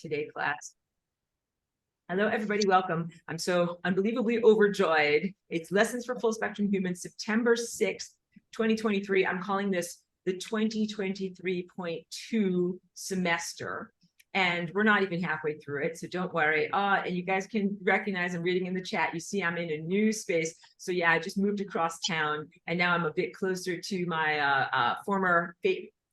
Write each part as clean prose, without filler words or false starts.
today, class. Hello, everybody. Welcome. I'm so unbelievably overjoyed. It's Lessons for Full Spectrum Humans, September 6th, 2023. I'm calling this the 2023.2 semester. And we're not even halfway through it, so don't worry. And you guys can recognize I'm reading in the chat. You see I'm in a new space. So yeah, I just moved across town, and now I'm a bit closer to my former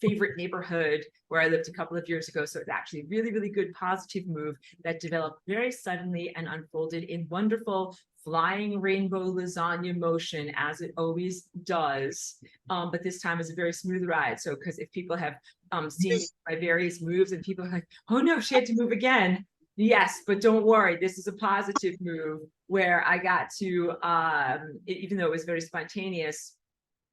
favorite neighborhood where I lived a couple of years ago. So it's actually a really, really good positive move that developed very suddenly and unfolded in wonderful flying rainbow lasagna motion, as it always does. But this time is a very smooth ride. So because if people have seen my various moves and people are like, oh no, she had to move again. Yes, but don't worry. This is a positive move where I got to, even though it was very spontaneous,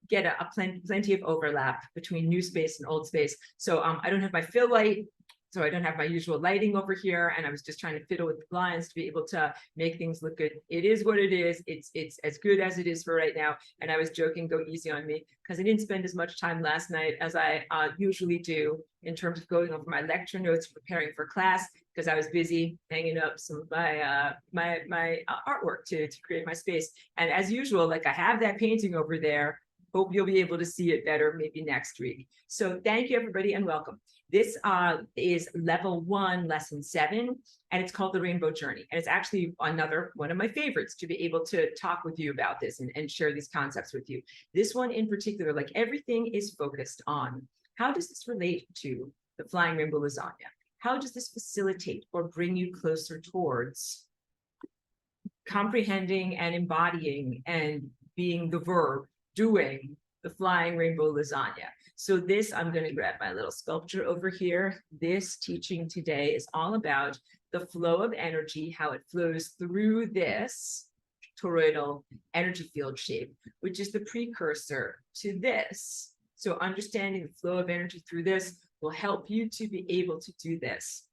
get plenty of overlap between new space and old space. So I don't have my fill light, so I don't have my usual lighting over here, and I was just trying to fiddle with the blinds to be able to make things look good. It is what it is. It's as good as it is for right now. And I was joking, go easy on me, because I didn't spend as much time last night as I usually do in terms of going over my lecture notes, preparing for class, because I was busy hanging up some of my my artwork to create my space. And as usual, like I have that painting over there. Hope you'll be able to see it better maybe next week. So thank you, everybody, and welcome. This is level 1, lesson 7, and it's called the Rainbow Journey. And it's actually another one of my favorites to be able to talk with you about this and share these concepts with you. This one in particular, like everything, is focused on how does this relate to the flying rainbow lasagna? How does this facilitate or bring you closer towards comprehending and embodying and being the verb doing the flying rainbow lasagna? So this, I'm going to grab my little sculpture over here. This teaching today is all about the flow of energy, how it flows through this toroidal energy field shape, which is the precursor to this. So understanding the flow of energy through this will help you to be able to do this.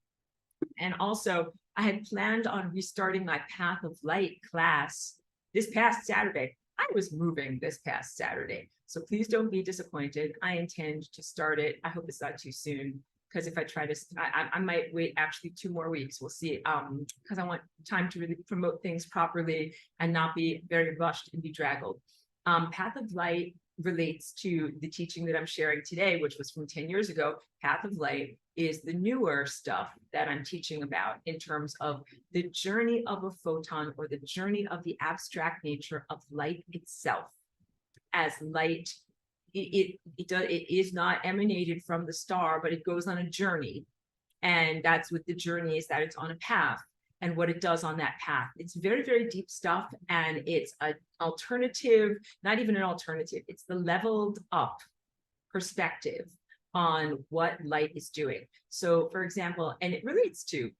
And also, I had planned on restarting my Path of Light class this past Saturday. I was moving this past Saturday, so please don't be disappointed. I intend to start it. I hope it's not too soon, because if I try to, I might wait actually 2 more weeks. We'll see, because I want time to really promote things properly and not be very rushed and bedraggled. Path of Light relates to the teaching that I'm sharing today, which was from 10 years ago. Path of Light is the newer stuff that I'm teaching about in terms of the journey of a photon, or the journey of the abstract nature of light itself. As light, it is not emanated from the star, but it goes on a journey. And that's what the journey is, that it's on a path and what it does on that path. It's very, very deep stuff. And it's an alternative, not even an alternative, it's the leveled up perspective on what light is doing. So for example, and it relates to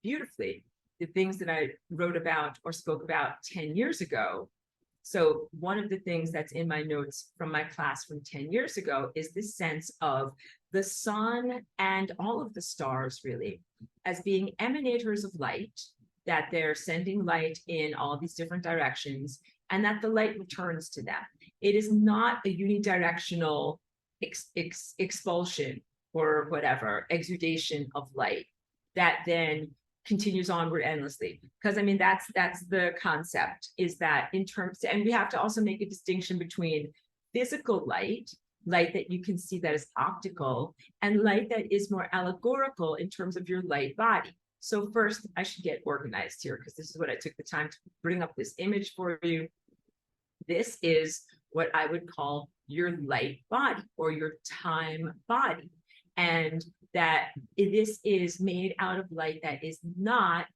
beautifully the things that I wrote about or spoke about 10 years ago. So one of the things that's in my notes from my class from 10 years ago is this sense of the sun and all of the stars really as being emanators of light, that they're sending light in all these different directions, and that the light returns to them. It is not a unidirectional expulsion or whatever, exudation of light that then continues onward endlessly. Because I mean, that's the concept, is that in terms, and we have to also make a distinction between physical light that you can see that is optical, and light that is more allegorical in terms of your light body. So first, I should get organized here, because this is what I took the time to bring up this image for you. This is what I would call your light body, or your time body. And that this is made out of light that is not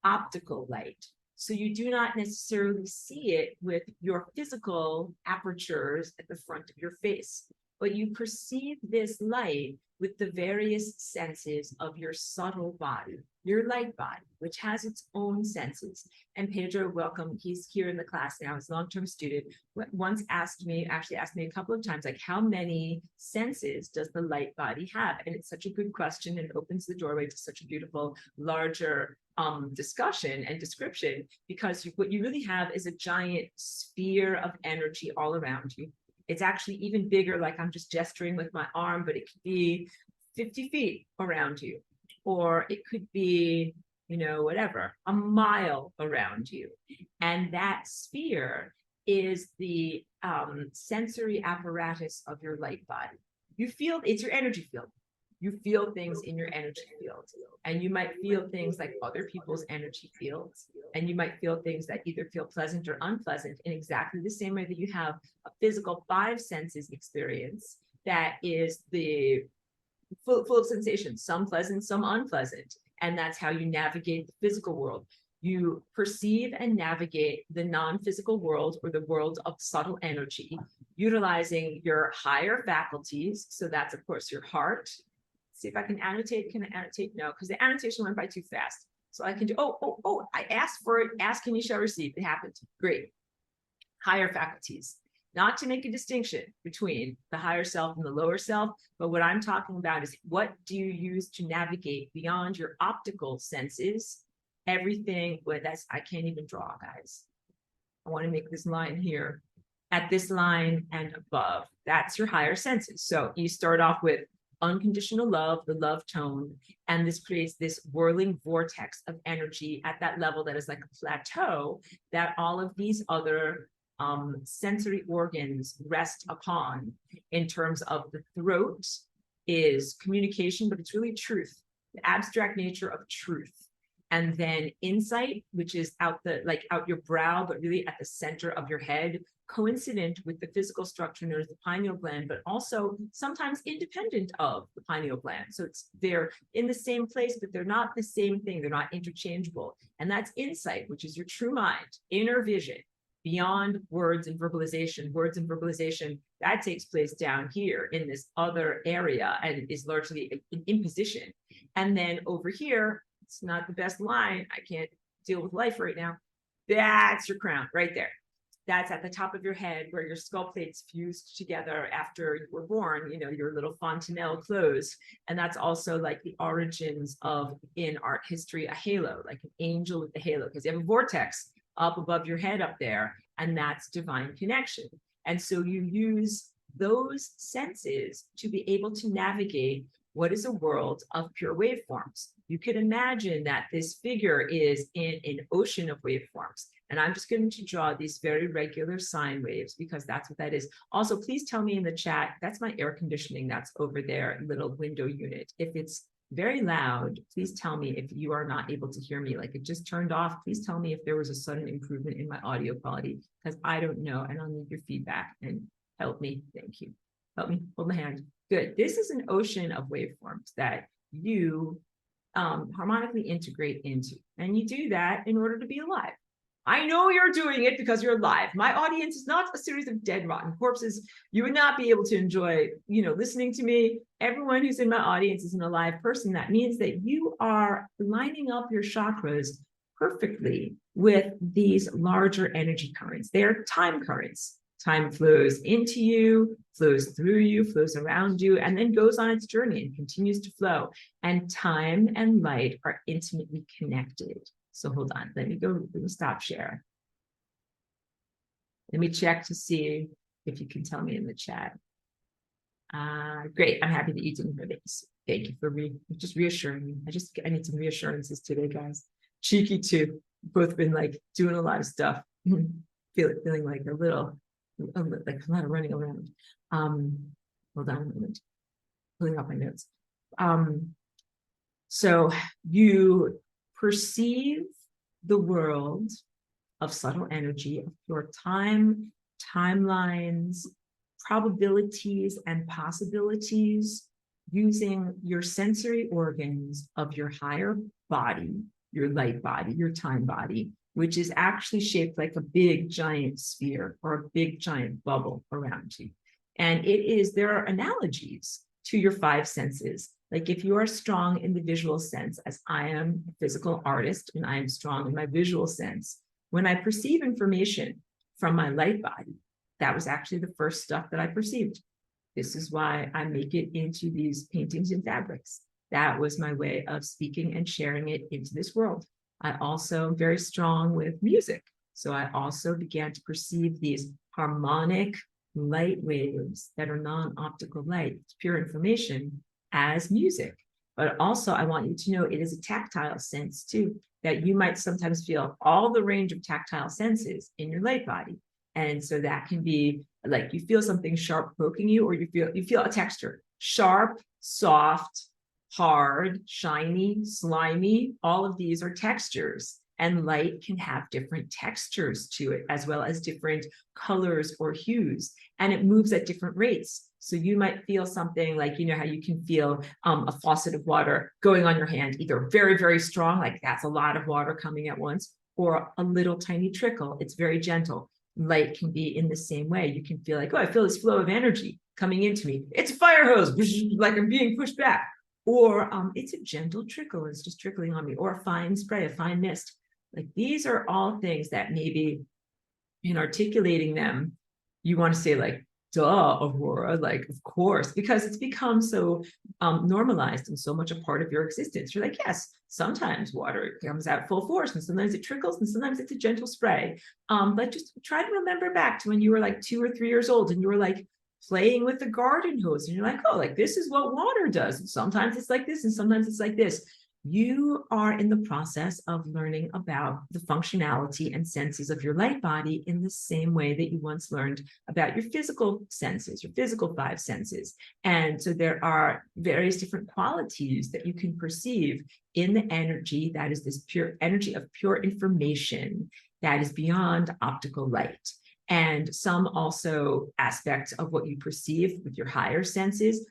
optical light. So you do not necessarily see it with your physical apertures at the front of your face, but you perceive this light with the various senses of your subtle body, your light body, which has its own senses. And Pedro, welcome, he's here in the class now, he's a long-term student, once asked me a couple of times, like, how many senses does the light body have? And it's such a good question, and opens the doorway to such a beautiful, larger discussion and description, because what you really have is a giant sphere of energy all around you. It's actually even bigger, like I'm just gesturing with my arm, but it could be 50 feet around you. or it could be, whatever, a mile around you. And that sphere is the sensory apparatus of your light body. You feel, it's your energy field. You feel things in your energy field, and you might feel things like other people's energy fields, and you might feel things that either feel pleasant or unpleasant in exactly the same way that you have a physical five senses experience that is the full of sensations, some pleasant, some unpleasant. And that's how you navigate the physical world. You perceive and navigate the non-physical world, or the world of subtle energy, utilizing your higher faculties. So that's, of course, your heart. See if I can annotate. Can I annotate? No, because the annotation went by too fast. So I can do, I asked for it. Ask and you shall receive. It happened. Great. Higher faculties. Not to make a distinction between the higher self and the lower self, but what I'm talking about is, what do you use to navigate beyond your optical senses? Everything, well, I can't even draw, guys. I want to make this line here, at this line and above. That's your higher senses. So you start off with unconditional love, the love tone, and this creates this whirling vortex of energy at that level that is like a plateau that all of these other sensory organs rest upon. In terms of the throat is communication, but it's really truth, the abstract nature of truth. And then insight, which is out your brow, but really at the center of your head, coincident with the physical structure known as the pineal gland, but also sometimes independent of the pineal gland. So they're in the same place, but they're not the same thing. They're not interchangeable. And that's insight, which is your true mind, inner vision, beyond words and verbalization. Words and verbalization, that takes place down here in this other area and is largely an imposition. And then over here, it's not the best line. I can't deal with life right now. That's your crown right there. That's at the top of your head where your skull plates fused together after you were born, your little fontanelle closed. And that's also like the origins of, in art history, a halo, like an angel with the halo, because you have a vortex up above your head up there, and that's divine connection. And so you use those senses to be able to navigate what is a world of pure waveforms. You could imagine that this figure is in an ocean of waveforms. And I'm just going to draw these very regular sine waves because that's what that is. Also, please tell me in the chat, that's my air conditioning that's over there, little window unit. If it's very loud, please tell me if you are not able to hear me, like it just turned off. Please tell me if there was a sudden improvement in my audio quality, because I don't know, and I'll need your feedback and help me. Thank you. Help me, hold my hand. Good. This is an ocean of waveforms that you harmonically integrate into, and you do that in order to be alive. I know you're doing it because you're alive. My audience is not a series of dead, rotten corpses. You would not be able to enjoy, listening to me. Everyone who's in my audience is an alive person. That means that you are lining up your chakras perfectly with these larger energy currents. They are time currents. Time flows into you, flows through you, flows around you, and then goes on its journey and continues to flow. And time and light are intimately connected. So hold on, let me stop share. Let me check to see if you can tell me in the chat. Great, I'm happy that you didn't hear this. Thank you for just reassuring me. I need some reassurances today, guys. Cheeky too, both been like doing a lot of stuff. Feeling like a lot of running around. Hold on a moment, pulling up my notes. So you perceive the world of subtle energy, of pure time, timelines, probabilities, and possibilities using your sensory organs of your higher body, your light body, your time body, which is actually shaped like a big giant sphere or a big giant bubble around you. And there are analogies to your five senses. Like if you are strong in the visual sense, as I am a physical artist and I am strong in my visual sense, when I perceive information from my light body, that was actually the first stuff that I perceived. This is why I make it into these paintings and fabrics. That was my way of speaking and sharing it into this world. I also am very strong with music. So I also began to perceive these harmonic light waves that are non-optical light, it's pure information, as music. But also I want you to know it is a tactile sense too, that you might sometimes feel all the range of tactile senses in your light body. And so that can be like you feel something sharp poking you, or you feel a texture, sharp, soft, hard, shiny, slimy. All of these are textures, and light can have different textures to it, as well as different colors or hues, and it moves at different rates. So you might feel something like, you know how you can feel a faucet of water going on your hand, either very, very strong, like that's a lot of water coming at once, or a little tiny trickle. It's very gentle. Light can be in the same way. You can feel like, oh, I feel this flow of energy coming into me. It's a fire hose, like I'm being pushed back. Or it's a gentle trickle. It's just trickling on me. Or a fine spray, a fine mist. Like these are all things that maybe in articulating them, you want to say like, duh, Aurora, like, of course, because it's become so normalized and so much a part of your existence. You're like, yes, sometimes water comes out full force, and sometimes it trickles, and sometimes it's a gentle spray. But just try to remember back to when you were like 2 or 3 years old and you were like playing with the garden hose, and you're like, oh, like this is what water does. And sometimes it's like this, and sometimes it's like this. You are in the process of learning about the functionality and senses of your light body in the same way that you once learned about your physical senses, your physical 5 senses. And so there are various different qualities that you can perceive in the energy that is this pure energy of pure information that is beyond optical light. And some also aspects of what you perceive with your higher senses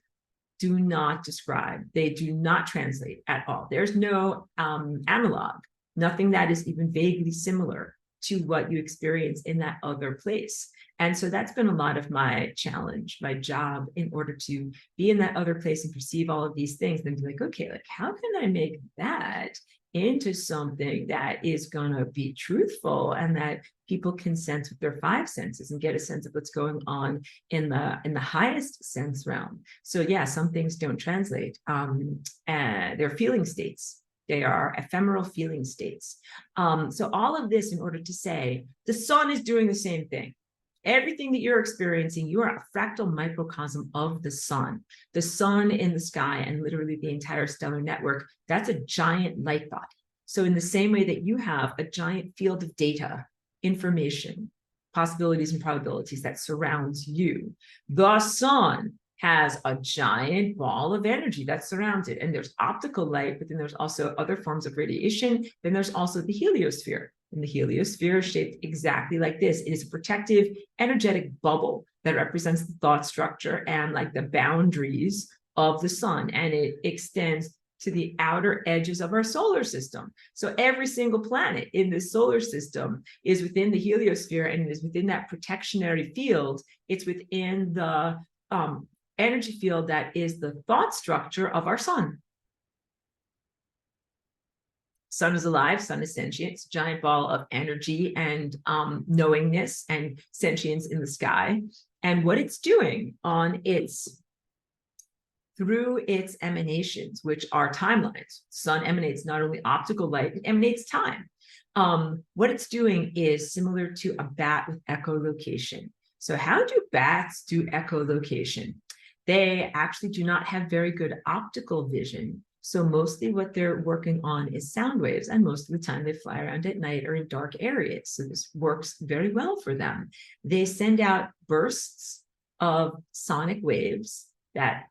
do not describe, they do not translate at all. There's no analog, nothing that is even vaguely similar to what you experience in that other place. And so that's been a lot of my challenge, my job, in order to be in that other place and perceive all of these things, then be like, okay, like how can I make that into something that is going to be truthful and that people can sense with their 5 senses and get a sense of what's going on in the highest sense realm. So yeah, some things don't translate. And they're feeling states. They are ephemeral feeling states. So all of this in order to say the sun is doing the same thing. Everything that you're experiencing, you are a fractal microcosm of the sun in the sky, and literally the entire stellar network. That's a giant light body. So in the same way that you have a giant field of data, information, possibilities and probabilities that surrounds you, the sun has a giant ball of energy that surrounds it. And there's optical light, but then there's also other forms of radiation. Then there's also the heliosphere. And the heliosphere is shaped exactly like this. It is a protective, energetic bubble that represents the thought structure and like the boundaries of the sun. And it extends to the outer edges of our solar system. So every single planet in the solar system is within the heliosphere, and it is within that protectionary field. It's within the energy field that is the thought structure of our sun. Sun is alive, sun is sentient. It's a giant ball of energy and knowingness and sentience in the sky. And what it's doing on through its emanations, which are timelines. Sun emanates not only optical light, it emanates time. What it's doing is similar to a bat with echolocation. So how do bats do echolocation? They actually do not have very good optical vision. So mostly what they're working on is sound waves, and most of the time they fly around at night or in dark areas. So this works very well for them. They send out bursts of sonic waves that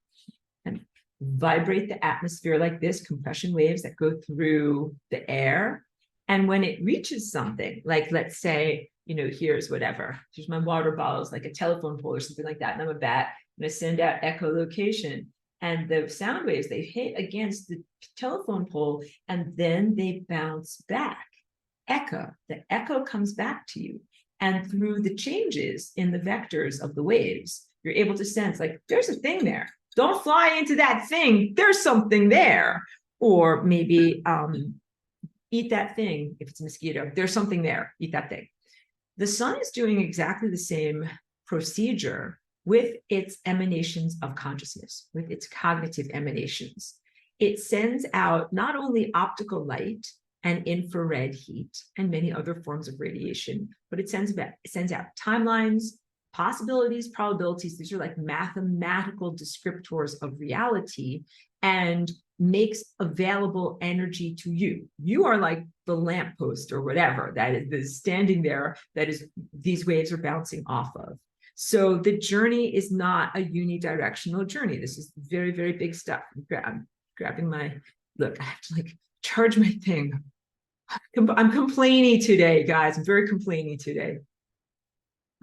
vibrate the atmosphere like this, compression waves that go through the air. And when it reaches something, like let's say, here's whatever, here's my water bottles, like a telephone pole or something like that, and I'm a bat, and I send out echolocation. And the sound waves, they hit against the telephone pole, and then they bounce back. Echo, the echo comes back to you. And through the changes in the vectors of the waves, you're able to sense like, there's a thing there. Don't fly into that thing. There's something there. Or maybe eat that thing. If it's a mosquito, there's something there. Eat that thing. The sun is doing exactly the same procedure with its emanations of consciousness, with its cognitive emanations. It sends out not only optical light and infrared heat and many other forms of radiation, but it sends out timelines, possibilities, probabilities. These are like mathematical descriptors of reality. And makes available energy to you. You are like the lamppost or whatever that is standing there, that is, these waves are bouncing off of. So the journey is not a unidirectional journey. This is very, very big stuff. I'm grabbing my, look, I have to like charge my thing. I'm complaining today, guys. I'm very complaining today.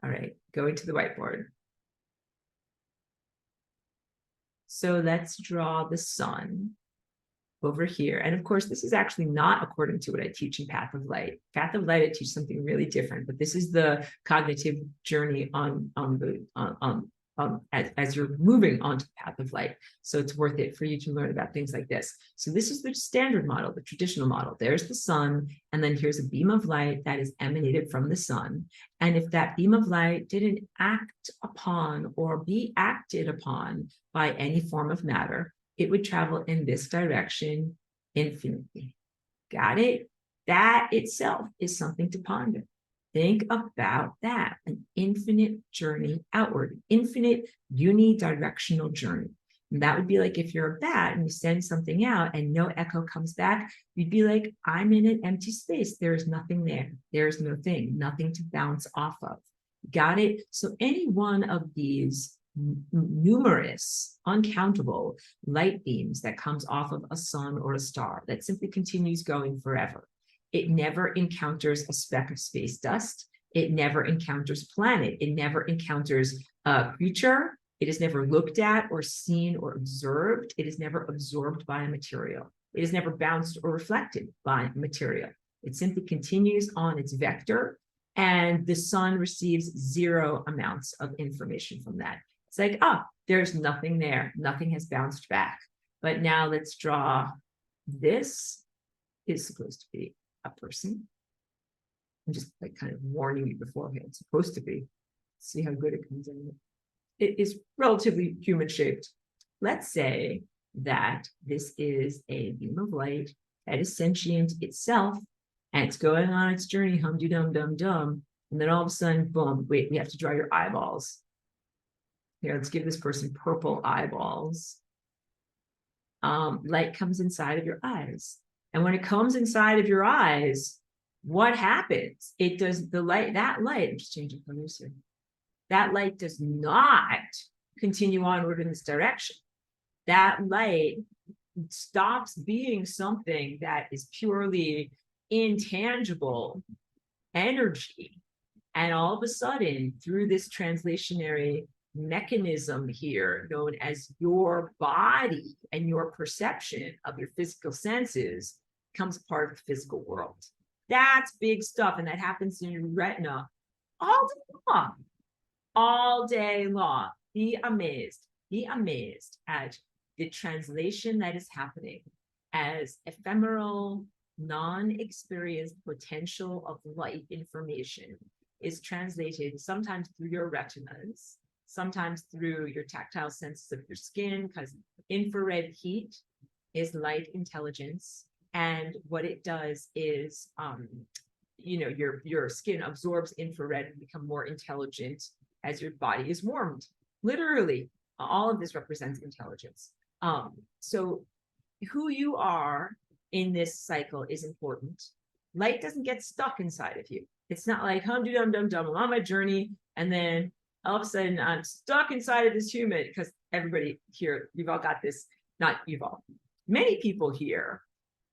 All right, going to the whiteboard. So let's draw the sun over here. And of course, this is actually not according to what I teach in Path of Light. Path of Light, I teach something really different, but this is the cognitive journey as you're moving onto the path of light. So it's worth it for you to learn about things like this. So this is the standard model, the traditional model. There's the sun, and then here's a beam of light that is emanated from the sun. And if that beam of light didn't act upon or be acted upon by any form of matter, it would travel in this direction infinitely. Got it? That itself is something to ponder. Think about that, an infinite journey outward, infinite unidirectional journey. And that would be like if you're a bat and you send something out and no echo comes back, you'd be like, I'm in an empty space. There's nothing there. There's no thing, nothing to bounce off of. Got it? So any one of these numerous, uncountable light beams that comes off of a sun or a star that simply continues going forever. It never encounters a speck of space dust. It never encounters planet. It never encounters a creature. It is never looked at or seen or observed. It is never absorbed by a material. It is never bounced or reflected by material. It simply continues on its vector, and the sun receives zero amounts of information from that. It's like, there's nothing there. Nothing has bounced back. But now let's draw. This is supposed to be a person. I'm just like kind of warning you beforehand. It's supposed to be. See how good it comes in. It is relatively human shaped. Let's say that this is a beam of light that is sentient itself, and it's going on its journey, hum-de-dum-dum-dum, and then all of a sudden, boom, wait, we have to draw your eyeballs. Here, let's give this person purple eyeballs. Light comes inside of your eyes. And when it comes inside of your eyes, what happens? It does the light, that light, I'm just changing colors here. That light does not continue onward in this direction. That light stops being something that is purely intangible energy. And all of a sudden, through this translationary mechanism here, known as your body and your perception of your physical senses, becomes part of the physical world. That's big stuff, and that happens in your retina all day long. All day long. Be amazed at the translation that is happening as ephemeral, non-experienced potential of light information is translated sometimes through your retinas, sometimes through your tactile senses of your skin, because infrared heat is light intelligence. And what it does is, your skin absorbs infrared and become more intelligent as your body is warmed. Literally, all of this represents intelligence. So who you are in this cycle is important. Light doesn't get stuck inside of you. It's not like, hum-dum-dum-dum, I'm on my journey, and then all of a sudden I'm stuck inside of this human, because everybody here, you've all got this, not you've all, many people here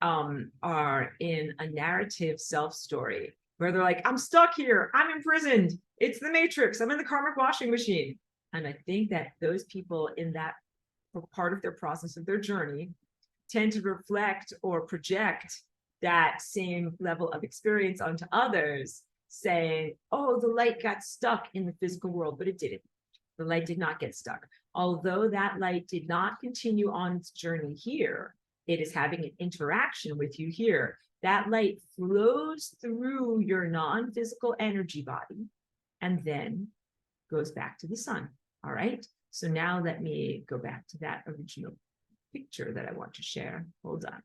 are in a narrative self-story where they're like, I'm stuck here, I'm imprisoned, it's the matrix, I'm in the karmic washing machine. And I think that those people in that part of their process of their journey tend to reflect or project that same level of experience onto others, saying, oh, the light got stuck in the physical world, but it didn't. The light did not get stuck. Although that light did not continue on its journey here, it is having an interaction with you here. That light flows through your non-physical energy body and then goes back to the sun. All right. So now let me go back to that original picture that I want to share. Hold on.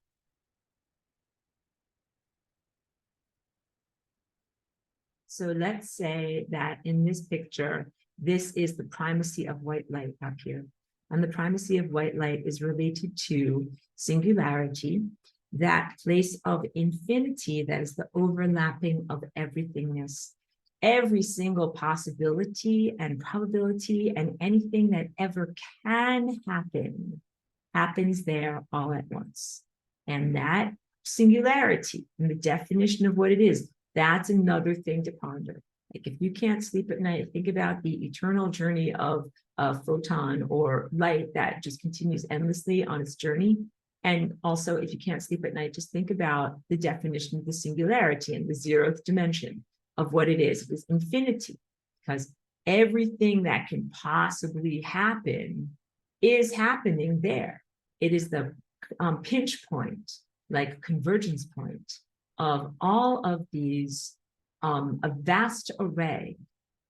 So let's say that in this picture, this is the primacy of white light up here. And the primacy of white light is related to singularity, that place of infinity that is the overlapping of everythingness. Every single possibility and probability and anything that ever can happen happens there all at once. And that singularity and the definition of what it is, that's another thing to ponder. Like if you can't sleep at night, think about the eternal journey of a photon or light that just continues endlessly on its journey. And also, if you can't sleep at night, just think about the definition of the singularity and the zeroth dimension of what it is. It is infinity, because everything that can possibly happen is happening there. It is the pinch point, like convergence point of all of these, a vast array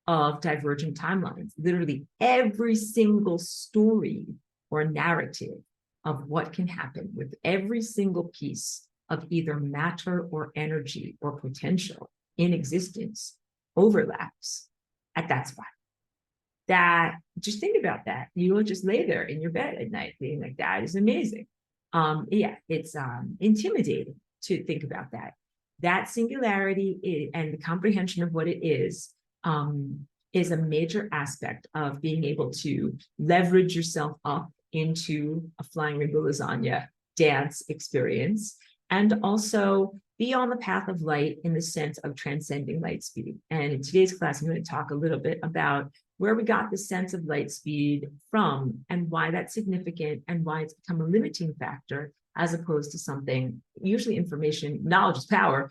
of divergent timelines. Literally every single story or narrative of what can happen with every single piece of either matter or energy or potential in existence overlaps at that spot. That, just think about that. You will just lay there in your bed at night being like, that is amazing. Yeah, it's intimidating to think about that. That singularity and the comprehension of what it is a major aspect of being able to leverage yourself up into a flying rainbow lasagna dance experience, and also be on the path of light in the sense of transcending light speed. And in today's class, I'm going to talk a little bit about where we got the sense of light speed from and why that's significant and why it's become a limiting factor as opposed to something. Usually information, knowledge is power,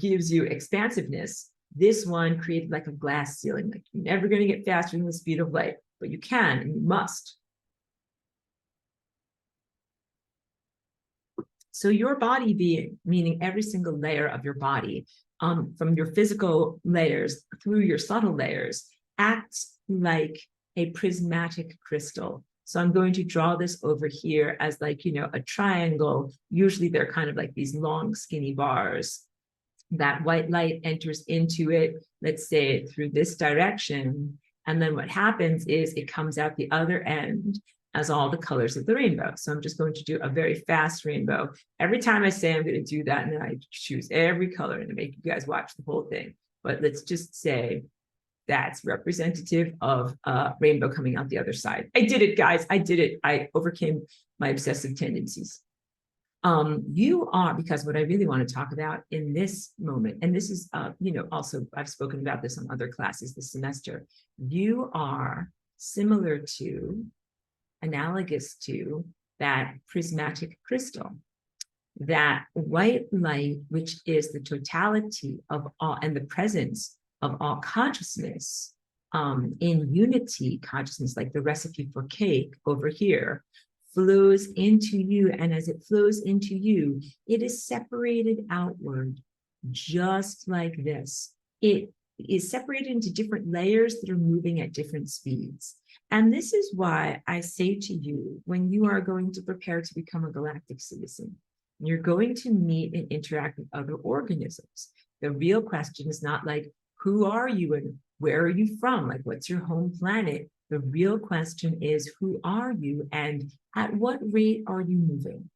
gives you expansiveness. This one created like a glass ceiling, like you're never going to get faster than the speed of light, but you can and you must. So your body being, meaning every single layer of your body, from your physical layers through your subtle layers, acts like a prismatic crystal. So I'm going to draw this over here as like, you know, a triangle. Usually they're kind of like these long, skinny bars. That white light enters into it, let's say through this direction. And then what happens is it comes out the other end as all the colors of the rainbow. So I'm just going to do a very fast rainbow. Every time I say I'm going to do that, and then I choose every color and make you guys watch the whole thing. But let's just say that's representative of a rainbow coming out the other side. I did it, guys. I did it. I overcame my obsessive tendencies. You are, because what I really want to talk about in this moment, and this is, you know, also I've spoken about this on other classes this semester, you are similar to, analogous to that prismatic crystal, that white light, which is the totality of all and the presence of all consciousness, in unity consciousness, like the recipe for cake over here, flows into you. And as it flows into you, it is separated outward, just like this. It is separated into different layers that are moving at different speeds. And this is why I say to you, when you are going to prepare to become a galactic citizen, you're going to meet and interact with other organisms. The real question is not like, who are you and where are you from? Like, what's your home planet? The real question is, who are you and at what rate are you moving?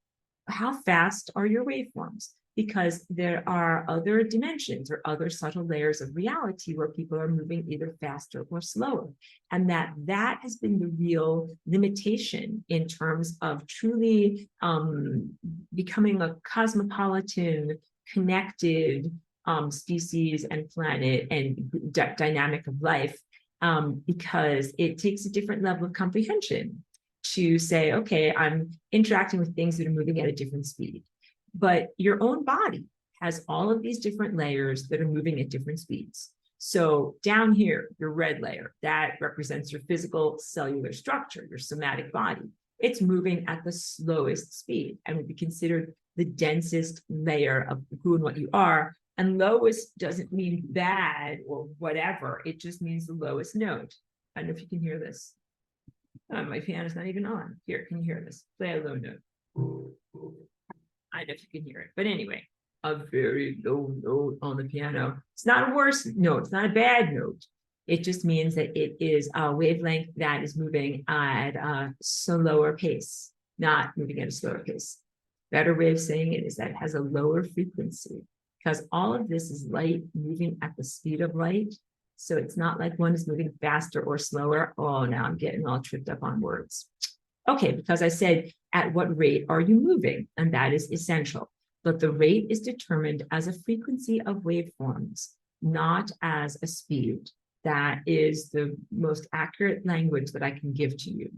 How fast are your waveforms? Because there are other dimensions or other subtle layers of reality where people are moving either faster or slower. And that has been the real limitation in terms of truly becoming a cosmopolitan, connected species and planet and dynamic of life, because it takes a different level of comprehension to say, okay, I'm interacting with things that are moving at a different speed. But your own body has all of these different layers that are moving at different speeds. So down here, your red layer, that represents your physical cellular structure, your somatic body. It's moving at the slowest speed and would be considered the densest layer of who and what you are. And lowest doesn't mean bad or whatever. It just means the lowest note. I don't know if you can hear this. My piano's not even on. Here, can you hear this? Play a low note. I don't know if you can hear it. But anyway, a very low note on the piano. It's not a worse note. It's not a bad note. It just means that it is a wavelength that is moving at a slower pace, not moving at a slower pace. Better way of saying it is that it has a lower frequency, because all of this is light moving at the speed of light. So it's not like one is moving faster or slower. Oh, now I'm getting all tripped up on words. Okay, because I said, at what rate are you moving? And that is essential. But the rate is determined as a frequency of waveforms, not as a speed. That is the most accurate language that I can give to you.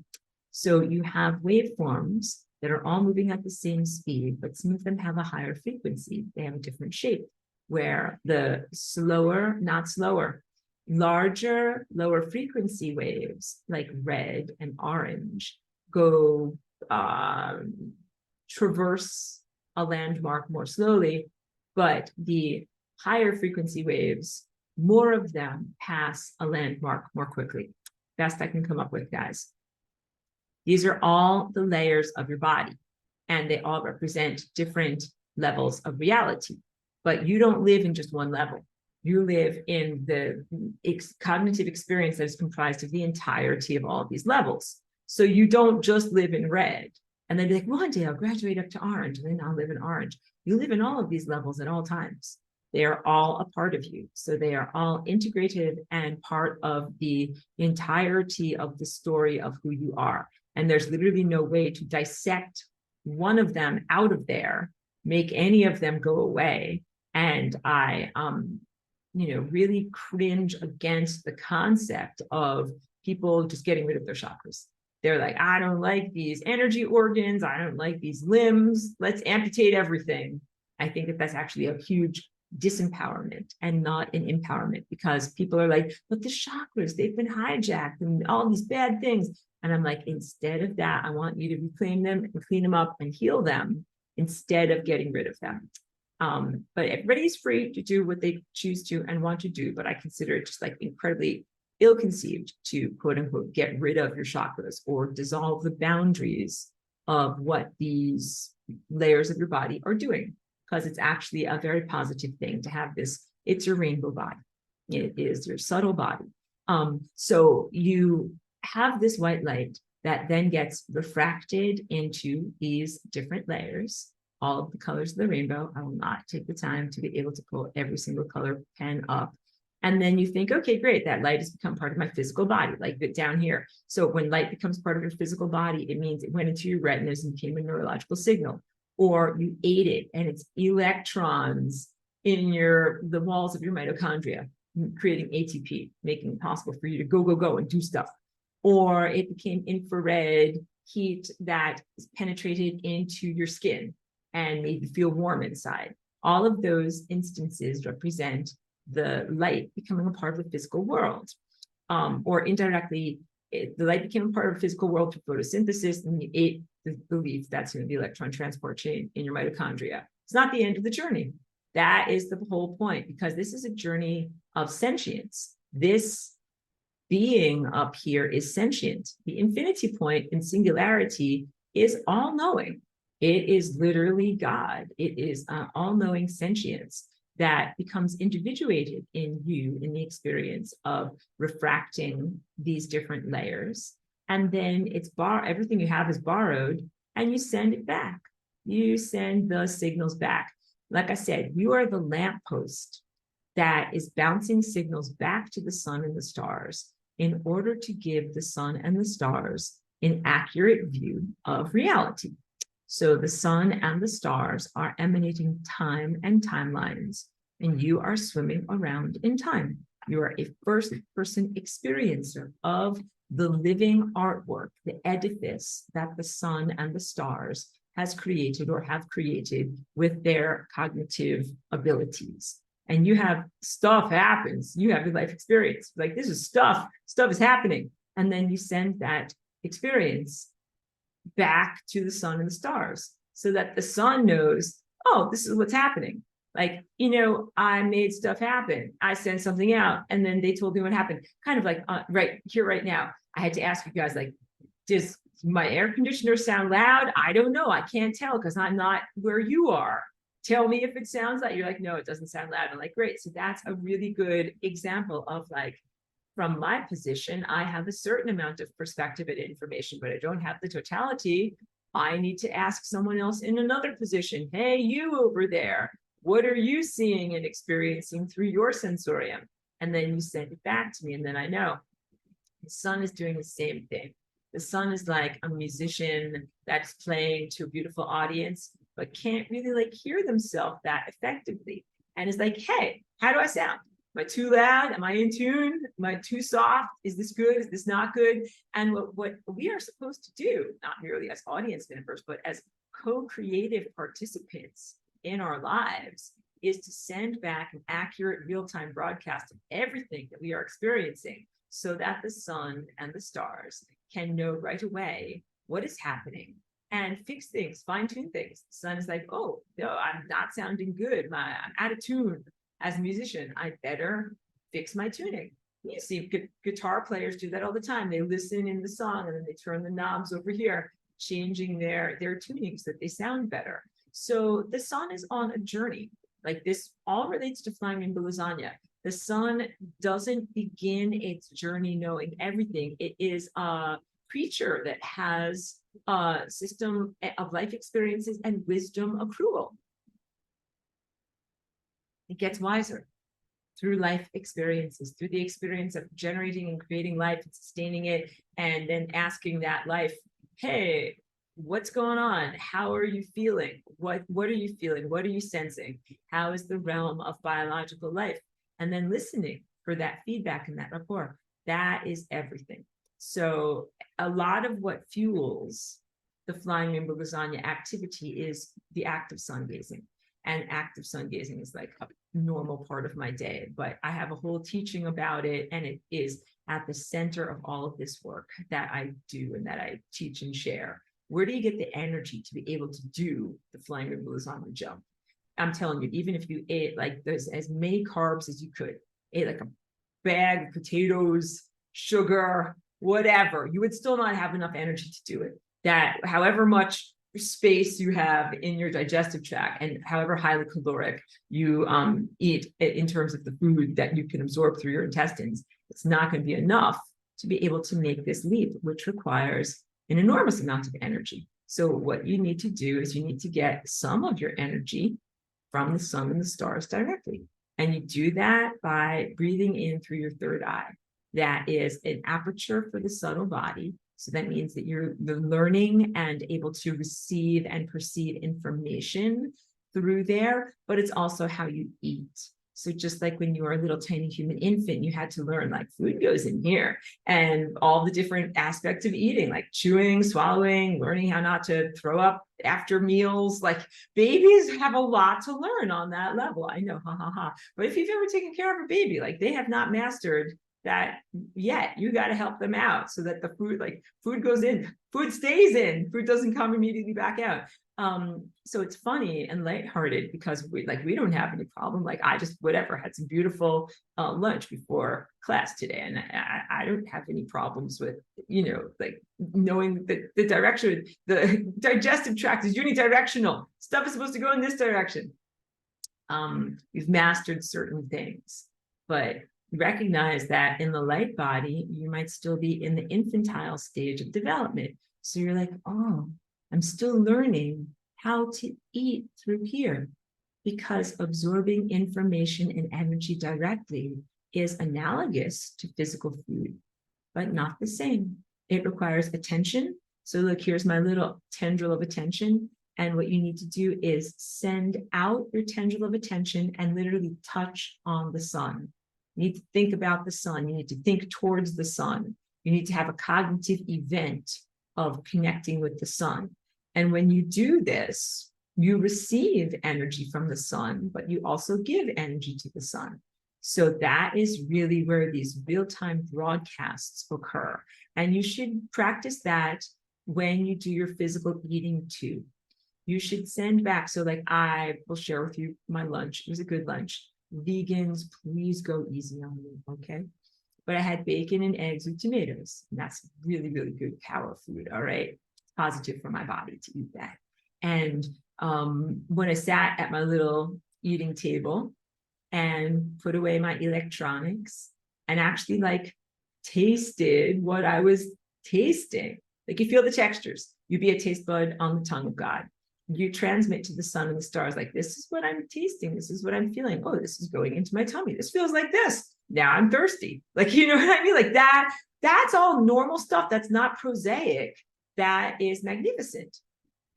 So you have waveforms that are all moving at the same speed, but some of them have a higher frequency. They have a different shape, where the slower, not slower, larger, lower frequency waves like red and orange go traverse a landmark more slowly, but the higher frequency waves, more of them pass a landmark more quickly. Best I can come up with, guys. These are all the layers of your body, and they all represent different levels of reality. But you don't live in just one level. You live in the cognitive experience that is comprised of the entirety of all of these levels. So you don't just live in red and then be like, one day I'll graduate up to orange and then I'll live in orange. You live in all of these levels at all times. They are all a part of you. So they are all integrated and part of the entirety of the story of who you are. And there's literally no way to dissect one of them out of there, make any of them go away. And I, really cringe against the concept of people just getting rid of their chakras. They're like, I don't like these energy organs. I don't like these limbs. Let's amputate everything. I think that that's actually a huge disempowerment and not an empowerment, because people are like, but the chakras, they've been hijacked and all these bad things. And I'm like, instead of that, I want you to reclaim them and clean them up and heal them instead of getting rid of them. But everybody's free to do what they choose to and want to do. But I consider it just like incredibly ill-conceived to quote unquote get rid of your chakras or dissolve the boundaries of what these layers of your body are doing, because it's actually a very positive thing to have this. It's your rainbow body. It is your subtle body. So you have this white light that then gets refracted into these different layers, all of the colors of the rainbow. I will not take the time to be able to pull every single color pen up. And then you think, okay, great, that light has become part of my physical body, like down here. So when light becomes part of your physical body, it means it went into your retinas and became a neurological signal. Or you ate it and it's electrons in the walls of your mitochondria, creating ATP, making it possible for you to go and do stuff. Or it became infrared heat that penetrated into your skin and made you feel warm inside. All of those instances represent the light becoming a part of the physical world. Or indirectly, the light became a part of the physical world through photosynthesis, and you ate the leaf that's in the electron transport chain in your mitochondria. It's not the end of the journey. That is the whole point, because this is a journey of sentience. This being up here is sentient. The infinity point in singularity is all-knowing. It is literally God. It is all-knowing sentience that becomes individuated in you in the experience of refracting these different layers. And then it's everything you have is borrowed, and you send it back. You send the signals back. Like I said, you are the lamppost that is bouncing signals back to the sun and the stars in order to give the sun and the stars an accurate view of reality. So the sun and the stars are emanating time and timelines, and you are swimming around in time. You are a first-person experiencer of the living artwork, the edifice that the sun and the stars has created or have created with their cognitive abilities. And you have stuff happens. You have your life experience. Like, this is stuff is happening. And then you send that experience back to the sun and the stars so that the sun knows, oh, this is what's happening. Like, I made stuff happen. I sent something out and then they told me what happened. Kind of like right here, right now, I had to ask you guys, like, does my air conditioner sound loud? I don't know. I can't tell because I'm not where you are. Tell me if it sounds like, you're like, no, it doesn't sound loud. I'm like, great. So that's a really good example of like from my position, I have a certain amount of perspective and information, but I don't have the totality. I need to ask someone else in another position, hey, you over there, what are you seeing and experiencing through your sensorium? And then you send it back to me, and then I know. The sun is doing the same thing. The sun is like a musician that's playing to a beautiful audience, but can't really like hear themselves that effectively. And is like, hey, how do I sound? Am I too loud? Am I in tune? Am I too soft? Is this good? Is this not good? And what we are supposed to do, not merely as audience members, but as co-creative participants in our lives, is to send back an accurate real-time broadcast of everything that we are experiencing, so that the sun and the stars can know right away what is happening and fix things, fine-tune things. The sun is like, oh, no, I'm not sounding good. I'm out of tune as a musician. I better fix my tuning. You see guitar players do that all the time. They listen in the song and then they turn the knobs over here, changing their tuning so that they sound better. So the sun is on a journey. Like this all relates to flying rainbow lasagna. The sun doesn't begin its journey knowing everything. It is a creature that has a system of life experiences and wisdom accrual. It gets wiser through life experiences, through the experience of generating and creating life and sustaining it, and then asking that life, hey, what's going on? How are you feeling? What are you feeling? What are you sensing? How is the realm of biological life? And then listening for that feedback and that rapport. That is everything. So a lot of what fuels the flying rainbow lasagna activity is the act of sun gazing. And active sun gazing is like a normal part of my day, but I have a whole teaching about it, and it is at the center of all of this work that I do and that I teach and share. Where do you get the energy to be able to do the flying rainbow lasagna jump? I'm telling you, even if you ate like there's as many carbs as you could, ate like a bag of potatoes, sugar, whatever, you would still not have enough energy to do it. That however much space you have in your digestive tract and however highly caloric you eat in terms of the food that you can absorb through your intestines, it's not going to be enough to be able to make this leap, which requires an enormous amount of energy. So what you need to do is you need to get some of your energy from the sun and the stars directly. And you do that by breathing in through your third eye. That is an aperture for the subtle body. So that means that you're learning and able to receive and perceive information through there, but it's also how you eat. So just like when you were a little tiny human infant, you had to learn like food goes in here, and all the different aspects of eating, like chewing, swallowing, learning how not to throw up after meals. Like babies have a lot to learn on that level. I know, ha ha ha. But if you've ever taken care of a baby, like they have not mastered that yet. You got to help them out so that the food goes in, food stays in, food doesn't come immediately back out. So it's funny and lighthearted because we don't have any problem. Like I just had some beautiful lunch before class today, and I don't have any problems with like knowing the direction. The digestive tract is unidirectional. Stuff is supposed to go in this direction. We've mastered certain things, but recognize that in the light body, you might still be in the infantile stage of development. So you're like, oh, I'm still learning how to eat through here, because absorbing information and energy directly is analogous to physical food, but not the same. It requires attention. So look, here's my little tendril of attention. And what you need to do is send out your tendril of attention and literally touch on the sun. You need to think about the sun. You need to think towards the sun. You need to have a cognitive event of connecting with the sun. And when you do this, you receive energy from the sun, but you also give energy to the sun. So that is really where these real-time broadcasts occur. And you should practice that when you do your physical eating too. You should send back. So like I will share with you my lunch. It was a good lunch. Vegans, please go easy on me, okay? But I had bacon and eggs with tomatoes. And that's really, really good power food, all right? It's positive for my body to eat that. And when I sat at my little eating table and put away my electronics and actually like tasted what I was tasting. Like, you feel the textures. You be a taste bud on the tongue of God. You transmit to the sun and the stars, like, this is what I'm tasting. This is what I'm feeling. Oh, this is going into my tummy. This feels like this. Now I'm thirsty. Like, you know what I mean? Like that's all normal stuff. That's not prosaic. That is magnificent.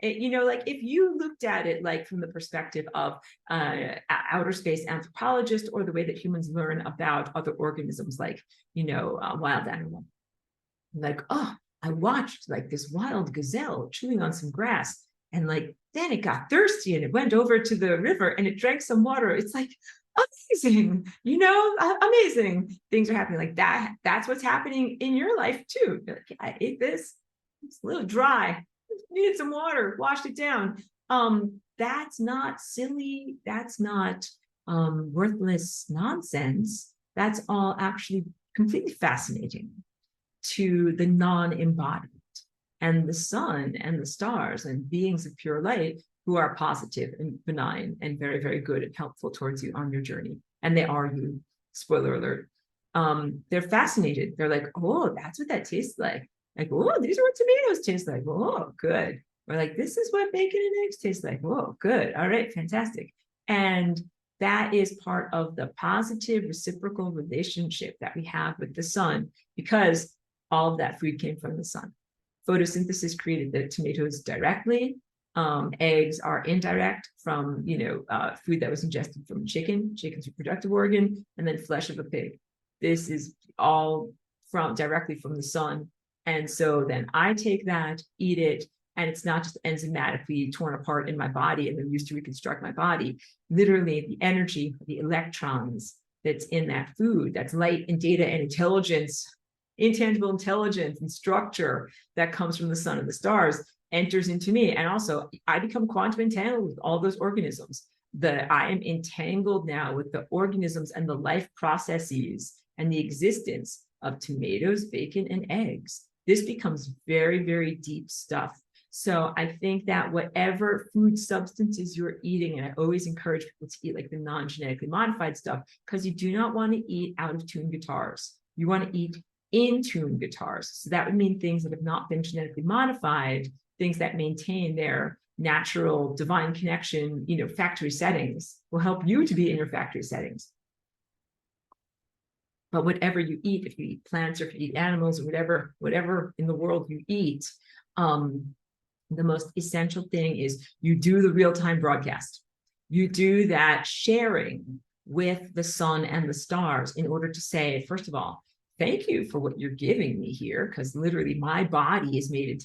Like, if you looked at it like from the perspective of outer space anthropologist, or the way that humans learn about other organisms, like, wild animal, like, oh, I watched like this wild gazelle chewing on some grass, and like then it got thirsty and it went over to the river and it drank some water. It's like amazing, amazing things are happening like that. That's what's happening in your life too. You're like, I ate this, it's a little dry, needed some water, washed it down. That's not silly. That's not worthless nonsense. That's all actually completely fascinating to the non-embodied. And the sun and the stars and beings of pure light who are positive and benign and very, very good and helpful towards you on your journey. And they are you, spoiler alert. They're fascinated. They're like, oh, that's what that tastes like. Like, oh, these are what tomatoes taste like. Oh, good. Or like, this is what bacon and eggs taste like. Oh, good. All right, fantastic. And that is part of the positive reciprocal relationship that we have with the sun, because all of that food came from the sun. Photosynthesis created the tomatoes directly. Eggs are indirect from, food that was ingested from chicken's reproductive organ, and then flesh of a pig. This is all directly from the sun. And so then I take that, eat it, and it's not just enzymatically torn apart in my body and then used to reconstruct my body. Literally, the energy, the electrons that's in that food, that's light and data and intelligence, intangible intelligence and structure that comes from the sun and the stars, enters into me. And also, I become quantum entangled with all those organisms. I am entangled now with the organisms and the life processes and the existence of tomatoes, bacon, and eggs. This becomes very, very deep stuff. So I think that whatever food substances you're eating, and I always encourage people to eat like the non-genetically modified stuff, because you do not want to eat out of tune guitars. You want to eat in tune guitars. So that would mean things that have not been genetically modified, things that maintain their natural divine connection, factory settings, will help you to be in your factory settings. But whatever you eat, if you eat plants or if you eat animals or whatever in the world you eat, the most essential thing is you do the real-time broadcast. You do that sharing with the sun and the stars in order to say, first of all, thank you for what you're giving me here, because literally my body is made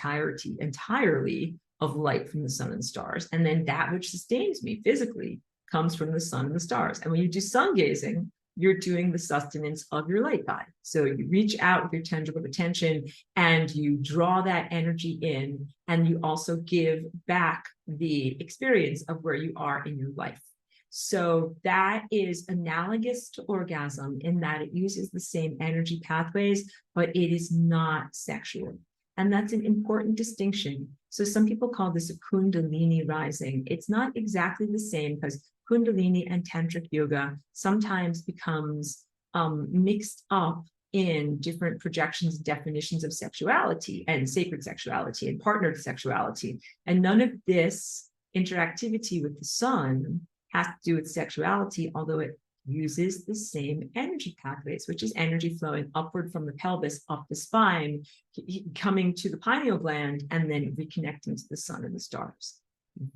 entirely of light from the sun and stars. And then that which sustains me physically comes from the sun and the stars. And when you do sun gazing, you're doing the sustenance of your light body. So you reach out with your tangible attention and you draw that energy in, and you also give back the experience of where you are in your life. So that is analogous to orgasm in that it uses the same energy pathways, but it is not sexual. And that's an important distinction. So some people call this a Kundalini rising. It's not exactly the same, because Kundalini and Tantric yoga sometimes becomes mixed up in different projections and definitions of sexuality and sacred sexuality and partnered sexuality. And none of this interactivity with the sun has to do with sexuality, although it uses the same energy pathways, which is energy flowing upward from the pelvis, up the spine, coming to the pineal gland, and then reconnecting to the sun and the stars.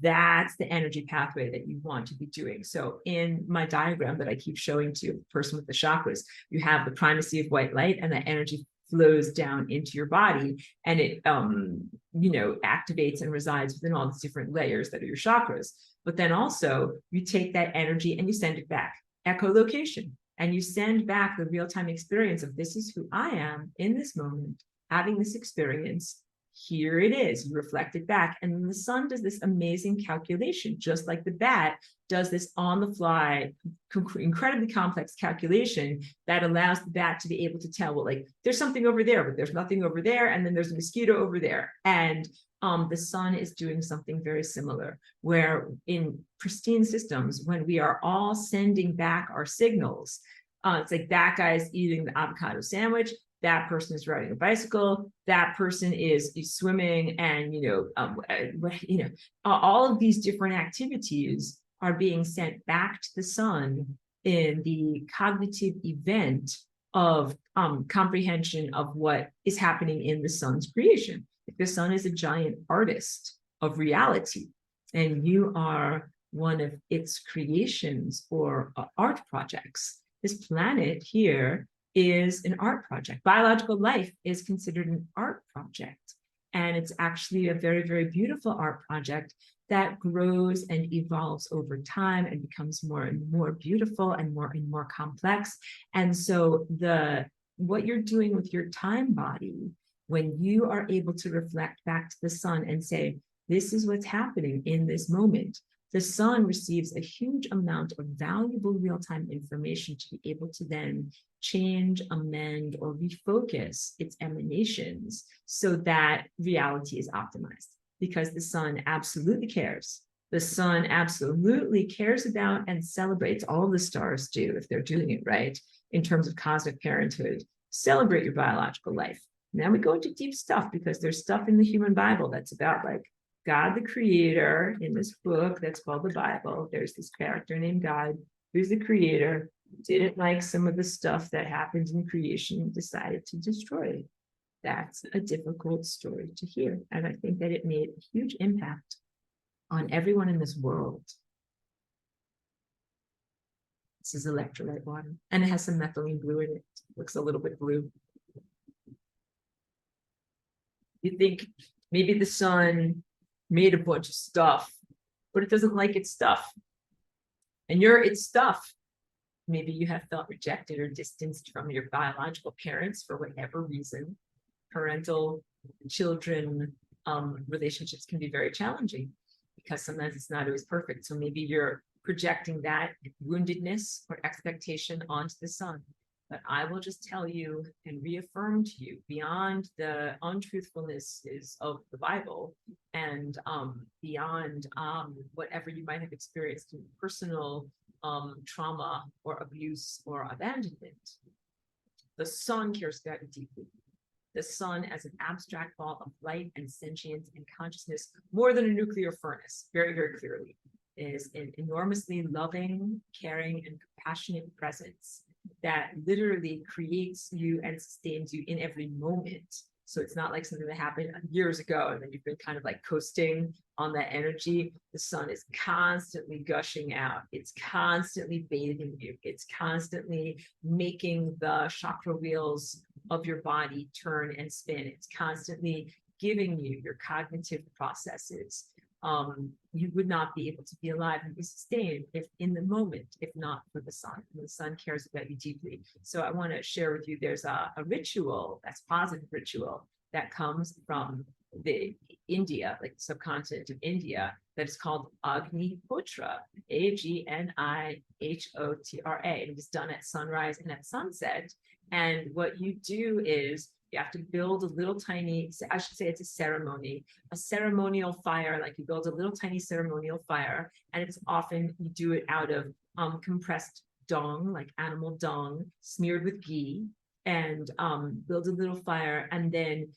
That's the energy pathway that you want to be doing. So in my diagram that I keep showing to the person with the chakras, you have the primacy of white light, and that energy flows down into your body, and it activates and resides within all these different layers that are your chakras. But then also you take that energy and you send it back, echolocation, and you send back the real-time experience of, this is who I am in this moment, having this experience. Here it is, you reflect it back. And then the sun does this amazing calculation, just like the bat does this on the fly, incredibly complex calculation that allows the bat to be able to tell, well, like, there's something over there, but there's nothing over there. And then there's a mosquito over there. And the sun is doing something very similar, where in pristine systems, when we are all sending back our signals, it's like that guy's eating the avocado sandwich, that person is riding a bicycle, that person is swimming, and all of these different activities are being sent back to the sun in the cognitive event of comprehension of what is happening in the sun's creation. The sun is a giant artist of reality, and you are one of its creations or art projects. This planet here is an art project. Biological life is considered an art project, and it's actually a very, very beautiful art project that grows and evolves over time and becomes more and more beautiful and more complex. And so what you're doing with your time body, when you are able to reflect back to the sun and say, this is what's happening in this moment, the sun receives a huge amount of valuable real-time information to be able to then change, amend, or refocus its emanations so that reality is optimized. Because the sun absolutely cares. The sun absolutely cares about and celebrates, all the stars do if they're doing it right, in terms of cosmic parenthood. Celebrate your biological life. Now we go into deep stuff, because there's stuff in the human Bible that's about like God the creator in this book that's called the Bible. There's this character named God who's the creator, didn't like some of the stuff that happened in creation and decided to destroy it. That's a difficult story to hear. And I think that it made a huge impact on everyone in this world. This is electrolyte water, and it has some methylene blue in it. It looks a little bit blue. You think maybe the sun made a bunch of stuff, but it doesn't like its stuff. And you're its stuff. Maybe you have felt rejected or distanced from your biological parents for whatever reason. Parental children relationships can be very challenging because sometimes it's not always perfect. So maybe you're projecting that woundedness or expectation onto the sun. But I will just tell you and reaffirm to you, beyond the untruthfulness of the Bible and beyond whatever you might have experienced in personal trauma or abuse or abandonment, the sun cares about you deeply. The sun as an abstract ball of light and sentience and consciousness, more than a nuclear furnace, very, very clearly, is an enormously loving, caring, and compassionate presence that literally creates you and sustains you in every moment. So it's not like something that happened years ago and then you've been kind of like coasting on that energy. The sun is constantly gushing out. It's constantly bathing you. It's constantly making the chakra wheels of your body turn and spin. It's constantly giving you your cognitive processes. You would not be able to be alive and be sustained if in the moment, if not for the sun. And the sun cares about you deeply. So I want to share with you, there's a ritual, that's positive ritual, that comes from the India, like the subcontinent of India, that is called Agnihotra, Agnihotra. And it is done at sunrise and at sunset. And what you do is you have to build a little tiny, I should say it's a ceremony, a ceremonial fire, like you build a little tiny ceremonial fire, and it's often you do it out of compressed dung, like animal dung, smeared with ghee, and build a little fire. And then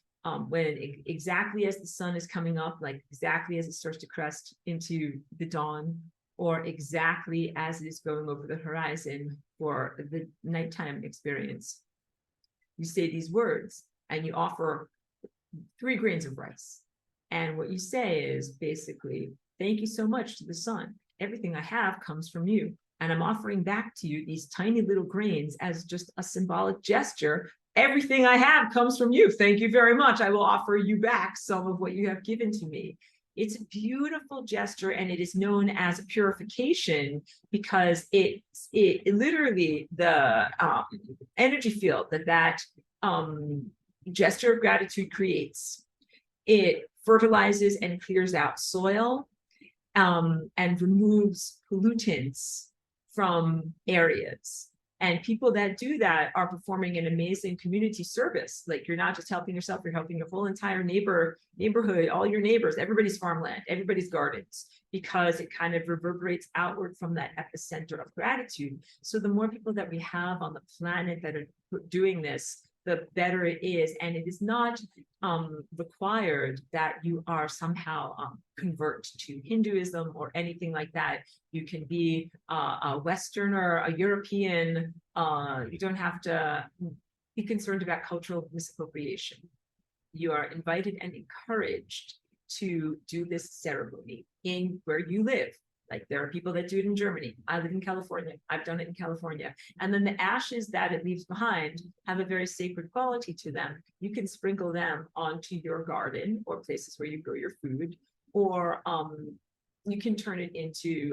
exactly as the sun is coming up, like exactly as it starts to crest into the dawn, or exactly as it is going over the horizon for the nighttime experience, you say these words and you offer 3 grains of rice. And what you say is basically, thank you so much to the sun. Everything I have comes from you. And I'm offering back to you these tiny little grains as just a symbolic gesture. Everything I have comes from you. Thank you very much. I will offer you back some of what you have given to me. It's a beautiful gesture, and it is known as a purification because it literally, the energy field that gesture of gratitude creates, it fertilizes and clears out soil and removes pollutants from areas. And people that do that are performing an amazing community service. Like, you're not just helping yourself, you're helping your whole entire neighborhood, all your neighbors, everybody's farmland, everybody's gardens, because it kind of reverberates outward from that epicenter of gratitude. So the more people that we have on the planet that are doing this, the better it is. And it is not required that you are somehow convert to Hinduism or anything like that. You can be a Westerner, a European. You don't have to be concerned about cultural misappropriation. You are invited and encouraged to do this ceremony in where you live. Like there are people that do it in Germany. I live in California. I've done it in California. And then the ashes that it leaves behind have a very sacred quality to them. You can sprinkle them onto your garden or places where you grow your food, or you can turn it into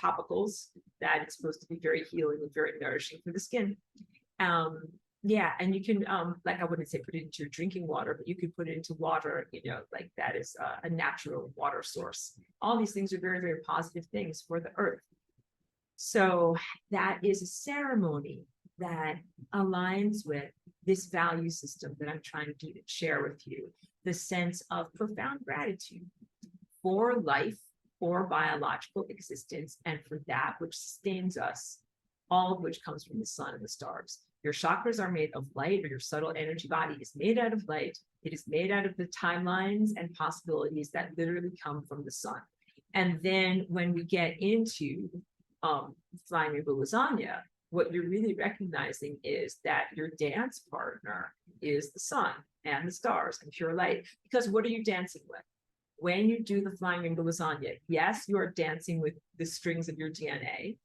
topicals that it's supposed to be very healing and very nourishing for the skin. Yeah, and you can, like I wouldn't say put it into your drinking water, but you could put it into water, you know, like that is a natural water source. All these things are very, very positive things for the earth. So that is a ceremony that aligns with this value system that I'm trying to share with you, the sense of profound gratitude for life, for biological existence, and for that which sustains us, all of which comes from the sun and the stars. Your chakras are made of light, or your subtle energy body is made out of light. It is made out of the timelines and possibilities that literally come from the sun. And then when we get into flying rainbow lasagna, what you're really recognizing is that your dance partner is the sun and the stars and pure light. Because what are you dancing with? When you do the flying rainbow lasagna, yes, you are dancing with the strings of your DNA,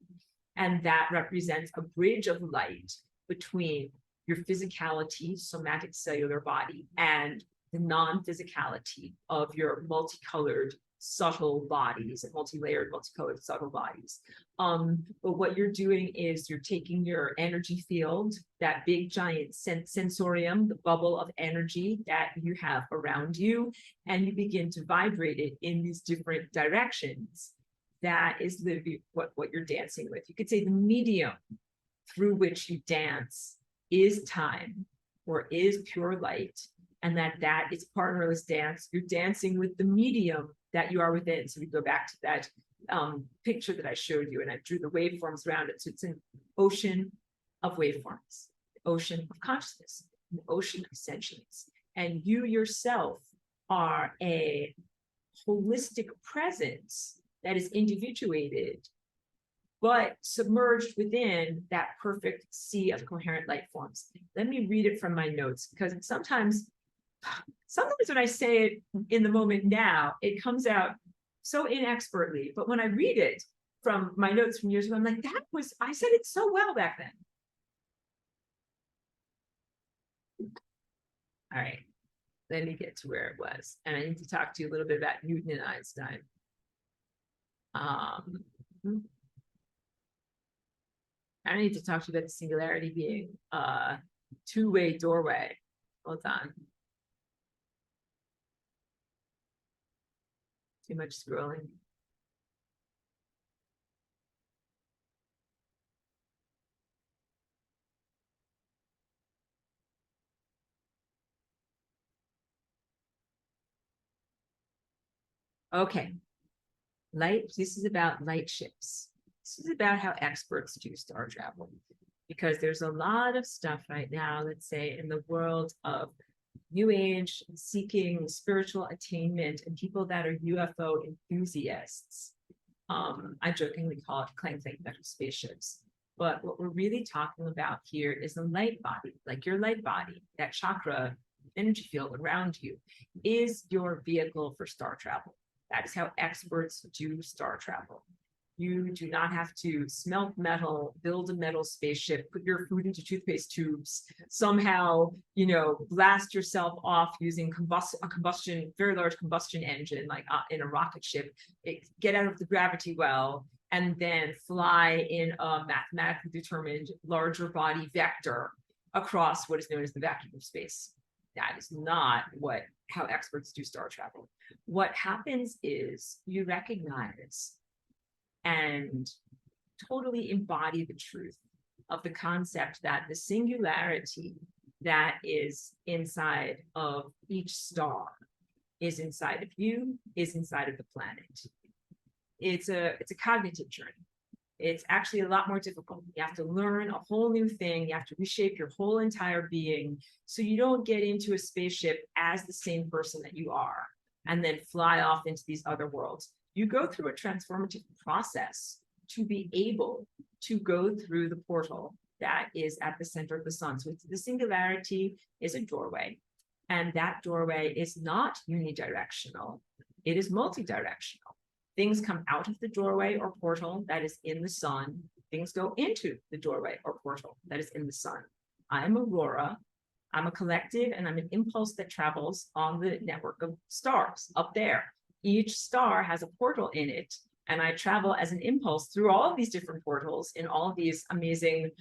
and that represents a bridge of light between your physicality, somatic cellular body, and the non-physicality of your multicolored, subtle bodies and multi-layered, multicolored, subtle bodies. But what you're doing is you're taking your energy field, that big giant sensorium, the bubble of energy that you have around you, and you begin to vibrate it in these different directions. That is literally what you're dancing with. You could say the medium through which you dance is time or is pure light, and that is partnerless dance. You're dancing with the medium that you are within. So we go back to that picture that I showed you, and I drew the waveforms around it. So it's an ocean of waveforms, the ocean of consciousness, an ocean of sentience. And you yourself are a holistic presence that is individuated, but submerged within that perfect sea of coherent light forms. Let me read it from my notes, because sometimes when I say it in the moment now, it comes out so inexpertly. But when I read it from my notes from years ago, I'm like, I said it so well back then. All right, let me get to where it was. And I need to talk to you a little bit about Newton and Einstein. I need to talk to you about the singularity being a two-way doorway. Hold on. Too much scrolling. Okay. This is about light ships. This is about how experts do star travel, because there's a lot of stuff right now, let's say, in the world of New Age seeking spiritual attainment and people that are UFO enthusiasts. I jokingly call it clang metal spaceships. But what we're really talking about here is a light body, like your light body, that chakra energy field around you is your vehicle for star travel. That is how experts do star travel. You do not have to smelt metal, build a metal spaceship, put your food into toothpaste tubes, somehow, blast yourself off using very large combustion engine, like in a rocket ship, get out of the gravity well, and then fly in a mathematically determined larger body vector across what is known as the vacuum of space. That is not how experts do star travel. What happens is you recognize and totally embody the truth of the concept that the singularity that is inside of each star is inside of you, is inside of the planet. It's a cognitive journey. It's actually a lot more difficult. You have to learn a whole new thing. You have to reshape your whole entire being. So you don't get into a spaceship as the same person that you are and then fly off into these other worlds. You go through a transformative process to be able to go through the portal that is at the center of the sun. So the singularity is a doorway, and that doorway is not unidirectional. It is multidirectional. Things come out of the doorway or portal that is in the sun. Things go into the doorway or portal that is in the sun. I'm Aurora. I'm a collective, and I'm an impulse that travels on the network of stars up there. Each star has a portal in it, and I travel as an impulse through all of these different portals in all of these amazing,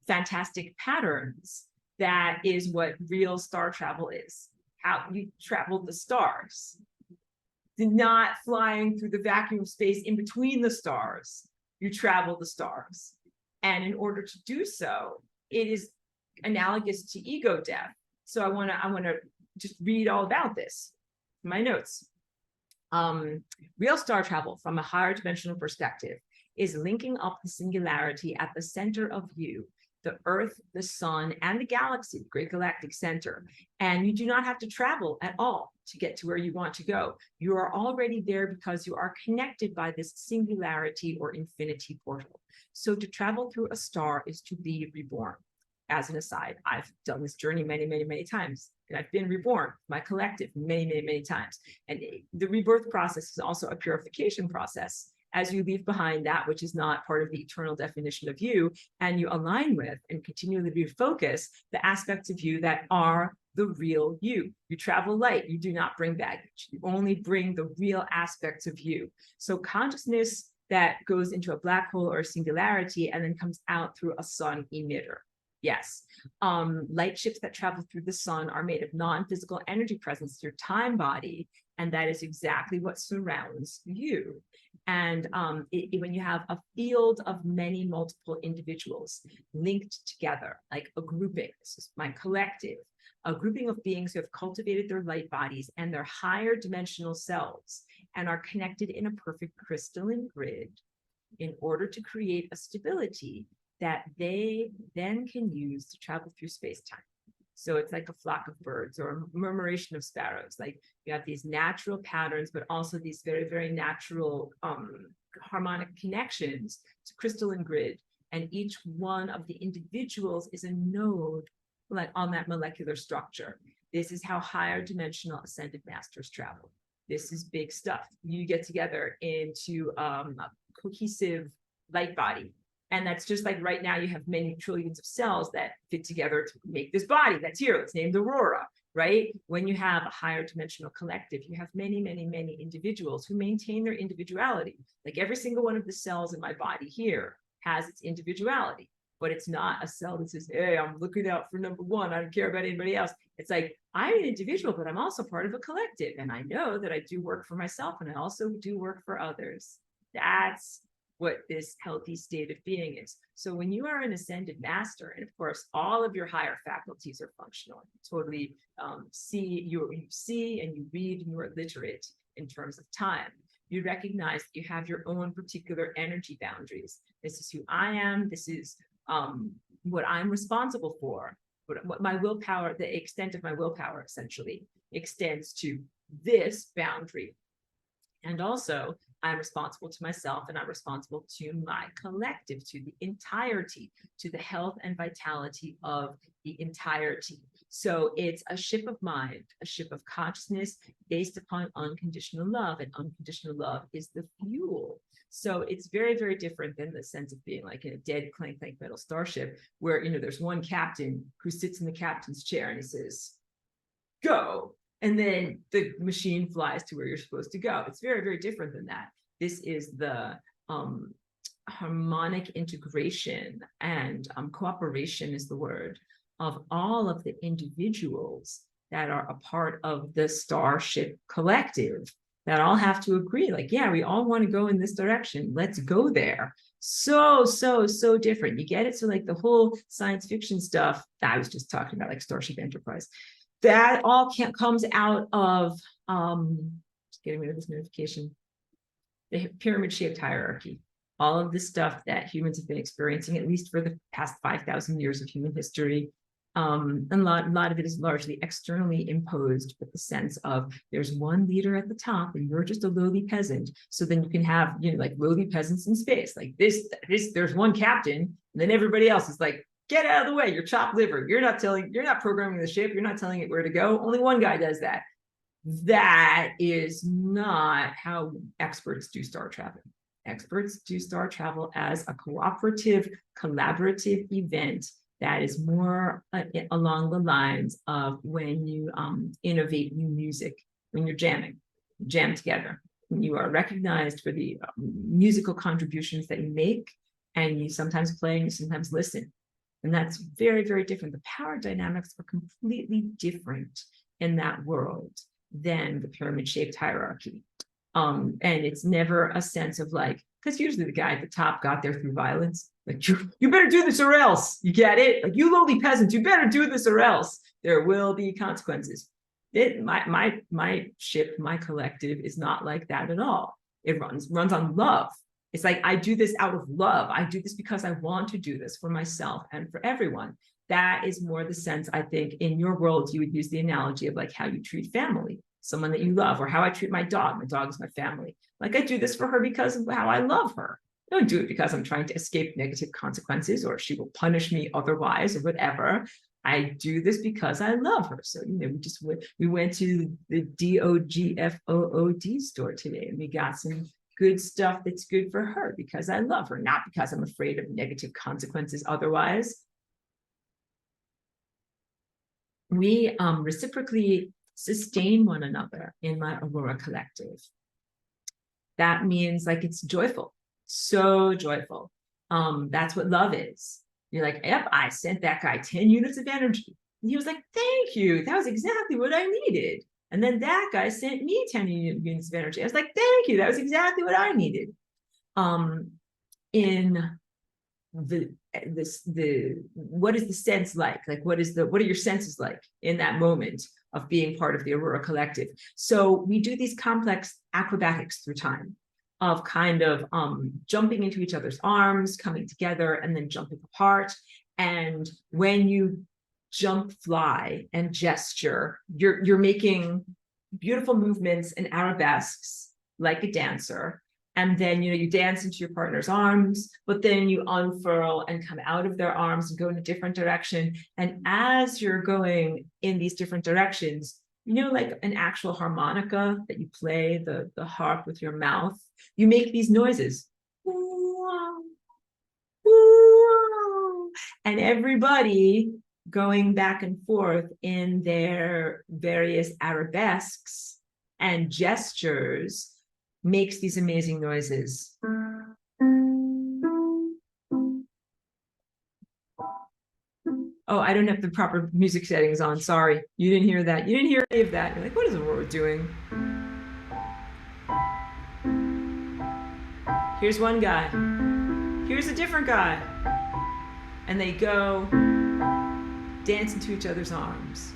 fantastic patterns. That is what real star travel is. How you travel the stars. Not flying through the vacuum of space in between the stars. You travel the stars. And in order to do so, it is analogous to ego death. So I want to just read all about this. My notes. Real star travel from a higher dimensional perspective is linking up the singularity at the center of you, the Earth, the sun, and the galaxy, the great galactic center. And you do not have to travel at all to get to where you want to go. You are already there because you are connected by this singularity or infinity portal. So to travel through a star is to be reborn. As an aside, I've done this journey many, many, many times. And I've been reborn, my collective, many, many, many times. And the rebirth process is also a purification process. As you leave behind that which is not part of the eternal definition of you, and you align with and continually refocus the aspects of you that are the real you. You travel light, you do not bring baggage. You only bring the real aspects of you. So consciousness that goes into a black hole or a singularity and then comes out through a sun emitter. Yes, light ships that travel through the sun are made of non-physical energy presence, your time body, and that is exactly what surrounds you. And when you have a field of many multiple individuals linked together, like a grouping, this is my collective, a grouping of beings who have cultivated their light bodies and their higher dimensional selves and are connected in a perfect crystalline grid in order to create a stability that they then can use to travel through space-time. So it's like a flock of birds or a murmuration of sparrows. Like you have these natural patterns, but also these very, very natural harmonic connections to crystalline grid. And each one of the individuals is a node like on that molecular structure. This is how higher dimensional ascended masters travel. This is big stuff. You get together into a cohesive light body. And that's just like right now you have many trillions of cells that fit together to make this body that's here. It's named Aurora, right? When you have a higher dimensional collective, you have many, many, many individuals who maintain their individuality. Like every single one of the cells in my body here has its individuality, but it's not a cell that says, hey, I'm looking out for number one. I don't care about anybody else. It's like, I'm an individual, but I'm also part of a collective. And I know that I do work for myself and I also do work for others. That's what this healthy state of being is. So when you are an ascended master, and of course, all of your higher faculties are functional, you totally you see and you read and you are literate in terms of time. You recognize that you have your own particular energy boundaries. This is who I am. This is what I'm responsible for. What my willpower, the extent of my willpower essentially extends to this boundary. And also, I'm responsible to myself and I'm responsible to my collective, to the entirety, to the health and vitality of the entirety. So it's a ship of mind, a ship of consciousness based upon unconditional love, and unconditional love is the fuel. So it's very, very different than the sense of being like in a dead clank metal starship where, you know, there's one captain who sits in the captain's chair and he says, go. And then the machine flies to where you're supposed to go. It's very, very different than that. This is the harmonic integration and cooperation is the word of all of the individuals that are a part of the starship collective that all have to agree. Like, yeah, we all want to go in this direction. Let's go there. So different. You get it? So like the whole science fiction stuff that I was just talking about, like Starship Enterprise, that all comes out of just getting rid of this notification, the pyramid-shaped hierarchy. all of the stuff that humans have been experiencing, at least for the past 5,000 years of human history. And a lot of it is largely externally imposed, with the sense of there's one leader at the top and you're just a lowly peasant. So then you can have, like lowly peasants in space, like this, there's one captain, and then everybody else is like, get out of the way, you're chopped liver. You're not programming the ship. You're not telling it where to go. Only one guy does that. That is not how experts do star travel. Experts do star travel as a cooperative, collaborative event that is more along the lines of when you innovate new music, when you're jam together. When you are recognized for the musical contributions that you make, and you sometimes play and you sometimes listen. And that's very, very different. The power dynamics are completely different in that world than the pyramid-shaped hierarchy. And it's never a sense of like, because usually the guy at the top got there through violence. Like, you better do this or else. You get it? Like, you lowly peasants, you better do this or else there will be consequences. My ship, my collective is not like that at all. It runs on love. It's like, I do this out of love. I do this because I want to do this for myself and for everyone. That is more the sense, I think, in your world, you would use the analogy of like how you treat family, someone that you love, or how I treat my dog. My dog is my family. Like, I do this for her because of how I love her. I don't do it because I'm trying to escape negative consequences or she will punish me otherwise or whatever. I do this because I love her. So, we went to the DOGFOOD store today and we got some good stuff that's good for her because I love her, not because I'm afraid of negative consequences otherwise. We reciprocally sustain one another in my Aurora collective. That means like it's joyful, so joyful. That's what love is. You're like, yep, I sent that guy 10 units of energy. And he was like, thank you. That was exactly what I needed. And then that guy sent me 10 units of energy. I was like, thank you. That was exactly what I needed. What is the sense like? Like, what are your senses like in that moment of being part of the Aurora collective? So we do these complex acrobatics through time of kind of jumping into each other's arms, coming together, and then jumping apart. And when you jump, fly, and gesture, you're making beautiful movements and arabesques like a dancer. And then, you dance into your partner's arms, but then you unfurl and come out of their arms and go in a different direction. And as you're going in these different directions, like an actual harmonica that you play, the harp with your mouth, you make these noises. And everybody going back and forth in their various arabesques and gestures makes these amazing noises. Oh, I don't have the proper music settings on. Sorry. You didn't hear that. You didn't hear any of that. You're like, what is Aurora doing? Here's one guy. Here's a different guy. And they go dance into each other's arms.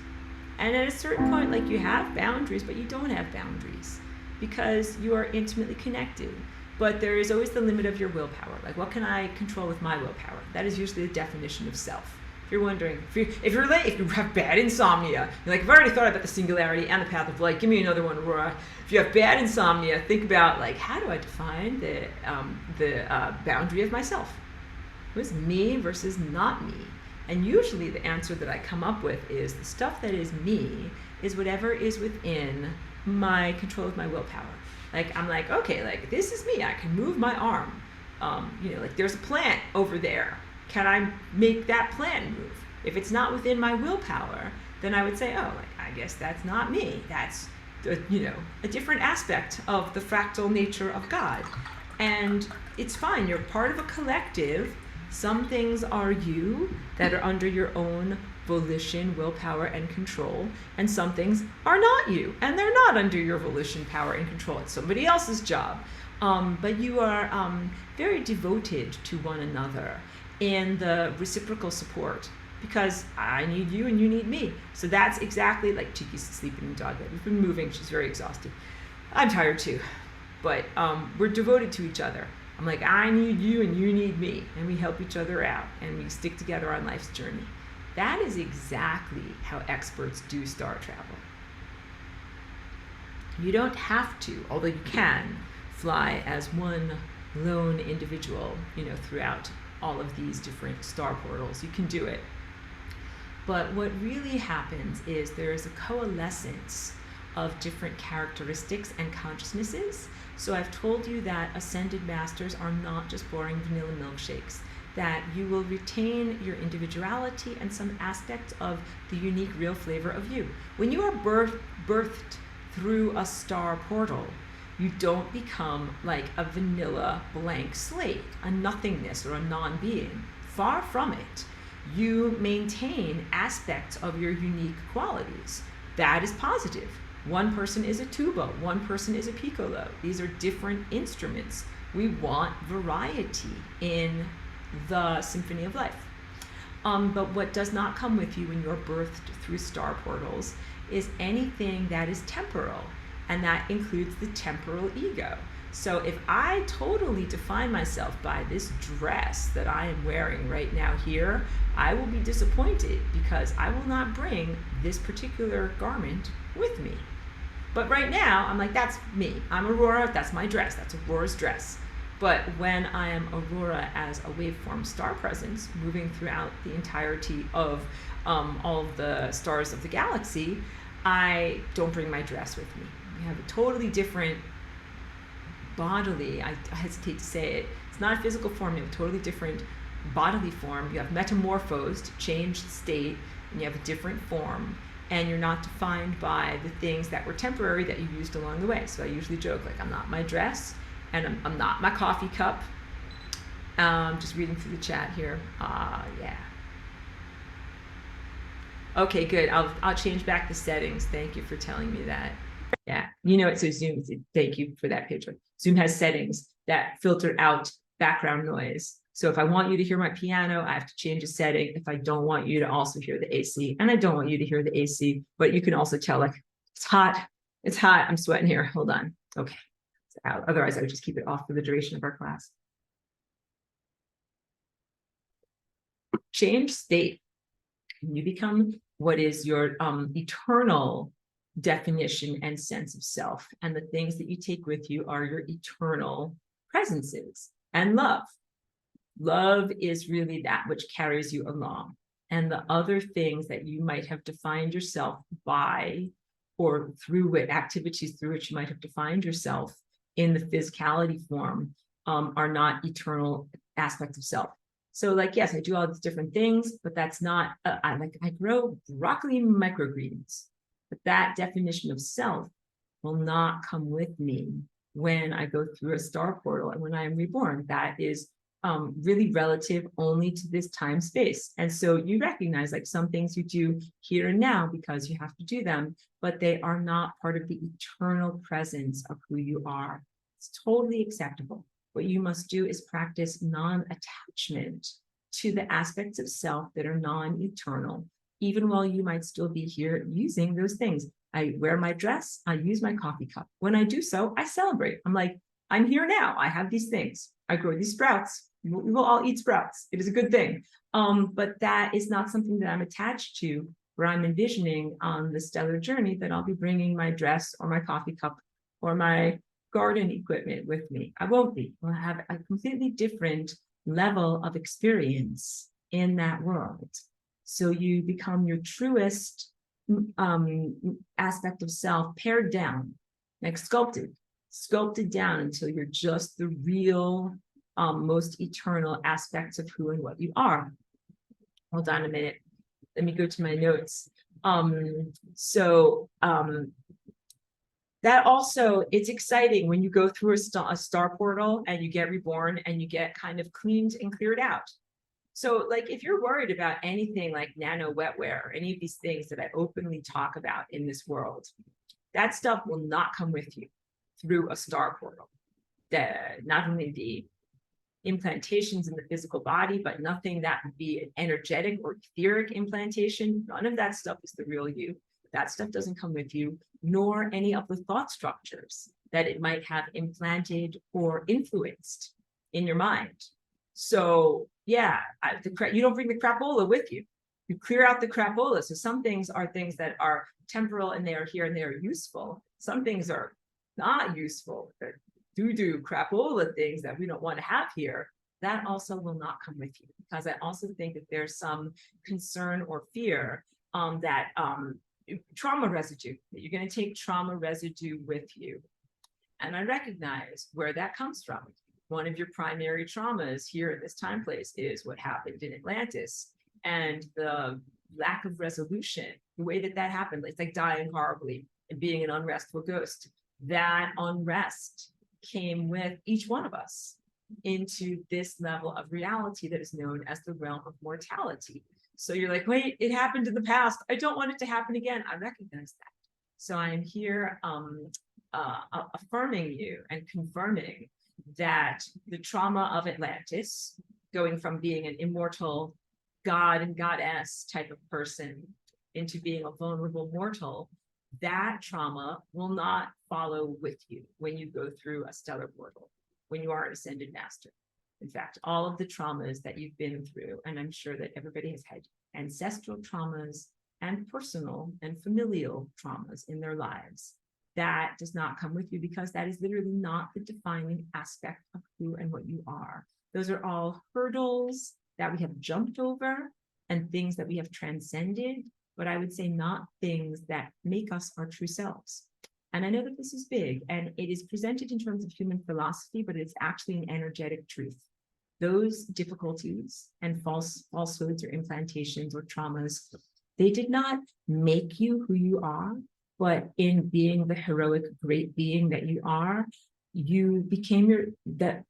And at a certain point, like, you have boundaries, but you don't have boundaries because you are intimately connected. But there is always the limit of your willpower. Like, what can I control with my willpower? That is usually the definition of self. If you're wondering, if you have bad insomnia, you're like, I've already thought about the singularity and the path of light. Give me another one, Aurora. If you have bad insomnia, think about, like, how do I define the boundary of myself? What is me versus not me? And usually the answer that I come up with is the stuff that is me is whatever is within my control of my willpower. Like, I'm like, okay, like, this is me. I can move my arm. Like, there's a plant over there. Can I make that plant move? If it's not within my willpower, then I would say, oh, like, I guess that's not me. That's, a different aspect of the fractal nature of God. And it's fine. You're part of a collective. Some things are you that are under your own volition, willpower, and control. And some things are not you, and they're not under your volition, power, and control. It's somebody else's job. But you are very devoted to one another in the reciprocal support, because I need you and you need me. So that's exactly like Chiki's sleeping in dog bed. We've been moving. She's very exhausted. I'm tired too. But we're devoted to each other. I'm like, I need you and you need me, and we help each other out and we stick together on life's journey. That is exactly how experts do star travel. You don't have to, although you can, fly as one lone individual, throughout all of these different star portals. You can do it. But what really happens is there is a coalescence of different characteristics and consciousnesses. So I've told you that ascended masters are not just boring vanilla milkshakes, that you will retain your individuality and some aspects of the unique real flavor of you. When you are birthed through a star portal, you don't become like a vanilla blank slate, a nothingness or a non-being. Far from it. You maintain aspects of your unique qualities. That is positive. One person is a tuba, one person is a piccolo. These are different instruments. We want variety in the symphony of life. But what does not come with you when you're birthed through star portals is anything that is temporal, and that includes the temporal ego. So if I totally define myself by this dress that I am wearing right now here, I will be disappointed because I will not bring this particular garment with me. But right now, I'm like, that's me. I'm Aurora, that's my dress, that's Aurora's dress. But when I am Aurora as a waveform star presence, moving throughout the entirety of all of the stars of the galaxy, I don't bring my dress with me. We have a totally different bodily, I hesitate to say it, it's not a physical form, you have a totally different bodily form. You have metamorphosed, changed state, and you have a different form, and you're not defined by the things that were temporary that you used along the way. So I usually joke, like, I'm not my dress, and I'm not my coffee cup. Just reading through the chat here. Yeah. Okay, good. I'll change back the settings. Thank you for telling me that. Yeah, so Zoom, thank you for that, patron. Zoom has settings that filter out background noise. So if I want you to hear my piano, I have to change a setting. If I don't want you to also hear the AC, and I don't want you to hear the AC, but you can also tell, like, it's hot, I'm sweating here, hold on. Okay, it's out. Otherwise I would just keep it off for the duration of our class. Change state. You become what is your eternal definition and sense of self, and the things that you take with you are your eternal presences. And love is really that which carries you along, and the other things that you might have defined yourself by, or through what activities through which you might have defined yourself in the physicality form, are not eternal aspects of self. So, like, yes, I do all these different things, but that's not I grow broccoli microgreens. But that definition of self will not come with me when I go through a star portal and when I am reborn. That is really relative only to this time space. And so you recognize, like, some things you do here and now because you have to do them, but they are not part of the eternal presence of who you are. It's totally acceptable. What you must do is practice non-attachment to the aspects of self that are non-eternal, even while you might still be here using those things. I wear my dress, I use my coffee cup. When I do so, I celebrate. I'm like, I'm here now. I have these things. I grow these sprouts. We will all eat sprouts. It is a good thing. But that is not something that I'm attached to, where I'm envisioning on the stellar journey that I'll be bringing my dress or my coffee cup or my garden equipment with me. I won't be. We'll have a completely different level of experience in that world. So you become your truest aspect of self, pared down, like sculpted down until you're just the real, most eternal aspects of who and what you are. Hold on a minute. Let me go to my notes. That also, it's exciting when you go through a star portal and you get reborn and you get kind of cleaned and cleared out. So, like, if you're worried about anything like nano wetware or any of these things that I openly talk about in this world, that stuff will not come with you through a star portal. Not only the implantations in the physical body, but nothing that would be an energetic or etheric implantation. None of that stuff is the real you. That stuff doesn't come with you, nor any of the thought structures that it might have implanted or influenced. in your mind. So yeah, you don't bring the crapola with you. You clear out the crapola. So some things are things that are temporal and they are here and they are useful. Some things are not useful. They're doo-doo crapola things that we don't want to have here. That also will not come with you, because I also think that there's some concern or fear that trauma residue, that you're going to take trauma residue with you. And I recognize where that comes from. One of your primary traumas here in this time place is what happened in Atlantis, and the lack of resolution, the way that that happened. It's like dying horribly and being an unrestful ghost. That unrest came with each one of us into this level of reality that is known as the realm of mortality. So you're like, wait, it happened in the past. I don't want it to happen again. I recognize that. So I'm here affirming you and confirming that the trauma of Atlantis, going from being an immortal god and goddess type of person into being a vulnerable mortal, that trauma will not follow with you when you go through a stellar portal, when you are an ascended master. In fact, all of the traumas that you've been through, and I'm sure that everybody has had ancestral traumas and personal and familial traumas in their lives, that does not come with you, because that is literally not the defining aspect of who and what you are. Those are all hurdles that we have jumped over and things that we have transcended, but I would say not things that make us our true selves. And I know that this is big, and it is presented in terms of human philosophy, but it's actually an energetic truth. Those difficulties and falsehoods or implantations or traumas, they did not make you who you are, but in being the heroic, great being that you are, you became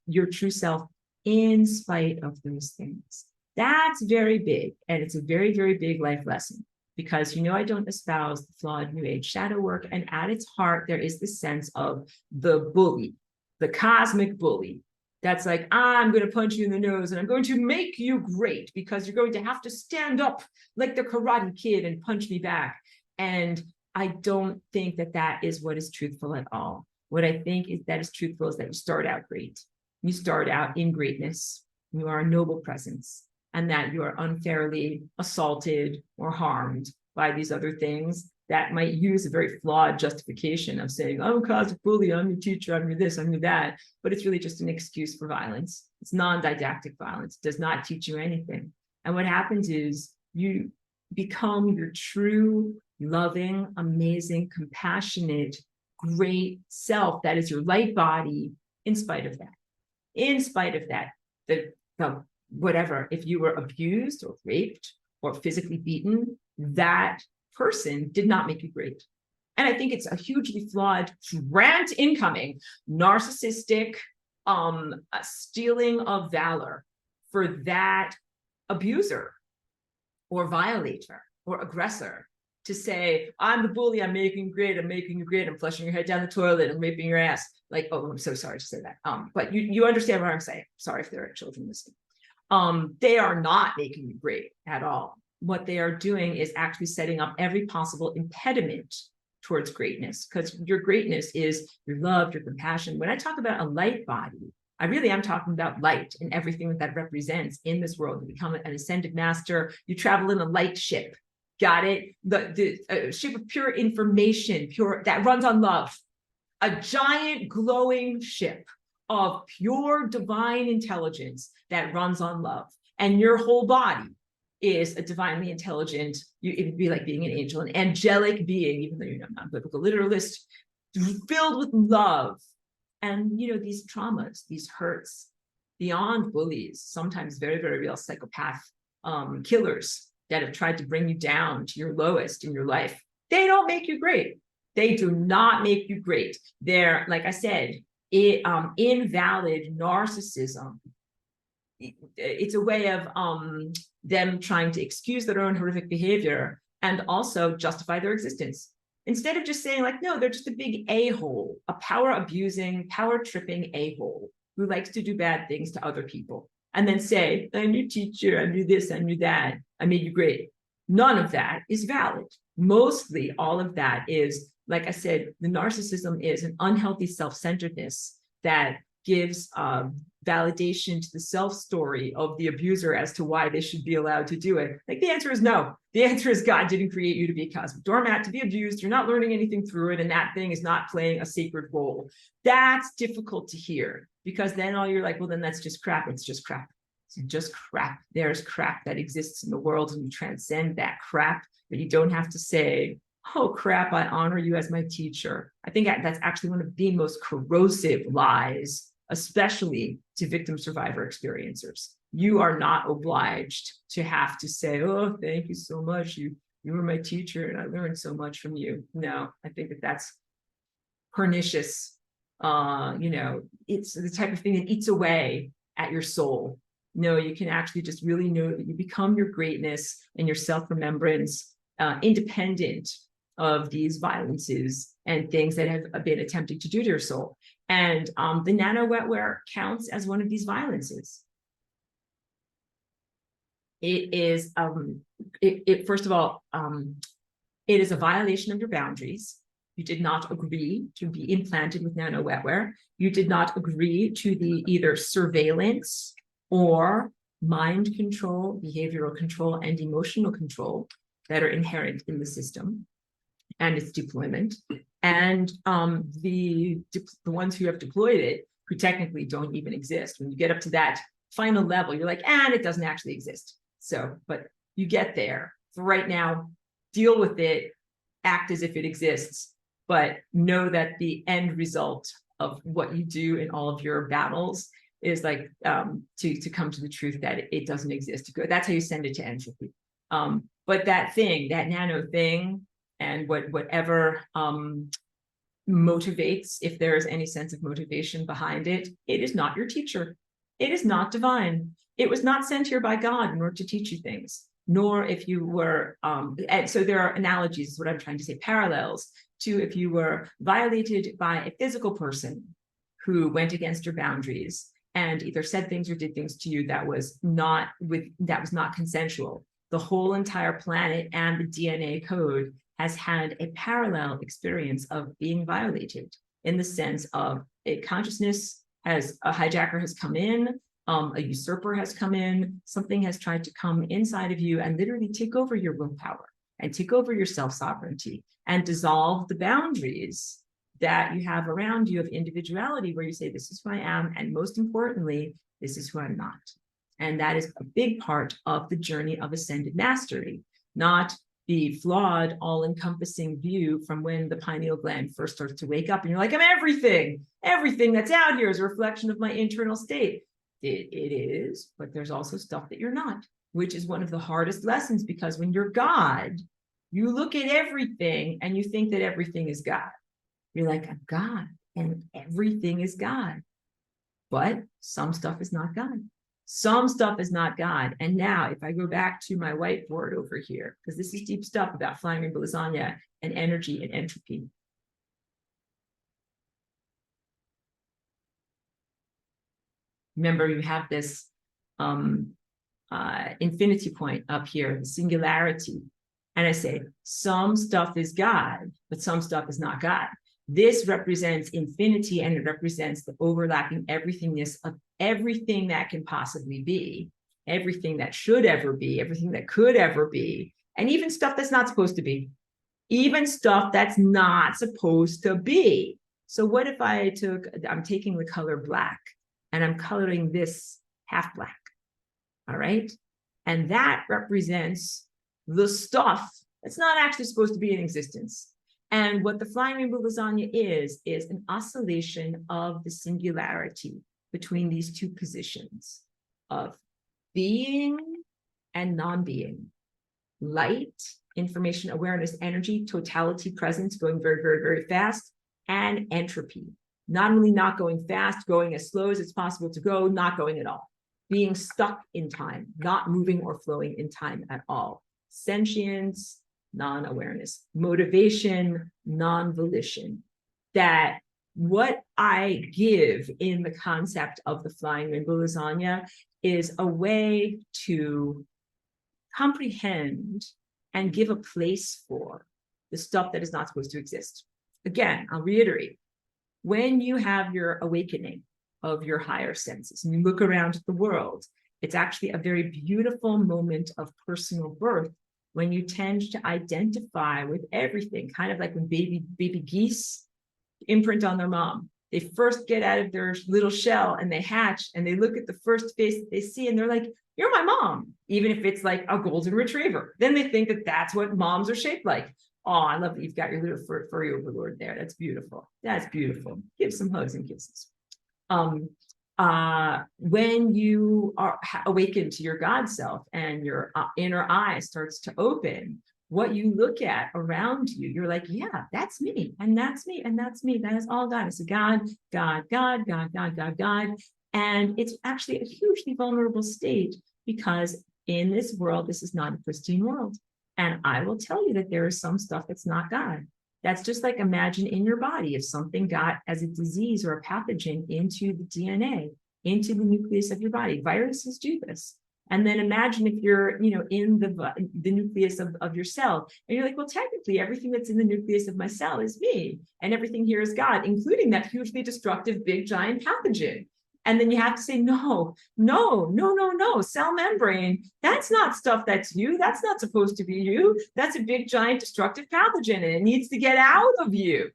your true self in spite of those things. That's very big, and it's a very, very big life lesson. Because I don't espouse the flawed New Age shadow work, and at its heart, there is the sense of the bully, the cosmic bully. That's like, I'm going to punch you in the nose and I'm going to make you great because you're going to have to stand up like the Karate Kid and punch me back. And I don't think that that is what is truthful at all. What I think is that is truthful is that you start out great. You start out in greatness. You are a noble presence, and that you are unfairly assaulted or harmed by these other things that might use a very flawed justification of saying, I'm a cosmic bully, I'm your teacher, I'm your this, I'm your that. But it's really just an excuse for violence. It's non-didactic violence. It does not teach you anything. And what happens is you become your true, loving, amazing, compassionate, great self. That is your light body in spite of that. In spite of that, the whatever, if you were abused or raped or physically beaten, that person did not make you great. And I think it's a hugely flawed rant incoming, narcissistic stealing of valor for that abuser or violator or aggressor to say, I'm the bully, I'm making you great, I'm making you great, I'm flushing your head down the toilet, I'm raping your ass. Like, oh, I'm so sorry to say that. But you understand what I'm saying. Sorry if there are children listening. They are not making you great at all. What they are doing is actually setting up every possible impediment towards greatness, because your greatness is your love, your compassion. When I talk about a light body, I really am talking about light and everything that that represents in this world. You become an ascended master, you travel in a light ship. Got it? The ship of pure information, pure, that runs on love. A giant glowing ship of pure divine intelligence that runs on love. And your whole body is a divinely intelligent, it would be like being an angel, an angelic being, even though you're not a biblical literalist, filled with love. And these traumas, these hurts, beyond bullies, sometimes very, very real psychopath killers that have tried to bring you down to your lowest in your life, they don't make you great. They do not make you great. They're, like I said, invalid narcissism. It's a way of them trying to excuse their own horrific behavior and also justify their existence. Instead of just saying like, no, they're just a big a-hole, a power abusing, power tripping a-hole who likes to do bad things to other people. And then say, I'm your teacher, I'm your this, I'm your that, I made you great. None of that is valid. Mostly all of that is, like I said, the narcissism is an unhealthy self-centeredness that gives validation to the self story of the abuser as to why they should be allowed to do it. Like the answer is no. The answer is God didn't create you to be a cosmic doormat, to be abused. You're not learning anything through it, and that thing is not playing a sacred role. That's difficult to hear, because then all you're like, well, then that's just crap. It's just crap. It's just crap. There's crap that exists in the world, and you transcend that crap, but you don't have to say, oh crap, I honor you as my teacher. I think that's actually one of the most corrosive lies, especially to victim survivor experiencers. You are not obliged to have to say, oh, thank you so much. You were my teacher and I learned so much from you. No, I think that that's pernicious. It's the type of thing that eats away at your soul. No, you can actually just really know that you become your greatness and your self-remembrance, independent of these violences and things that have been attempted to do to your soul. And the nano wetware counts as one of these violences. It is, first of all, it is a violation of your boundaries. You did not agree to be implanted with nano wetware. You did not agree to the either surveillance or mind control, behavioral control, and emotional control that are inherent in the system and its deployment. And the ones who have deployed it, who technically don't even exist, when you get up to that final level, you're like, and it doesn't actually exist. So, but you get there. For right now, deal with it, act as if it exists, but know that the end result of what you do in all of your battles is like to come to the truth that it doesn't exist. That's how you send it to entropy. But that thing, that nano thing, and whatever motivates, if there is any sense of motivation behind it, it is not your teacher. It is not divine. It was not sent here by God in order to teach you things, nor if you were, and so there are analogies, is what I'm trying to say, parallels to if you were violated by a physical person who went against your boundaries and either said things or did things to you that was not consensual. The whole entire planet and the DNA code has had a parallel experience of being violated, in the sense of a consciousness has, a hijacker has come in, a usurper has come in, something has tried to come inside of you and literally take over your willpower and take over your self-sovereignty and dissolve the boundaries that you have around you of individuality, where you say, this is who I am, and most importantly, this is who I'm not. And that is a big part of the journey of ascended mastery, not the flawed, all-encompassing view from when the pineal gland first starts to wake up and you're like, I'm everything. Everything that's out here is a reflection of my internal state. It is, but there's also stuff that you're not, which is one of the hardest lessons, because when you're God, you look at everything and you think that everything is God. You're like, I'm God and everything is God. But some stuff is not God. Some stuff is not God. And now if I go back to my whiteboard over here, because this is deep stuff about flying rainbow lasagna and energy and entropy. Remember, you have this infinity point up here, the singularity. And I say, some stuff is God, but some stuff is not God. This represents infinity, and it represents the overlapping everythingness of everything that can possibly be, everything that should ever be, everything that could ever be, and even stuff that's not supposed to be, even stuff that's not supposed to be. So what if I'm taking the color black and I'm coloring this half black, all right? And that represents the stuff that's not actually supposed to be in existence. And what the flying rainbow lasagna is an oscillation of the singularity between these two positions of being and non-being, light, information, awareness, energy, totality, presence, going very, very, very fast, and entropy. Not only not going fast, going as slow as it's possible to go, not going at all. Being stuck in time, not moving or flowing in time at all. Sentience, non-awareness. Motivation, non-volition. That what I give in the concept of the flying rainbow lasagna is a way to comprehend and give a place for the stuff that is not supposed to exist. Again, I'll reiterate, when you have your awakening, of your higher senses and you look around at the world, it's actually a very beautiful moment of personal birth when you tend to identify with everything, kind of like when baby geese imprint on their mom. They first get out of their little shell and they hatch and they look at the first face that they see and they're like, you're my mom, even if it's like a golden retriever. Then they think that that's what moms are shaped like. Oh, I love that you've got your little furry overlord there. That's beautiful. That's beautiful. Give some hugs and kisses. When you are awakened to your God self and your inner eye starts to open, what you look at around you, you're like, yeah, that's me, and that's me, and that's me. That is all God. It's a God, God, God, God, God, God, God. And it's actually a hugely vulnerable state because in this world, this is not a pristine world. And I will tell you that there is some stuff that's not God. That's just like imagine in your body if something got as a disease or a pathogen into the DNA, into the nucleus of your body. Viruses do this. And then imagine if you're, in the nucleus of your cell, and you're like, well, technically everything that's in the nucleus of my cell is me, and everything here is God, including that hugely destructive, big, giant pathogen. And then you have to say, no, cell membrane, that's not stuff that's you. That's not supposed to be you. That's a big, giant, destructive pathogen, and it needs to get out of you.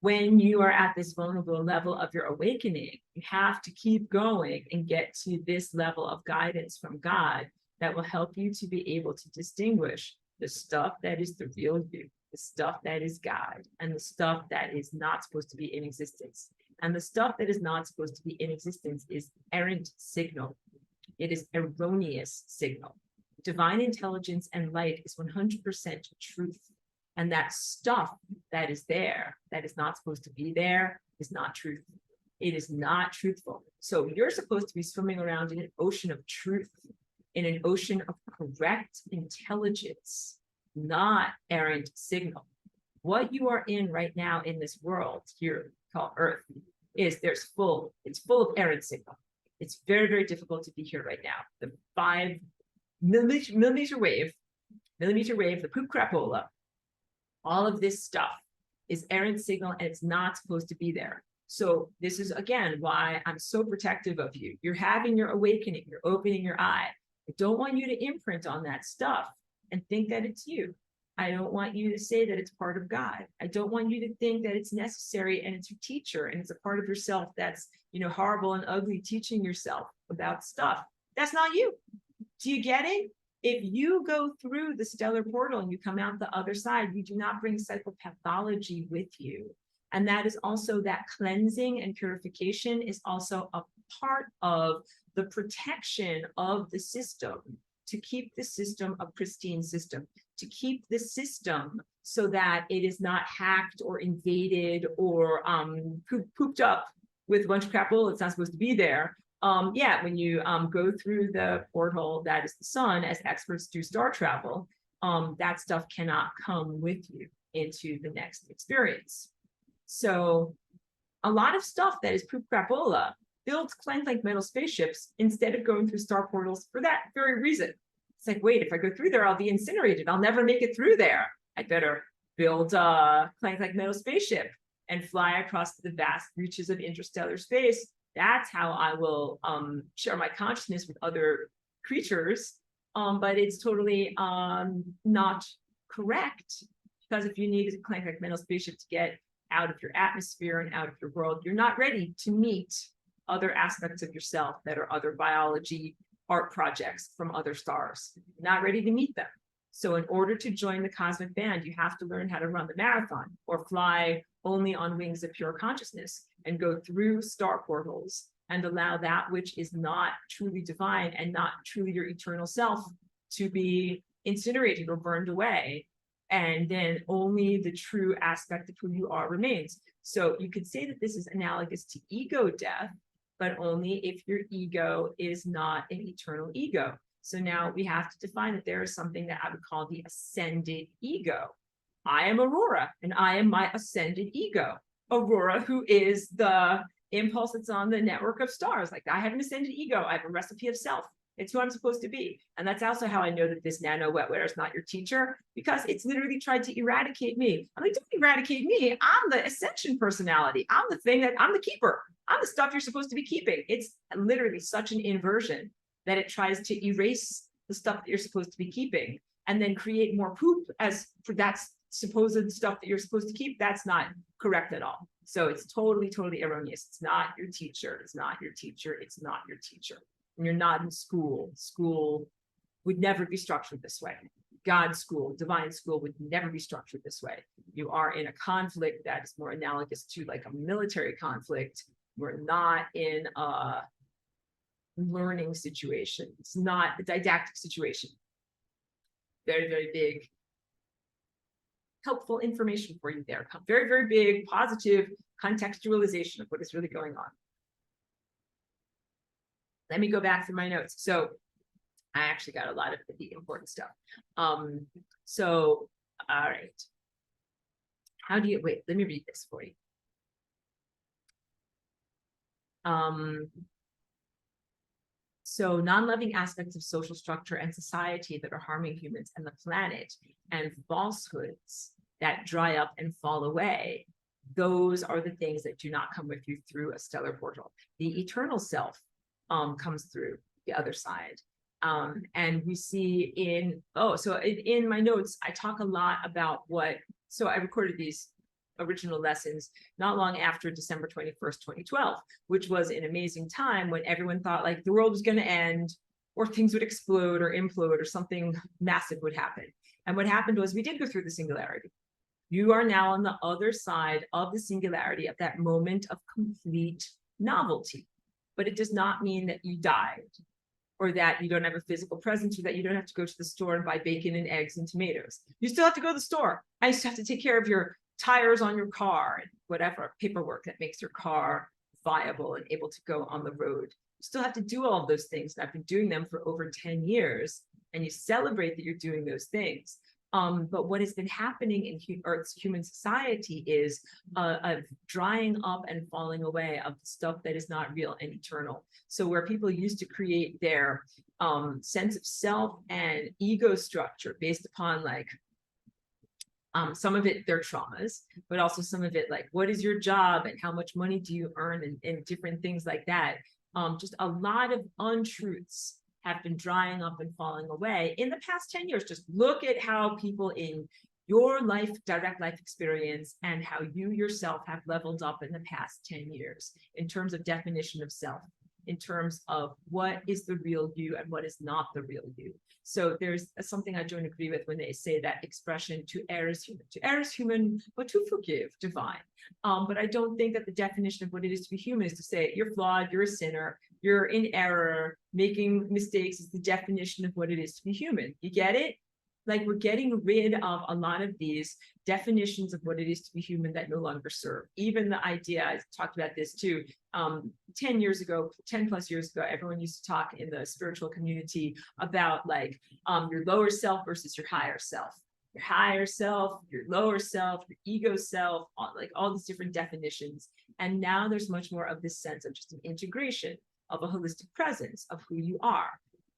When you are at this vulnerable level of your awakening, you have to keep going and get to this level of guidance from God that will help you to be able to distinguish the stuff that is the real you, the stuff that is God, and the stuff that is not supposed to be in existence. And the stuff that is not supposed to be in existence is errant signal. It is erroneous signal. Divine intelligence and light is 100% truth. And that stuff that is there, that is not supposed to be there, is not truth. It is not truthful. So you're supposed to be swimming around in an ocean of truth, in an ocean of correct intelligence, not errant signal. What you are in right now in this world here called Earth is it's full of errant signal. It's very, very difficult to be here right now. The 5 millimeter wave, the poop crapola, all of this stuff is errant signal and it's not supposed to be there. So this is, again, why I'm so protective of you. You're having your awakening, you're opening your eye. I don't want you to imprint on that stuff and think that it's you. I don't want you to say that it's part of God. I don't want you to think that it's necessary and it's your teacher and it's a part of yourself that's, horrible and ugly, teaching yourself about stuff. That's not you. Do you get it? If you go through the stellar portal and you come out the other side, you do not bring psychopathology with you. And that is also that cleansing and purification is also a part of the protection of the system, to keep the system a pristine system, to keep the system so that it is not hacked or invaded or pooped up with a bunch of crapola that's not supposed to be there. When you go through the portal that is the sun, as experts do star travel, that stuff cannot come with you into the next experience. So a lot of stuff that is poop crapola builds clank metal spaceships instead of going through star portals for that very reason. It's like, wait, if I go through there, I'll be incinerated. I'll never make it through there. I better build a clank metal spaceship and fly across the vast reaches of interstellar space. That's how I will share my consciousness with other creatures. But it's totally not correct, because if you need a clank metal spaceship to get out of your atmosphere and out of your world, you're not ready to meet other aspects of yourself that are other biology art projects from other stars. You're not ready to meet them. So in order to join the cosmic band, you have to learn how to run the marathon or fly only on wings of pure consciousness and go through star portals and allow that which is not truly divine and not truly your eternal self to be incinerated or burned away. And then only the true aspect of who you are remains. So you could say that this is analogous to ego death, but only if your ego is not an eternal ego. So now we have to define that there is something that I would call the ascended ego. I am Aurora, and I am my ascended ego. Aurora, who is the impulse that's on the network of stars. Like, I have an ascended ego. I have a recipe of self. It's who I'm supposed to be. And that's also how I know that this nano wetware is not your teacher, because it's literally tried to eradicate me. I'm like, don't eradicate me. I'm the ascension personality. I'm the thing that I'm the keeper. I'm the stuff you're supposed to be keeping. It's literally such an inversion that it tries to erase the stuff that you're supposed to be keeping and then create more poop as for that supposed stuff that you're supposed to keep. That's not correct at all. So it's totally, totally erroneous. It's not your teacher. It's not your teacher. It's not your teacher. And you're not in school. School would never be structured this way. God's school, divine school would never be structured this way. You are in a conflict that is more analogous to like a military conflict. We're not in a learning situation. It's not a didactic situation. Very, very big, helpful information for you there. Very, very big, positive contextualization of what is really going on. Let me go back through my notes. So I actually got a lot of the important stuff. All right. How do you, wait, let me read this for you. So non-loving aspects of social structure and society that are harming humans and the planet, and falsehoods that dry up and fall away, those are the things that do not come with you through a stellar portal. The eternal self comes through the other side. And we see in my notes, I talk a lot about so I recorded these original lessons not long after December 21st, 2012, which was an amazing time when everyone thought like the world was going to end or things would explode or implode or something massive would happen. And what happened was we did go through the singularity. You are now on the other side of the singularity, of that moment of complete novelty. But it does not mean that you died, or that you don't have a physical presence, or that you don't have to go to the store and buy bacon and eggs and tomatoes. You still have to go to the store. I still have to take care of your tires on your car and whatever paperwork that makes your car viable and able to go on the road. You still have to do all of those things. And I've been doing them for over 10 years, and you celebrate that you're doing those things. But what has been happening in Earth's human society is a drying up and falling away of stuff that is not real and eternal. So where people used to create their sense of self and ego structure based upon like some of it their traumas, but also some of it like what is your job and how much money do you earn and different things like that. Just a lot of untruths have been drying up and falling away in the past 10 years. Just look at how people in your life, direct life experience, and how you yourself have leveled up in the past 10 years in terms of definition of self, in terms of what is the real you and what is not the real you. So there's something I don't agree with when they say that expression to err is human, but to forgive, divine. But I don't think that the definition of what it is to be human is to say you're flawed, you're a sinner, you're in error, making mistakes is the definition of what it is to be human. You get it? Like we're getting rid of a lot of these definitions of what it is to be human that no longer serve. Even the idea, I talked about this too, 10 years ago, 10 plus years ago, everyone used to talk in the spiritual community about like your lower self versus your higher self. Your higher self, your lower self, your ego self, like all these different definitions. And now there's much more of this sense of just an integration of a holistic presence of who you are.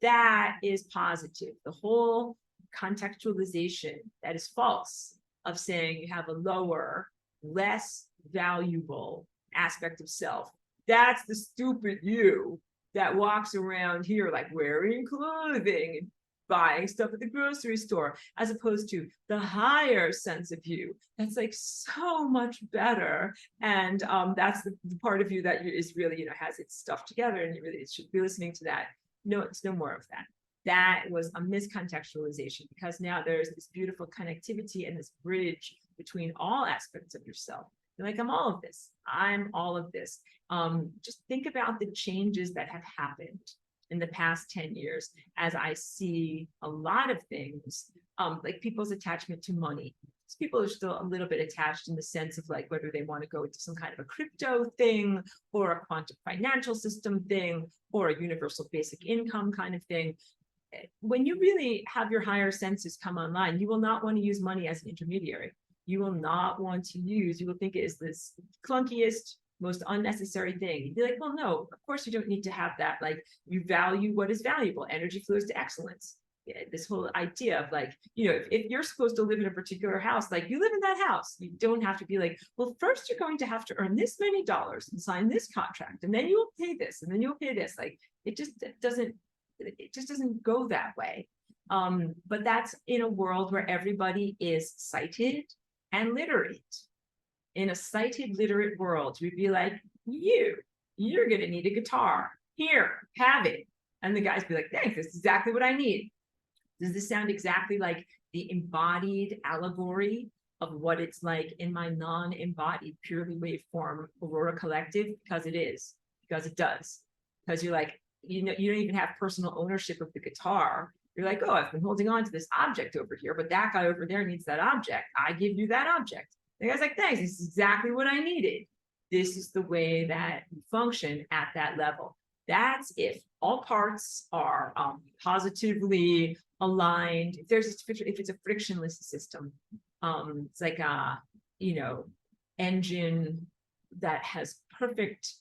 That is positive. The whole contextualization that is false of saying you have a lower, less valuable aspect of self. That's the stupid you that walks around here like wearing clothing and buying stuff at the grocery store, as opposed to the higher sense of you that's like so much better. And that's the part of you that is really, has its stuff together, and you really should be listening to that. No, it's no more of that. That was a miscontextualization, because now there's this beautiful connectivity and this bridge between all aspects of yourself. You're like, I'm all of this. I'm all of this. Just think about the changes that have happened in the past 10 years as I see a lot of things, like people's attachment to money. People are still a little bit attached in the sense of like whether they want to go into some kind of a crypto thing or a quantum financial system thing or a universal basic income kind of thing. When you really have your higher senses come online, you will not want to use money as an intermediary. You will not want to use, you will think it is this clunkiest, most unnecessary thing. You'd be like, well, no, of course you don't need to have that. Like, you value what is valuable. Energy flows to excellence. Yeah, this whole idea of like, if you're supposed to live in a particular house, like you live in that house, you don't have to be like, well, first you're going to have to earn this many dollars and sign this contract, and then you will pay this, and then you'll pay this. Like, it just doesn't go that way. But that's in a world where everybody is sighted and literate. In a sighted, literate world, we'd be like, you're going to need a guitar. Here, have it. And the guys be like, thanks, this is exactly what I need. Does this sound exactly like the embodied allegory of what it's like in my non-embodied, purely waveform Aurora collective? Because it is, because it does. Because you're like, you don't even have personal ownership of the guitar. You're like, oh, I've been holding on to this object over here, but that guy over there needs that object. I give you that object. The guy's like, thanks, this is exactly what I needed. This is the way that you function at that level. That's if all parts are positively aligned. If it's a frictionless system, it's like a engine that has perfect.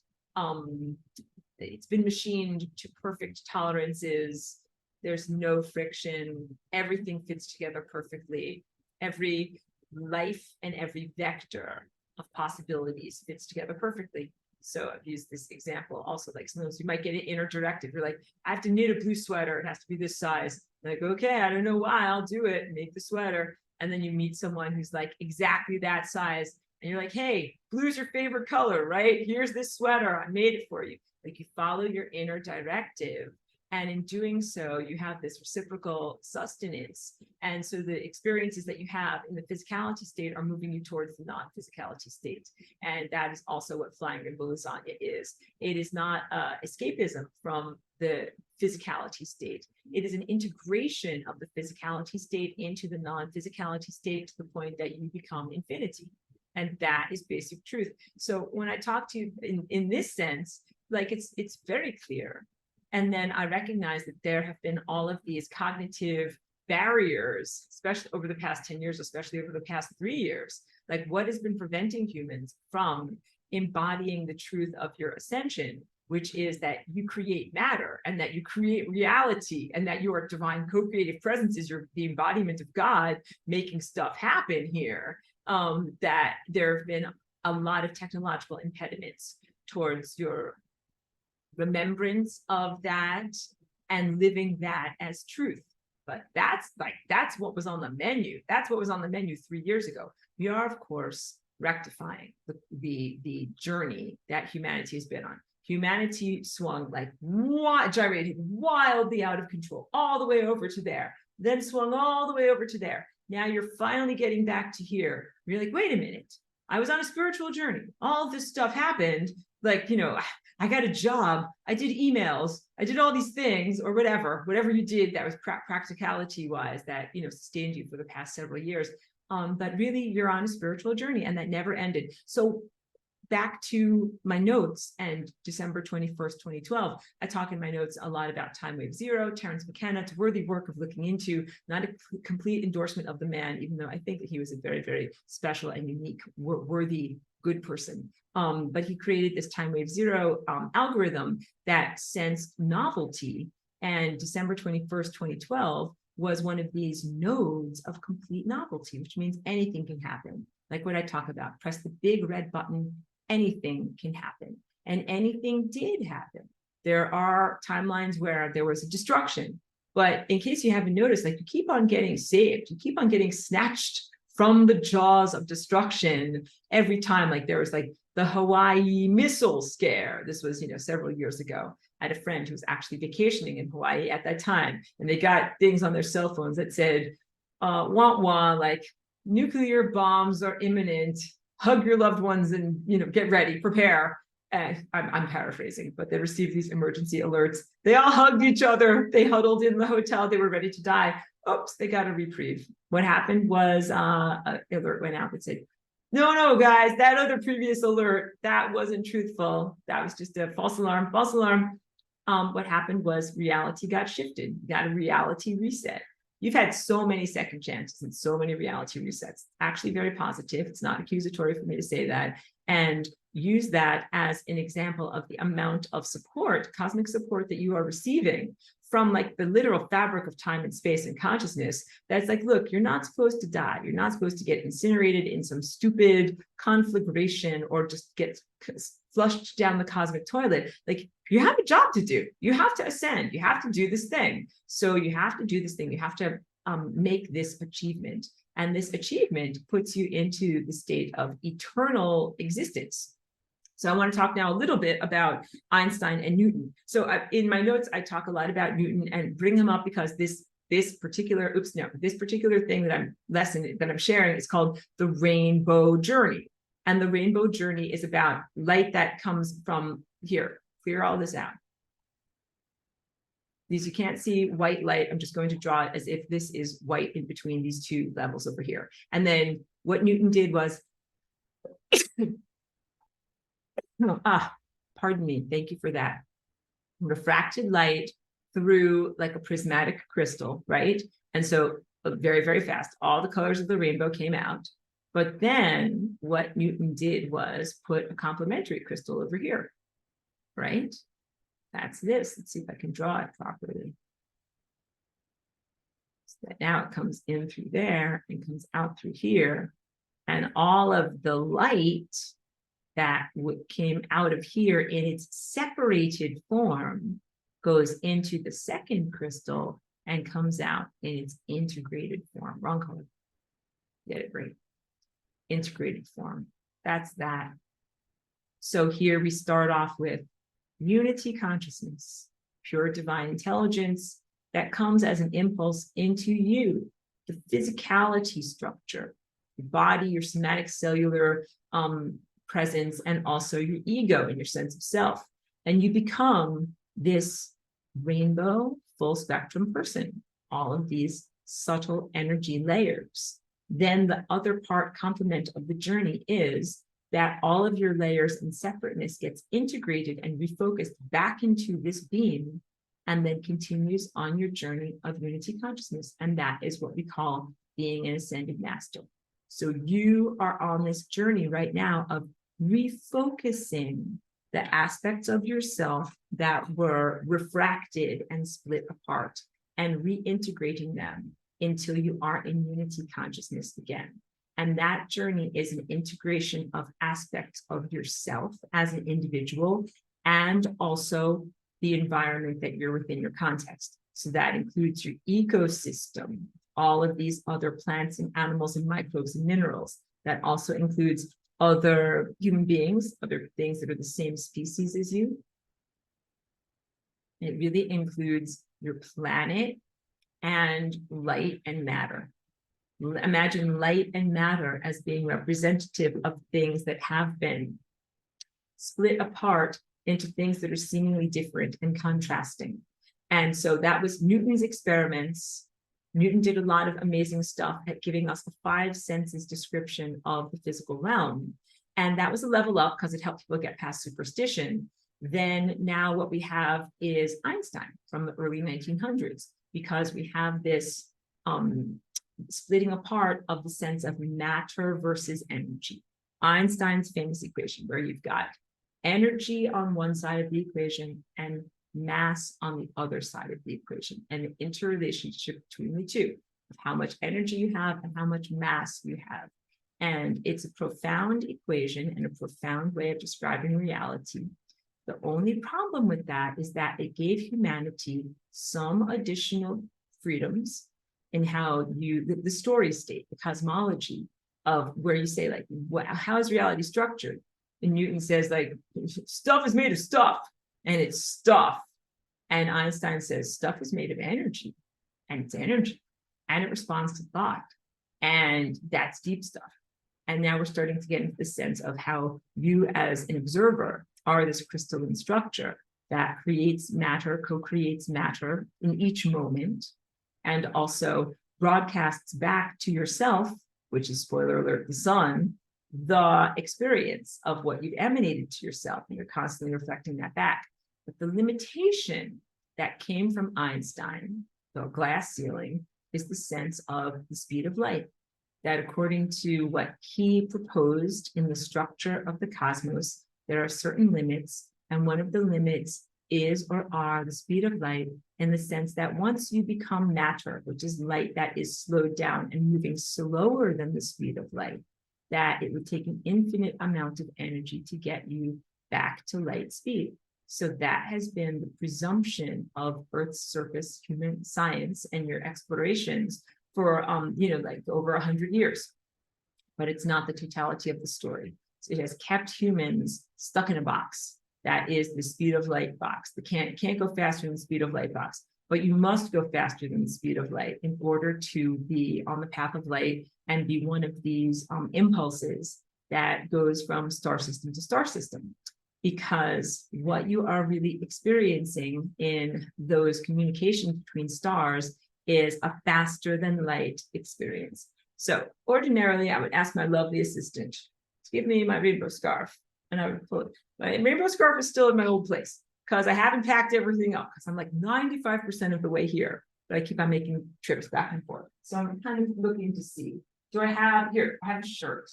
It's been machined to perfect tolerances. There's no friction. Everything fits together perfectly. Every life and every vector of possibilities fits together perfectly. So I've used this example also, like sometimes you might get an inner directive. You're like, I have to knit a blue sweater. It has to be this size. Like, okay, I don't know why, I'll do it, make the sweater. And then you meet someone who's like exactly that size. And you're like, hey, blue's your favorite color, right? Here's this sweater, I made it for you. Like, you follow your inner directive. And in doing so, you have this reciprocal sustenance. And so the experiences that you have in the physicality state are moving you towards the non-physicality state. And that is also what flying rainbow lasagna is. It is not escapism from the physicality state. It is an integration of the physicality state into the non-physicality state to the point that you become infinity. And that is basic truth. So when I talk to you in this sense, like it's very clear. And then I recognize that there have been all of these cognitive barriers, especially over the past 10 years, especially over the past 3 years. Like, what has been preventing humans from embodying the truth of your ascension, which is that you create matter and that you create reality and that your divine co-creative presence is the embodiment of God making stuff happen here. That there have been a lot of technological impediments towards your remembrance of that and living that as truth. But that's what was on the menu. That's what was on the menu 3 years ago. We are, of course, rectifying the journey that humanity has been on. Humanity swung gyrated wildly out of control, all the way over to there, then swung all the way over to there. Now you're finally getting back to here. You're like, wait a minute, I was on a spiritual journey. All of this stuff happened. Like, I got a job, I did emails, I did all these things, or whatever you did that was practicality wise that, sustained you for the past several years. But really, you're on a spiritual journey, and that never ended. So back to my notes and December 21st, 2012, I talk in my notes a lot about Time Wave Zero, Terence McKenna. It's worthy work of looking into, not a complete endorsement of the man, even though I think that he was a very, very special and unique, worthy, good person. But he created this Time Wave Zero algorithm that sensed novelty. And December 21st, 2012 was one of these nodes of complete novelty, which means anything can happen. Like what I talk about, press the big red button, anything can happen. And anything did happen. There are timelines where there was a destruction, but in case you haven't noticed, like, you keep on getting saved, you keep on getting snatched from the jaws of destruction every time. Like, there was like the Hawaii missile scare. This was, several years ago. I had a friend who was actually vacationing in Hawaii at that time, and they got things on their cell phones that said, wah wah, like, nuclear bombs are imminent, hug your loved ones and, get ready, prepare. And I'm paraphrasing, but they received these emergency alerts. They all hugged each other. They huddled in the hotel. They were ready to die. Oops, they got a reprieve. What happened was an alert went out that said, no, guys, that other previous alert, that wasn't truthful. That was just a false alarm, false alarm. What happened was reality got shifted, got a reality reset. You've had so many second chances and so many reality resets. Actually very positive. It's not accusatory for me to say that. And use that as an example of the amount of support, cosmic support that you are receiving from like the literal fabric of time and space and consciousness. That's like, look, you're not supposed to die. You're not supposed to get incinerated in some stupid conflagration or just get flushed down the cosmic toilet. Like, you have a job to do. You have to ascend. You have to do this thing. So you have to do this thing. You have to make this achievement. And this achievement puts you into the state of eternal existence. So I want to talk now a little bit about Einstein and Newton. So in my notes, I talk a lot about Newton and bring him up because this particular thing that I'm sharing is called the rainbow journey. And the rainbow journey is about light that comes from here. Clear all this out. These, you can't see white light. I'm just going to draw it as if this is white in between these two levels over here. And then what Newton did was, pardon me, thank you for that. Refracted light through like a prismatic crystal, right? And so very, very fast, all the colors of the rainbow came out. But then what Newton did was put a complementary crystal over here, right? That's this. Let's see if I can draw it properly. So that now it comes in through there and comes out through here. And all of the light that came out of here in its separated form goes into the second crystal and comes out in its integrated form. Wrong color. Get it right. Integrated form. That's that. So here we start off with unity consciousness, pure divine intelligence that comes as an impulse into you, the physicality structure, your body, your somatic cellular presence, and also your ego and your sense of self. And you become this rainbow full spectrum person, all of these subtle energy layers. Then the other part complement of the journey is that all of your layers and separateness gets integrated and refocused back into this being, and then continues on your journey of unity consciousness. And that is what we call being an ascended master. So you are on this journey right now of refocusing the aspects of yourself that were refracted and split apart and reintegrating them until you are in unity consciousness again. And that journey is an integration of aspects of yourself as an individual and also the environment that you're within your context. So that includes your ecosystem, all of these other plants and animals and microbes and minerals. That also includes other human beings, other things that are the same species as you. It really includes your planet and light and matter. Imagine light and matter as being representative of things that have been split apart into things that are seemingly different and contrasting. And so that was Newton's experiments. Newton did a lot of amazing stuff at giving us the 5 senses description of the physical realm. And that was a level up because it helped people get past superstition. Then now what we have is Einstein from the early 1900s, because we have this splitting apart of the sense of matter versus energy. Einstein's famous equation, where you've got energy on one side of the equation and mass on the other side of the equation, and the interrelationship between the two, of how much energy you have and how much mass you have. And it's a profound equation and a profound way of describing reality. The only problem with that is that it gave humanity some additional freedoms in how the story state, the cosmology of where you say, like, how is reality structured? And Newton says, like, stuff is made of stuff, and it's stuff. And Einstein says, stuff is made of energy, and it's energy, and it responds to thought. And that's deep stuff. And now we're starting to get into the sense of how you as an observer are this crystalline structure that creates matter, co-creates matter in each moment, and also broadcasts back to yourself, which is, spoiler alert, the sun, the experience of what you've emanated to yourself, and you're constantly reflecting that back. But the limitation that came from Einstein, the glass ceiling, is the sense of the speed of light. That according to what he proposed in the structure of the cosmos, there are certain limits, and one of the limits is or are the speed of light, in the sense that once you become matter, which is light that is slowed down and moving slower than the speed of light, that it would take an infinite amount of energy to get you back to light speed. So that has been the presumption of Earth's surface human science and your explorations for like over 100 years. But it's not the totality of the story. So it has kept humans stuck in a box. That is the speed of light box. It can't go faster than the speed of light box, but you must go faster than the speed of light in order to be on the path of light and be one of these impulses that goes from star system to star system. Because what you are really experiencing in those communications between stars is a faster than light experience. So ordinarily, I would ask my lovely assistant to give me my rainbow scarf, and I would pull it. My rainbow scarf is still in my old place because I haven't packed everything up, because I'm like 95% of the way here, but I keep on making trips back and forth. So I'm kind of looking to see, do I have, here, I have a shirt.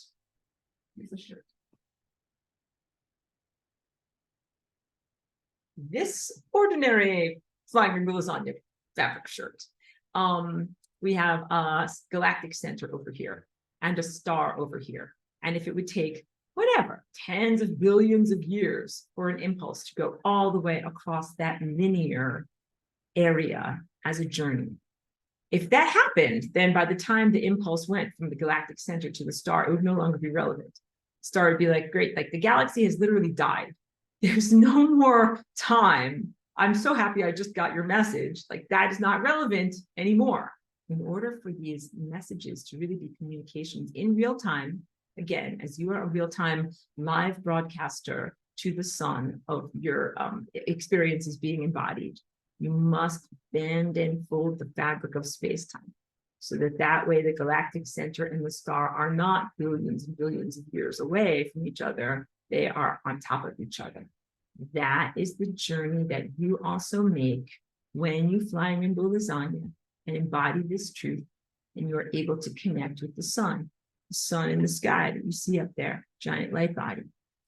Here's a shirt. This ordinary flying rainbow lasagna fabric shirt. We have a galactic center over here and a star over here. And if it would take whatever, tens of billions of years for an impulse to go all the way across that linear area as a journey, if that happened, then by the time the impulse went from the galactic center to the star, it would no longer be relevant. The star would be like, great, like the galaxy has literally died. There's no more time. I'm so happy I just got your message. Like, that is not relevant anymore. In order for these messages to really be communications in real time, again, as you are a real-time live broadcaster to the sun of your experiences being embodied, you must bend and fold the fabric of space-time, so that way the galactic center and the star are not billions and billions of years away from each other. They are on top of each other. That is the journey that you also make when you fly rainbow lasagna and embody this truth, and you're able to connect with the sun in the sky that you see up there, giant light body.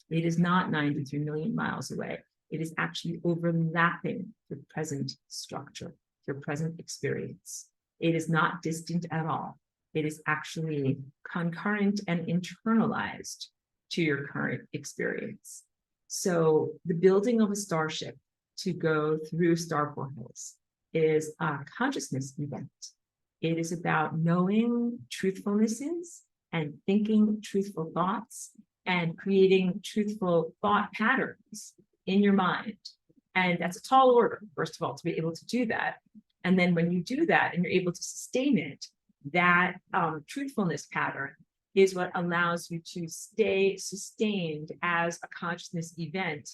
It is not 93 million miles away. It is actually overlapping the present structure, your present experience. It is not distant at all. It is actually concurrent and internalized to your current experience. So the building of a starship to go through star portals is a consciousness event. It is about knowing truthfulnesses and thinking truthful thoughts and creating truthful thought patterns in your mind. And that's a tall order, first of all, to be able to do that. And then when you do that and you're able to sustain it, that truthfulness pattern is what allows you to stay sustained as a consciousness event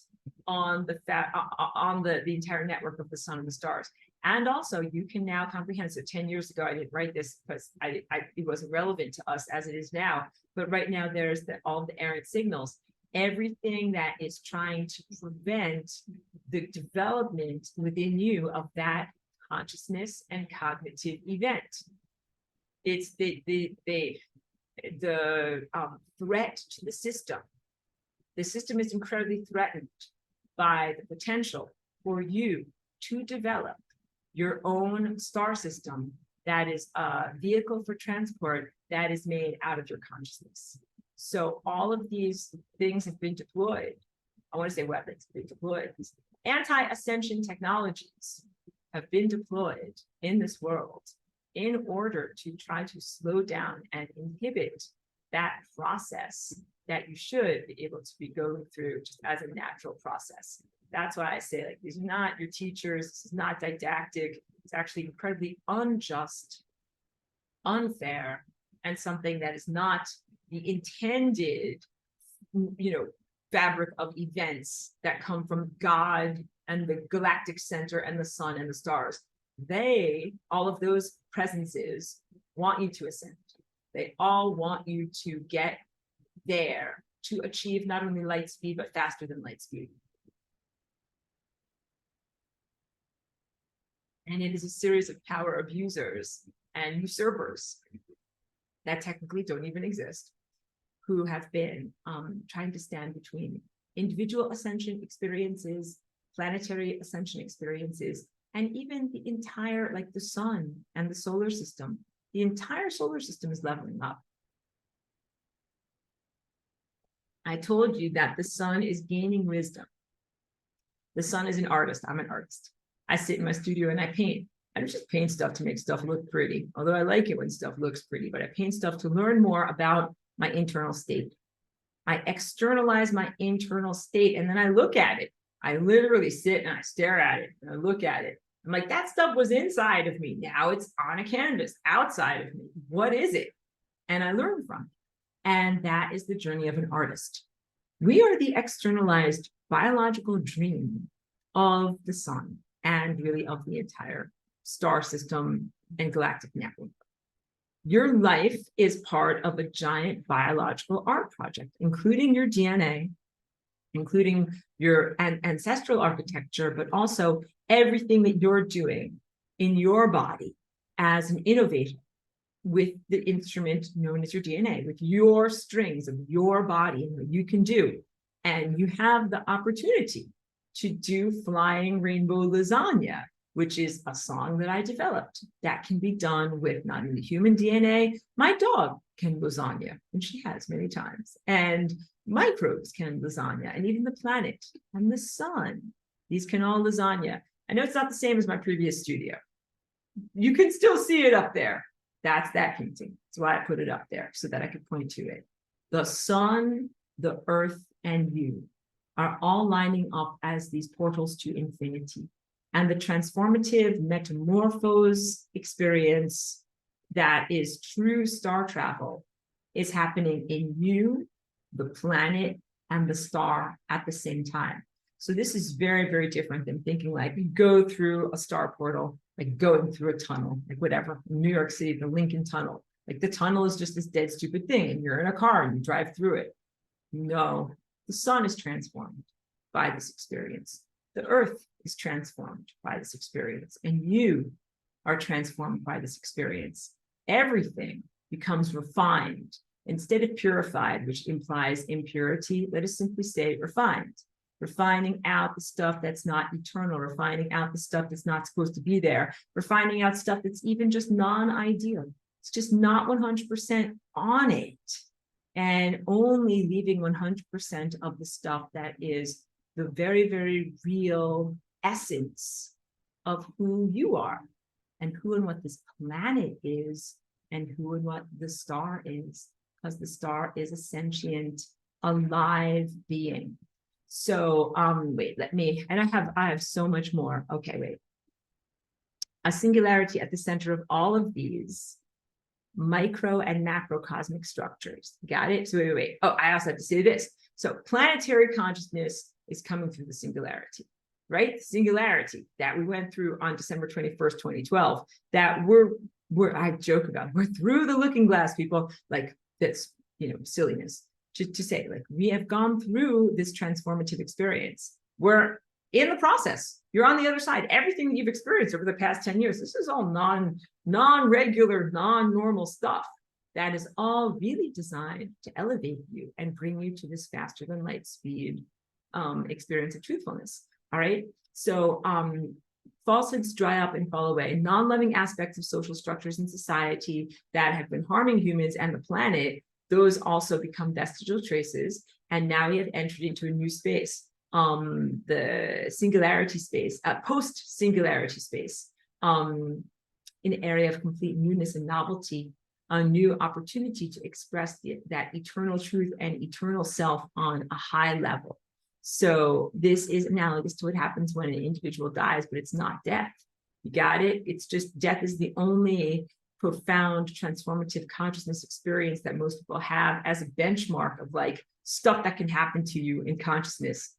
on the entire network of the sun and the stars. And also you can now comprehend. So 10 years ago, I didn't write this because it wasn't relevant to us as it is now. But right now there's all the errant signals, everything that is trying to prevent the development within you of that consciousness and cognitive event. It's the threat to the system. The system is incredibly threatened by the potential for you to develop your own star system that is a vehicle for transport that is made out of your consciousness. So all of these things have been deployed. I want to say weapons have been deployed. These anti-ascension technologies have been deployed in this world in order to try to slow down and inhibit that process that you should be able to be going through just as a natural process. That's why I say, like, these are not your teachers. This is not didactic. It's actually incredibly unjust, unfair, and something that is not the intended, fabric of events that come from God and the galactic center and the sun and the stars. All of those presences want you to ascend. They all want you to get there to achieve not only light speed, but faster than light speed. And it is a series of power abusers and usurpers that technically don't even exist, who have been trying to stand between individual ascension experiences, planetary ascension experiences, and even the entire, like the sun and the solar system. The entire solar system is leveling up. I told you that the sun is gaining wisdom. The sun is an artist. I'm an artist. I sit in my studio and I paint. I don't just paint stuff to make stuff look pretty, although I like it when stuff looks pretty, but I paint stuff to learn more about my internal state. I externalize my internal state and then I look at it. I literally sit and I stare at it and I look at it. I'm like, that stuff was inside of me. Now it's on a canvas outside of me. What is it? And I learn from it. And that is the journey of an artist. We are the externalized biological dream of the sun and really of the entire star system and galactic network. Your life is part of a giant biological art project, including your DNA, including your ancestral architecture, but also everything that you're doing in your body as an innovator with the instrument known as your DNA, with your strings of your body and what you can do. And you have the opportunity to do flying rainbow lasagna, which is a song that I developed that can be done with not only human DNA. My dog can lasagna, and she has many times, and microbes can lasagna, and even the planet and the sun. These can all lasagna. I know it's not the same as my previous studio. You can still see it up there. That's that painting. That's why I put it up there, so that I could point to it. The sun, the earth, and you are all lining up as these portals to infinity. And the transformative metamorphose experience that is true star travel is happening in you, the planet, and the star at the same time. So this is very, very different than thinking like you go through a star portal, like going through a tunnel, like whatever, New York City, the Lincoln Tunnel. Like the tunnel is just this dead, stupid thing, and you're in a car and you drive through it. No, the sun is transformed by this experience. The earth is transformed by this experience, and you are transformed by this experience. Everything becomes refined instead of purified, which implies impurity. Let us simply say refined. Refining out the stuff that's not eternal, refining out the stuff that's not supposed to be there, refining out stuff that's even just non-ideal. It's just not 100% on it, and only leaving 100% of the stuff that is the very, very real essence of who you are and who and what this planet is and who and what the star is, because the star is a sentient, alive being. So wait, and I have so much more. Okay, wait. A singularity at the center of all of these micro and macrocosmic structures. Got it? So wait. Oh, I also have to say this. So planetary consciousness is coming through the singularity, right? The singularity that we went through on December 21st, 2012, that I joke about, we're through the looking glass, people, like that's, silliness to say, like, we have gone through this transformative experience. We're in the process. You're on the other side. Everything that you've experienced over the past 10 years, this is all non-regular, non-normal stuff that is all really designed to elevate you and bring you to this faster than light speed experience of truthfulness. All right. So falsehoods dry up and fall away. Non-loving aspects of social structures in society that have been harming humans and the planet, those also become vestigial traces. And now we have entered into a new space, the singularity space, post-singularity space, an area of complete newness and novelty, a new opportunity to express that eternal truth and eternal self on a high level. So this is analogous to what happens when an individual dies, but it's not death. You got it? It's just death is the only profound transformative consciousness experience that most people have as a benchmark of like stuff that can happen to you in consciousness.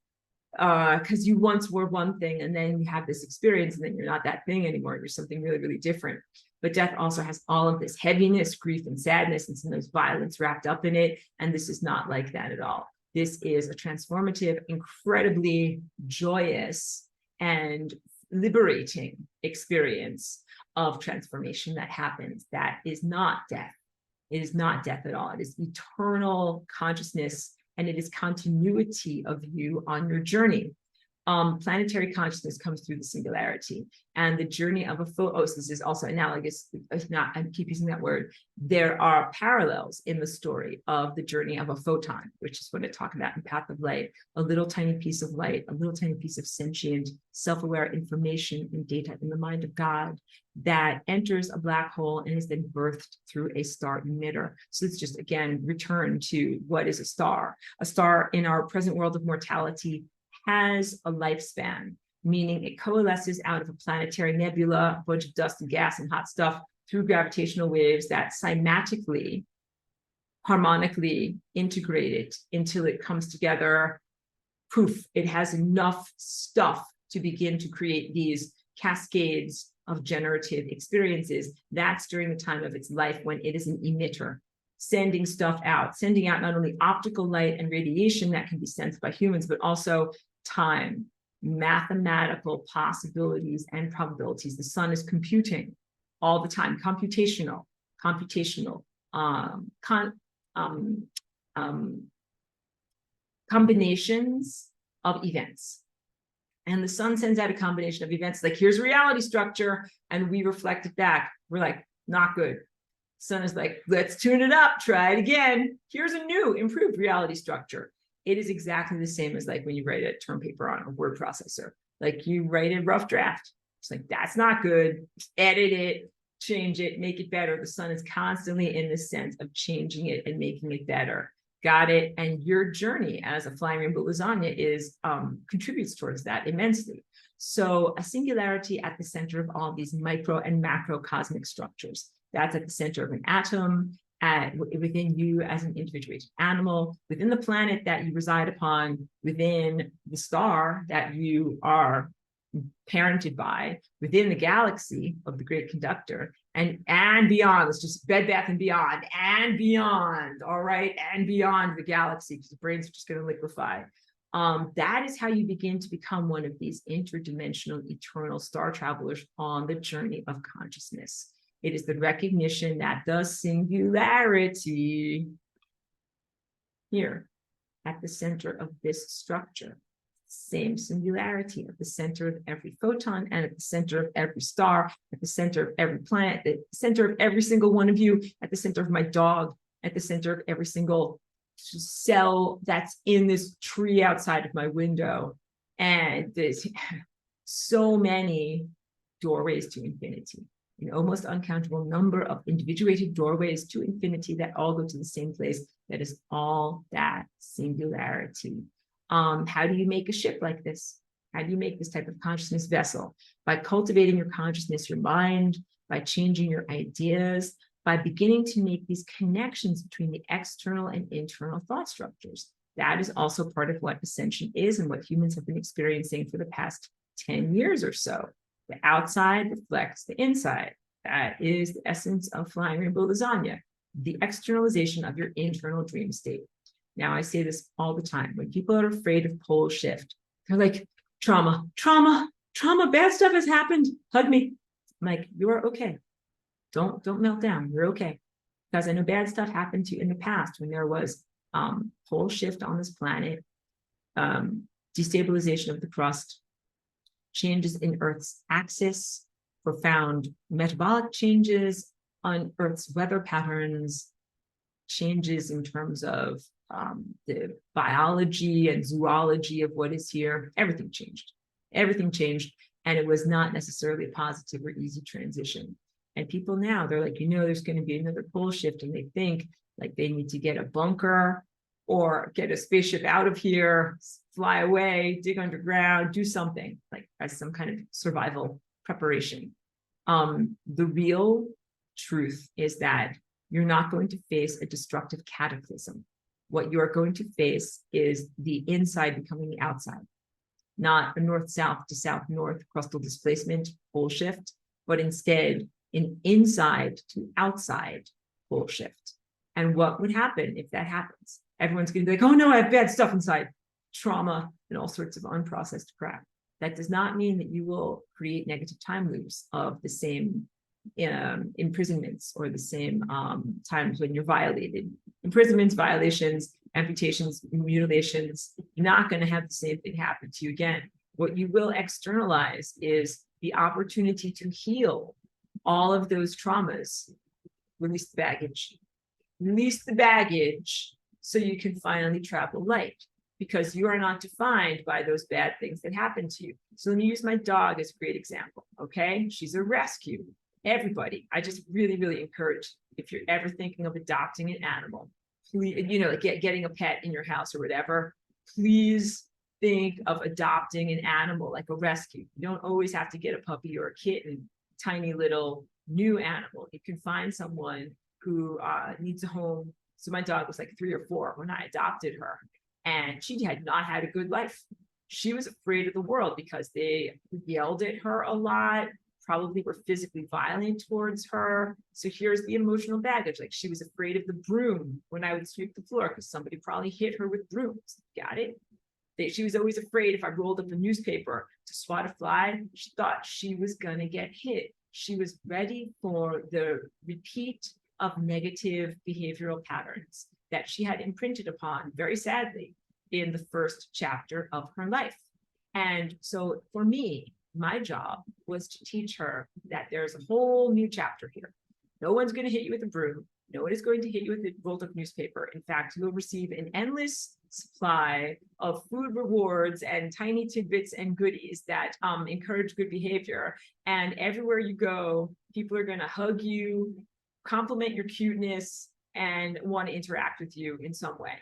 Because you once were one thing and then you have this experience and then you're not that thing anymore. You're something really, really different. But death also has all of this heaviness, grief, and sadness, and sometimes violence wrapped up in it. And this is not like that at all. This is a transformative, incredibly joyous and liberating experience of transformation that happens. That is not death. It is not death at all. It is eternal consciousness, and it is continuity of you on your journey. Planetary consciousness comes through the singularity, and the journey of a this is also analogous. If not, I keep using that word. There are parallels in the story of the journey of a photon, which is what I talk about in Path of Light, a little tiny piece of light, a little tiny piece of sentient, self-aware information and data in the mind of God that enters a black hole and is then birthed through a star emitter. So it's just, again, return to what is a star. A star in our present world of mortality has a lifespan, meaning it coalesces out of a planetary nebula, a bunch of dust and gas and hot stuff through gravitational waves that cymatically, harmonically integrate it until it comes together. Poof, it has enough stuff to begin to create these cascades of generative experiences. That's during the time of its life when it is an emitter, sending stuff out, sending out not only optical light and radiation that can be sensed by humans, but also time, mathematical possibilities and probabilities. The sun is computing all the time, computational, combinations of events. And the sun sends out a combination of events like, here's a reality structure, and we reflect it back. We're like, not good. Sun is like, let's tune it up, try it again. Here's a new, improved reality structure. It is exactly the same as like when you write a term paper on a word processor. Like you write a rough draft. It's like, that's not good. Edit it, change it, make it better. The sun is constantly in the sense of changing it and making it better. Got it? And your journey as a flying rainbow lasagna is contributes towards that immensely. So a singularity at the center of all these micro and macro cosmic structures. That's at the center of an atom, within you as an individuated animal, within the planet that you reside upon, within the star that you are parented by, within the galaxy of the great conductor, and beyond. It's just Bed Bath and Beyond, and beyond, all right, and beyond the galaxy, because the brains are just going to liquefy. That is how you begin to become one of these interdimensional, eternal star travelers on the journey of consciousness. It is the recognition that the singularity here at the center of this structure, same singularity at the center of every photon and at the center of every star, at the center of every planet, at the center of every single one of you, at the center of my dog, at the center of every single cell that's in this tree outside of my window. And there's so many doorways to infinity, an almost uncountable number of individuated doorways to infinity that all go to the same place. That is all that singularity. How do you make a ship like this? How do you make this type of consciousness vessel? By cultivating your consciousness, your mind, by changing your ideas, by beginning to make these connections between the external and internal thought structures. That is also part of what ascension is and what humans have been experiencing for the past 10 years or so. The outside reflects the inside. That is the essence of flying rainbow lasagna, the externalization of your internal dream state. Now, I say this all the time. When people are afraid of pole shift, they're like, trauma, bad stuff has happened. Hug me. I'm like, you're okay. Don't melt down. You're okay. Because I know bad stuff happened to you in the past when there was pole shift on this planet, destabilization of the crust, changes in Earth's axis, profound metabolic changes on Earth's weather patterns, changes in terms of the biology and zoology of what is here. Everything changed. Everything changed. And it was not necessarily a positive or easy transition. And people now, they're like, there's going to be another pole shift. And they think like they need to get a bunker or get a spaceship out of here, fly away, dig underground, do something like as some kind of survival preparation. The real truth is that you're not going to face a destructive cataclysm. What you're going to face is the inside becoming the outside, not a north-south to south-north crustal displacement pole shift, but instead an inside to outside pole shift. And what would happen if that happens? Everyone's going to be like, oh no, I have bad stuff inside, trauma and all sorts of unprocessed crap. That does not mean that you will create negative time loops of the same imprisonments or the same times when you're violated. Imprisonments, violations, amputations, mutilations, you're not going to have the same thing happen to you again. What you will externalize is the opportunity to heal all of those traumas. Release the baggage. Release the baggage so you can finally travel light, because you are not defined by those bad things that happen to you. So let me use my dog as a great example, okay? She's a rescue. Everybody, I just really, really encourage, if you're ever thinking of adopting an animal, please, you know, like getting a pet in your house or whatever, please think of adopting an animal like a rescue. You don't always have to get a puppy or a kitten, tiny little new animal. You can find someone who needs a home. So my dog was like 3 or 4 when I adopted her, and she had not had a good life. She was afraid of the world because they yelled at her a lot, probably were physically violent towards her. So here's the emotional baggage. Like, she was afraid of the broom when I would sweep the floor because somebody probably hit her with brooms. Got it? She was always afraid if I rolled up a newspaper to swat a fly, she thought she was going to get hit. She was ready for the repeat of negative behavioral patterns that she had imprinted upon, very sadly, in the first chapter of her life. And so for me, my job was to teach her that there's a whole new chapter here. No one's going to hit you with a broom. No one is going to hit you with a rolled up newspaper. In fact, you'll receive an endless supply of food rewards and tiny tidbits and goodies that encourage good behavior. And everywhere you go, people are going to hug you, compliment your cuteness, and want to interact with you in some way.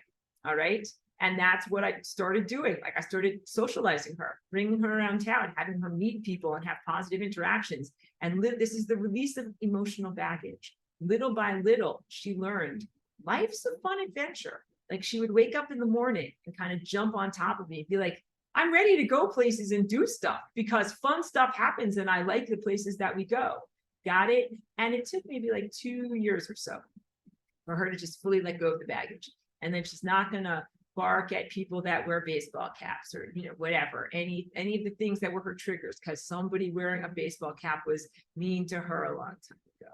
All right. And that's what I started doing. Like, I started socializing her, bringing her around town, having her meet people and have positive interactions and live. This is the release of emotional baggage. Little by little, she learned life's a fun adventure. Like, she would wake up in the morning and kind of jump on top of me and be like, I'm ready to go places and do stuff because fun stuff happens and I like the places that we go. Got it? And it took maybe like 2 years or so for her to just fully let go of the baggage. And then she's not going to bark at people that wear baseball caps or, you know, whatever, any of the things that were her triggers because somebody wearing a baseball cap was mean to her a long time ago.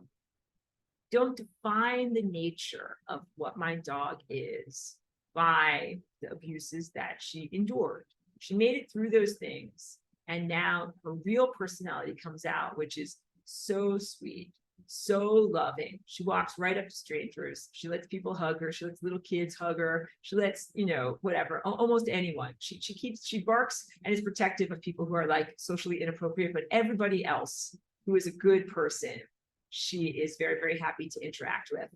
Don't define the nature of what my dog is by the abuses that she endured. She made it through those things. And now her real personality comes out, which is so sweet, so loving. She walks right up to strangers. She lets people hug her. She lets little kids hug her. She lets, you know, whatever, almost anyone. She barks and is protective of people who are like socially inappropriate, but everybody else who is a good person, she is very, very happy to interact with.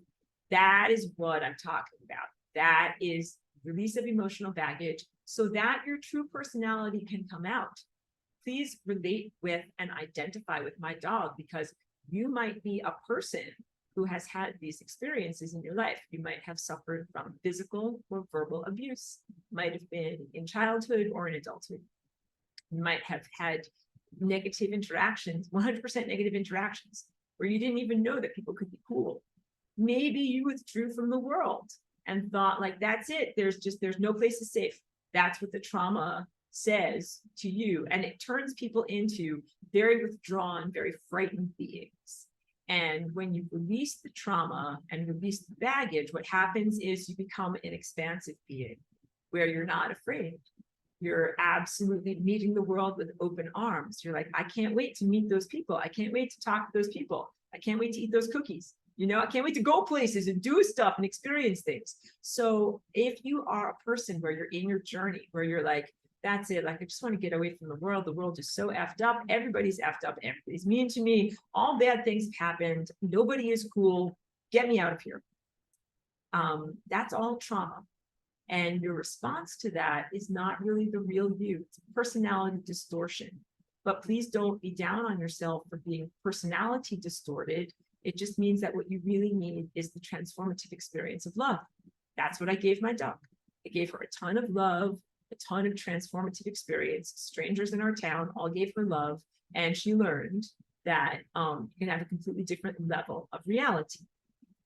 That is what I'm talking about. That is release of emotional baggage so that your true personality can come out. Please relate with and identify with my dog because you might be a person who has had these experiences in your life. You might have suffered from physical or verbal abuse, might have been in childhood or in adulthood. You might have had negative interactions, 100% negative interactions, where you didn't even know that people could be cool. Maybe you withdrew from the world and thought like, that's it. There's no place is safe. That's what the trauma says to you. And it turns people into very withdrawn, very frightened beings. And when you release the trauma and release the baggage, what happens is you become an expansive being where you're not afraid. You're absolutely meeting the world with open arms. You're like, I can't wait to meet those people. I can't wait to talk to those people. I can't wait to eat those cookies. You know, I can't wait to go places and do stuff and experience things. So if you are a person where you're in your journey, where you're like, that's it, like, I just want to get away from the world is so effed up, everybody's effed up, everybody's mean to me, all bad things have happened, nobody is cool, get me out of here. That's all trauma. And your response to that is not really the real you. It's personality distortion. But please don't be down on yourself for being personality distorted. It just means that what you really need is the transformative experience of love. That's what I gave my dog. I gave her a ton of love, a ton of transformative experience. Strangers in our town all gave her love. And she learned that you can have a completely different level of reality,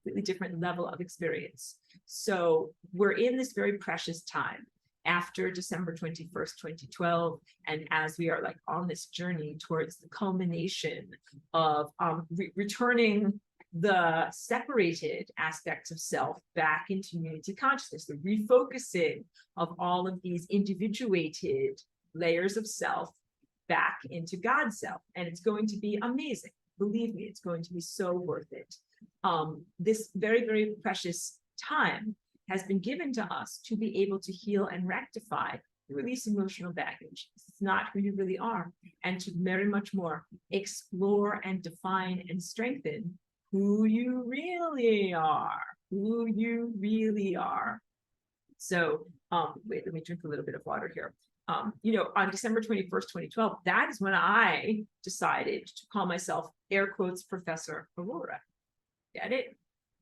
completely different level of experience. So we're in this very precious time. after December 21st, 2012, and as we are like on this journey towards the culmination of returning the separated aspects of self back into unity consciousness, the refocusing of all of these individuated layers of self back into God's self. And it's going to be amazing. Believe me, it's going to be so worth it. This very, very precious time has been given to us to be able to heal and rectify, release emotional baggage. It's not who you really are, and to very much more explore and define and strengthen who you really are, who you really are. So, wait, let me drink a little bit of water here. On December 21st, 2012, that is when I decided to call myself, air quotes, Professor Aurora. Get it?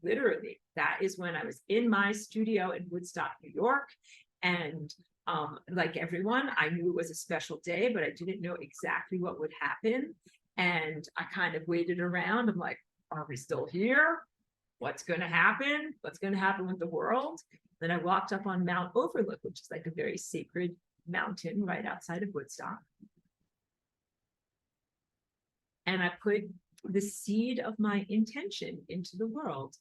Literally, that is when I was in my studio in Woodstock, New York. And like everyone, I knew it was a special day, but I didn't know exactly what would happen. And I kind of waited around. I'm like, are we still here? What's going to happen? What's going to happen with the world? Then I walked up on Mount Overlook, which is like a very sacred mountain right outside of Woodstock. And I put the seed of my intention into the world.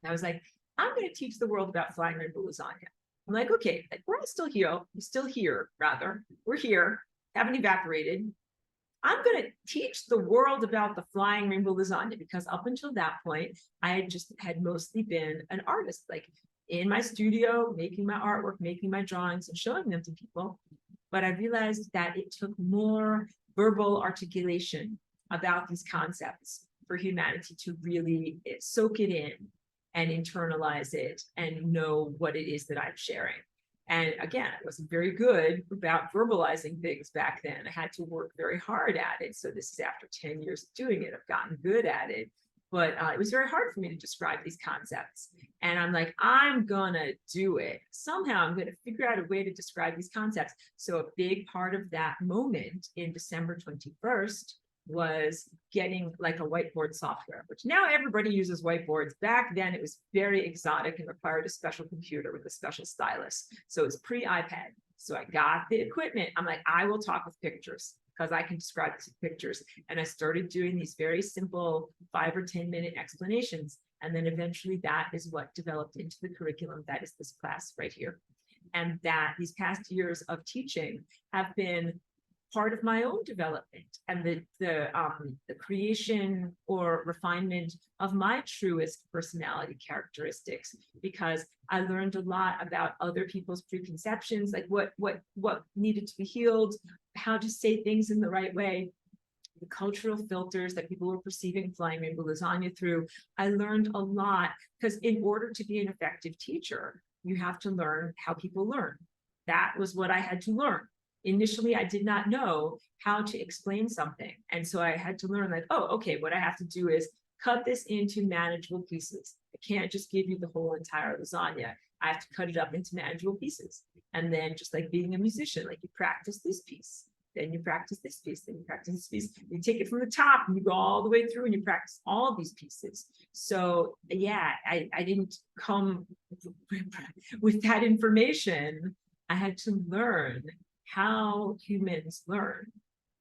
I was like, I'm going to teach the world about flying rainbow lasagna. I'm like, okay, we're all still here. We're still here, rather. We're here, haven't evaporated. I'm going to teach the world about the flying rainbow lasagna, because up until that point, I had mostly been an artist, like in my studio, making my artwork, making my drawings and showing them to people. But I realized that it took more verbal articulation about these concepts for humanity to really soak it in and internalize it and know what it is that I'm sharing. And again, I wasn't very good about verbalizing things back then. I had to work very hard at it. So this is after 10 years of doing it. I've gotten good at it. But it was very hard for me to describe these concepts. And I'm like, I'm going to do it. Somehow I'm going to figure out a way to describe these concepts. So a big part of that moment in December 21st was getting like a whiteboard software, which now everybody uses whiteboards. Back then it was very exotic and required a special computer with a special stylus. So it's pre-iPad. So I got the equipment. I'm like, I will talk with pictures because I can describe this with pictures. And I started doing these very simple 5 or 10 minute explanations. And then eventually that is what developed into the curriculum. That is this class right here. And that these past years of teaching have been part of my own development and the creation or refinement of my truest personality characteristics, because I learned a lot about other people's preconceptions, like what needed to be healed, how to say things in the right way, the cultural filters that people were perceiving flying rainbow lasagna through. I learned a lot, because in order to be an effective teacher, you have to learn how people learn. That was what I had to learn. Initially, I did not know how to explain something. And so I had to learn like, oh, okay, what I have to do is cut this into manageable pieces. I can't just give you the whole entire lasagna. I have to cut it up into manageable pieces. And then just like being a musician, like you practice this piece, then you practice this piece, then you practice this piece. You take it from the top and you go all the way through and you practice all of these pieces. So yeah, I didn't come with that information. I had to learn how humans learn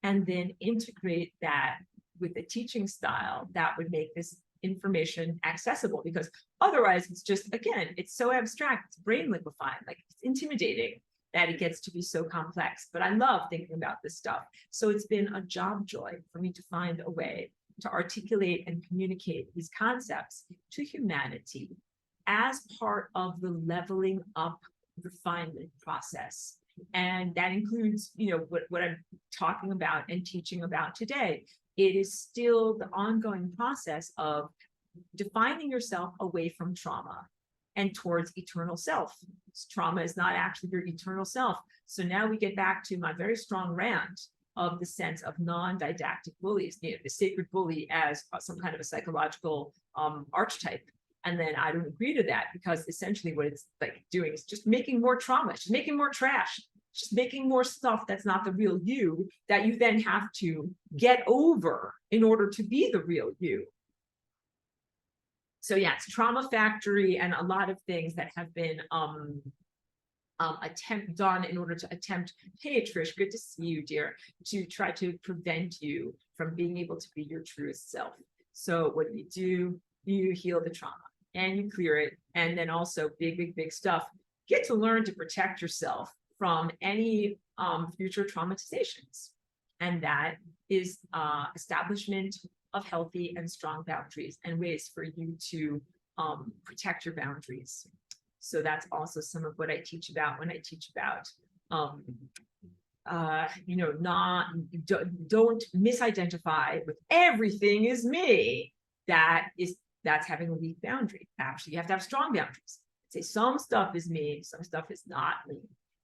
and then integrate that with a teaching style that would make this information accessible, because otherwise it's just, again, it's so abstract, it's brain liquefying, like it's intimidating that it gets to be so complex. But I love thinking about this stuff. So it's been a job joy for me to find a way to articulate and communicate these concepts to humanity as part of the leveling up refinement process. And that includes, what I'm talking about and teaching about today. It is still the ongoing process of defining yourself away from trauma and towards eternal self. Trauma is not actually your eternal self. So now we get back to my very strong rant of the sense of non-didactic bullies, the sacred bully as some kind of a psychological archetype. And then I don't agree to that, because essentially what it's like doing is just making more trauma, just making more trash, just making more stuff that's not the real you, that you then have to get over in order to be the real you. So yeah, it's trauma factory and a lot of things that have been attempt done in order to attempt, hey Trish, good to see you, dear, to try to prevent you from being able to be your truest self. So what do? You heal the trauma and you clear it. And then also big stuff, get to learn to protect yourself from any future traumatizations. And that is establishment of healthy and strong boundaries and ways for you to protect your boundaries. So that's also some of what I teach about when I teach about, don't misidentify with everything is me. That's having a weak boundary. Actually, you have to have strong boundaries. Say some stuff is me, some stuff is not me.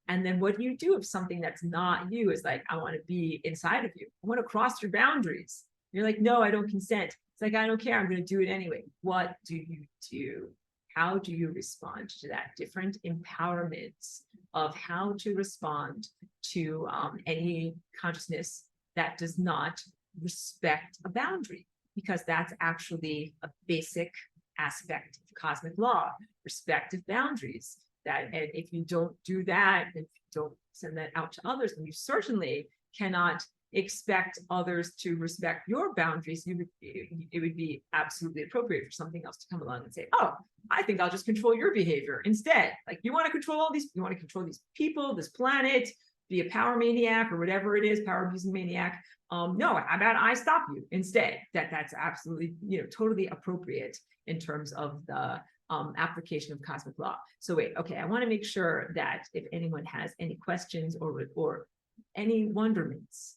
And then what do you do if something that's not you is like, I want to be inside of you. I want to cross your boundaries. You're like, no, I don't consent. It's like, I don't care. I'm going to do it anyway. What do you do? How do you respond to that? Different empowerments of how to respond to any consciousness that does not respect a boundary, because that's actually a basic aspect of cosmic law, respect of boundaries. And if you don't do that, if you don't send that out to others, then you certainly cannot expect others to respect your boundaries. It would be absolutely appropriate for something else to come along and say, oh, I think I'll just control your behavior instead. Like, you want to control all these, you want to control these people, this planet, be a power maniac or whatever it is, power abusing maniac. No, how about I stop you instead? That's absolutely, totally appropriate in terms of the application of cosmic law. So wait, okay, I want to make sure that if anyone has any questions or any wonderments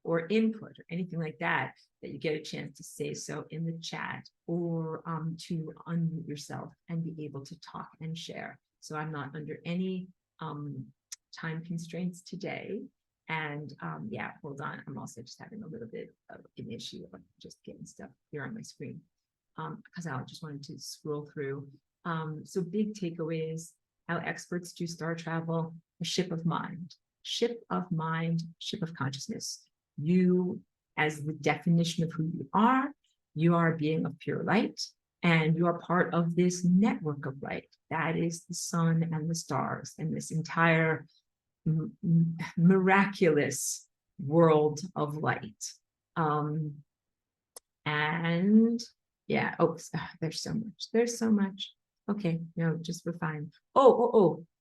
or input or anything like that, that you get a chance to say so in the chat, or to unmute yourself and be able to talk and share. So I'm not under any time constraints today. And yeah, hold on. I'm also just having a little bit of an issue of just getting stuff here on my screen, because I just wanted to scroll through. So big takeaways, how experts do star travel, a ship of mind, ship of consciousness. You, as the definition of who you are a being of pure light, and you are part of this network of light. That is the sun and the stars and this entire miraculous world of light. And yeah, there's so much. Okay, no, just refine.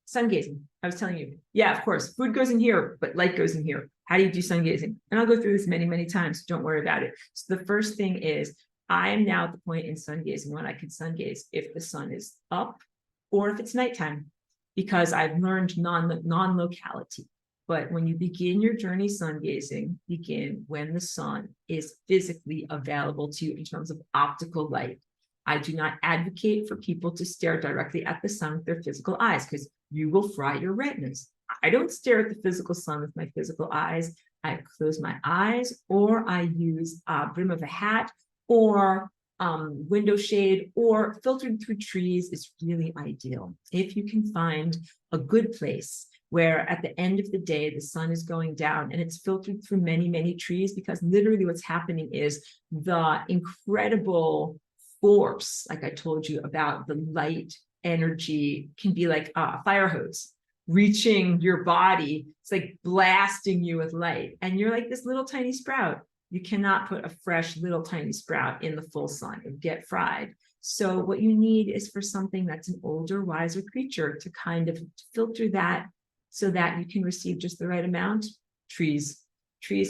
Sun gazing. I was telling you. Yeah, of course, food goes in here, but light goes in here. How do you do sun gazing? And I'll go through this many times. Don't worry about it. So the first thing is, I am now at the point in sun gazing when I can sun gaze if the sun is up or if it's nighttime, because I've learned non-locality. But when you begin your journey sun gazing, begin when the sun is physically available to you in terms of optical light. I do not advocate for people to stare directly at the sun with their physical eyes, because you will fry your retinas. I don't stare at the physical sun with my physical eyes. I close my eyes, or I use a brim of a hat, or window shade, or filtered through trees is really ideal. If you can find a good place where at the end of the day, the sun is going down and it's filtered through many trees, because literally what's happening is the incredible force, like I told you about the light energy, can be like a fire hose reaching your body. It's like blasting you with light, and you're like this little tiny sprout. You cannot put a fresh little tiny sprout in the full sun and get fried. So what you need is for something that's an older, wiser creature to kind of filter that so that you can receive just the right amount. Trees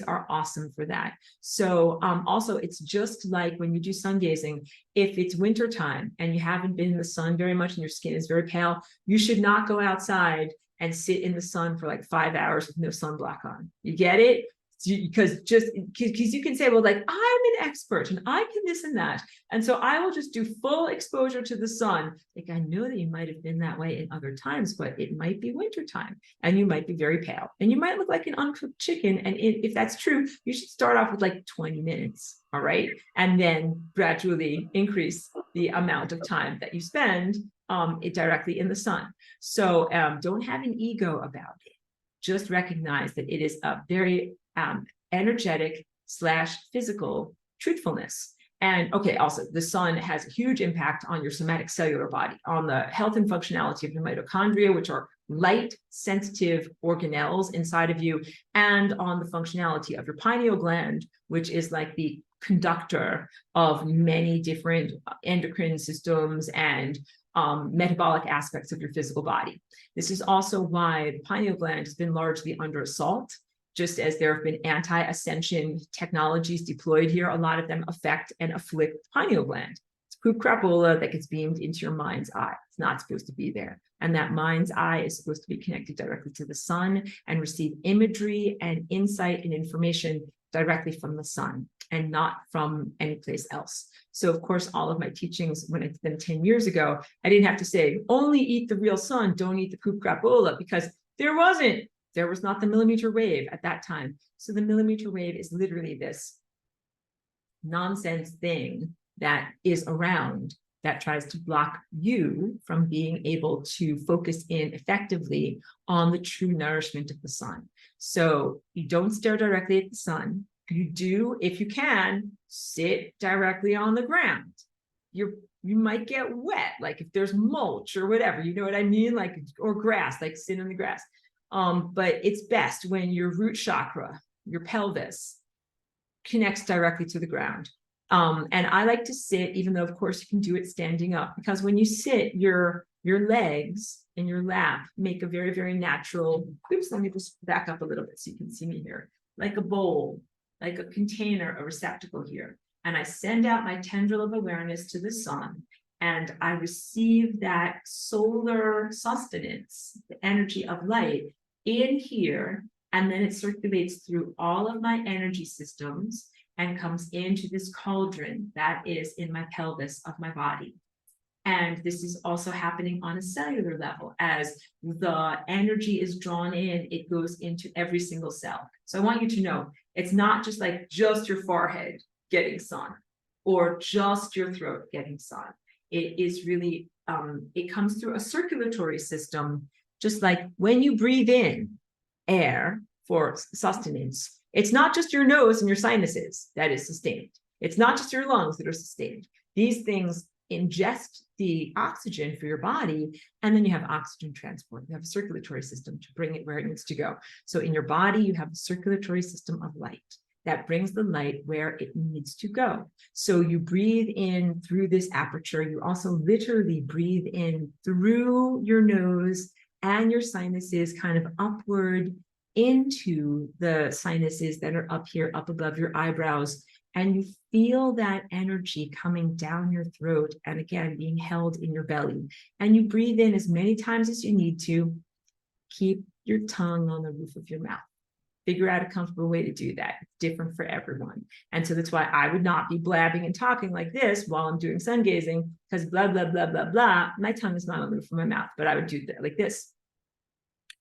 are awesome for that. So also, it's just like when you do sun gazing, if it's winter time and you haven't been in the sun very much and your skin is very pale, you should not go outside and sit in the sun for like 5 hours with no sunblock on. You get it? Because you can say, well, like, I'm an expert and I can this and that, and so I will just do full exposure to the sun. Like, I know that you might have been that way in other times, but it might be winter time and you might be very pale and you might look like an uncooked chicken. And if that's true, you should start off with like 20 minutes, all right, and then gradually increase the amount of time that you spend directly in the sun. So don't have an ego about it. Just recognize that it is a very energetic / physical truthfulness. And okay, also the sun has a huge impact on your somatic cellular body, on the health and functionality of your mitochondria, which are light sensitive organelles inside of you, and on the functionality of your pineal gland, which is like the conductor of many different endocrine systems and metabolic aspects of your physical body. This is also why the pineal gland has been largely under assault. Just as there have been anti-ascension technologies deployed here, a lot of them affect and afflict the pineal gland. It's poop crapola that gets beamed into your mind's eye. It's not supposed to be there. And that mind's eye is supposed to be connected directly to the sun and receive imagery and insight and information directly from the sun and not from any place else. So of course, all of my teachings, when I did them 10 years ago, I didn't have to say, only eat the real sun, don't eat the poop crapola, because there was not the millimeter wave at that time. So the millimeter wave is literally this nonsense thing that is around that tries to block you from being able to focus in effectively on the true nourishment of the sun. So you don't stare directly at the sun. You do, if you can, sit directly on the ground. You might get wet, like if there's mulch or whatever, you know what I mean? Like, or grass, like sit in the grass. But it's best when your root chakra, your pelvis, connects directly to the ground. And I like to sit, even though of course you can do it standing up, because when you sit, your legs and your lap make a very, very natural, oops, let me just back up a little bit so you can see me here, like a bowl, like a container, a receptacle here. And I send out my tendril of awareness to the sun, and I receive that solar sustenance, the energy of light in here, and then it circulates through all of my energy systems and comes into this cauldron that is in my pelvis of my body. And this is also happening on a cellular level. As the energy is drawn in, it goes into every single cell. So I want you to know, it's not just like just your forehead getting sun or just your throat getting sun. It is really, it comes through a circulatory system, just like when you breathe in air for sustenance, it's not just your nose and your sinuses that is sustained. It's not just your lungs that are sustained. These things ingest the oxygen for your body, and then you have oxygen transport. You have a circulatory system to bring it where it needs to go. So in your body, you have a circulatory system of light that brings the light where it needs to go. So you breathe in through this aperture. You also literally breathe in through your nose and your sinuses, kind of upward into the sinuses that are up here, up above your eyebrows. And you feel that energy coming down your throat and again, being held in your belly. And you breathe in as many times as you need to. Keep your tongue on the roof of your mouth. Figure out a comfortable way to do that. It's different for everyone. And so that's why I would not be blabbing and talking like this while I'm doing sun gazing, because blah, blah, blah, blah, blah. My tongue is not on the roof of my mouth, but I would do that like this.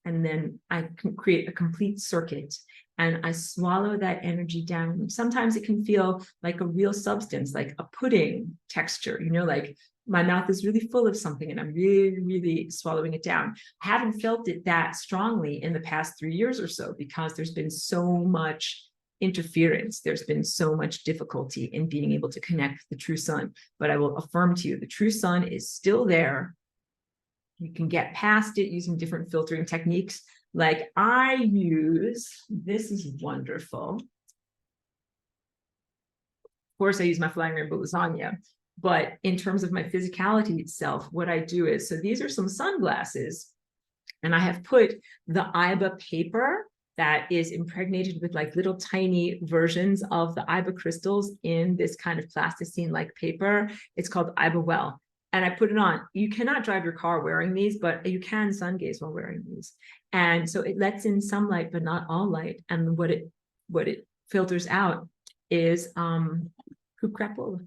And then I can create a complete circuit and I swallow that energy down. Sometimes it can feel like a real substance, like a pudding texture, you know, like my mouth is really full of something and I'm really, really swallowing it down. I haven't felt it that strongly in the past 3 years or so because there's been so much interference. There's been so much difficulty in being able to connect with the true sun. But I will affirm to you, the true sun is still there. You can get past it using different filtering techniques. Like I use, this is wonderful. Of course, I use my flying rainbow lasagna, but in terms of my physicality itself, what I do is, so these are some sunglasses, and I have put the IBA paper that is impregnated with like little tiny versions of the IBA crystals in this kind of plasticine-like paper. It's called IBA Well. And I put it on. You cannot drive your car wearing these, but you can sun gaze while wearing these. And so it lets in some light, but not all light. And what it filters out is poop crapola.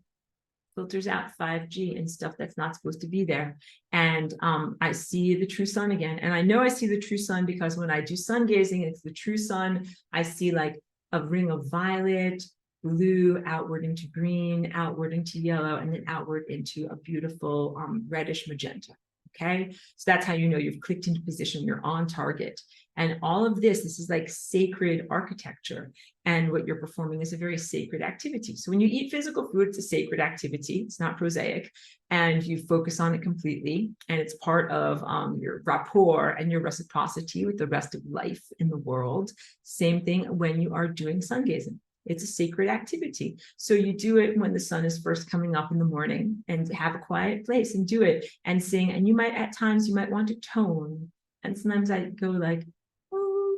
Filters out 5G and stuff that's not supposed to be there. And I see the true sun again. And I know I see the true sun because when I do sun gazing, it's the true sun. I see like a ring of violet, blue, outward into green, outward into yellow, and then outward into a beautiful reddish magenta. Okay, so that's how you know you've clicked into position, you're on target. And all of this is like sacred architecture. And what you're performing is a very sacred activity. So when you eat physical food, it's a sacred activity. It's not prosaic. And you focus on it completely. And it's part of your rapport and your reciprocity with the rest of life in the world. Same thing when you are doing sun gazing. It's a sacred activity. So you do it when the sun is first coming up in the morning, and have a quiet place and do it and sing. And you might, at times, you might want to tone. And sometimes I go like, oh,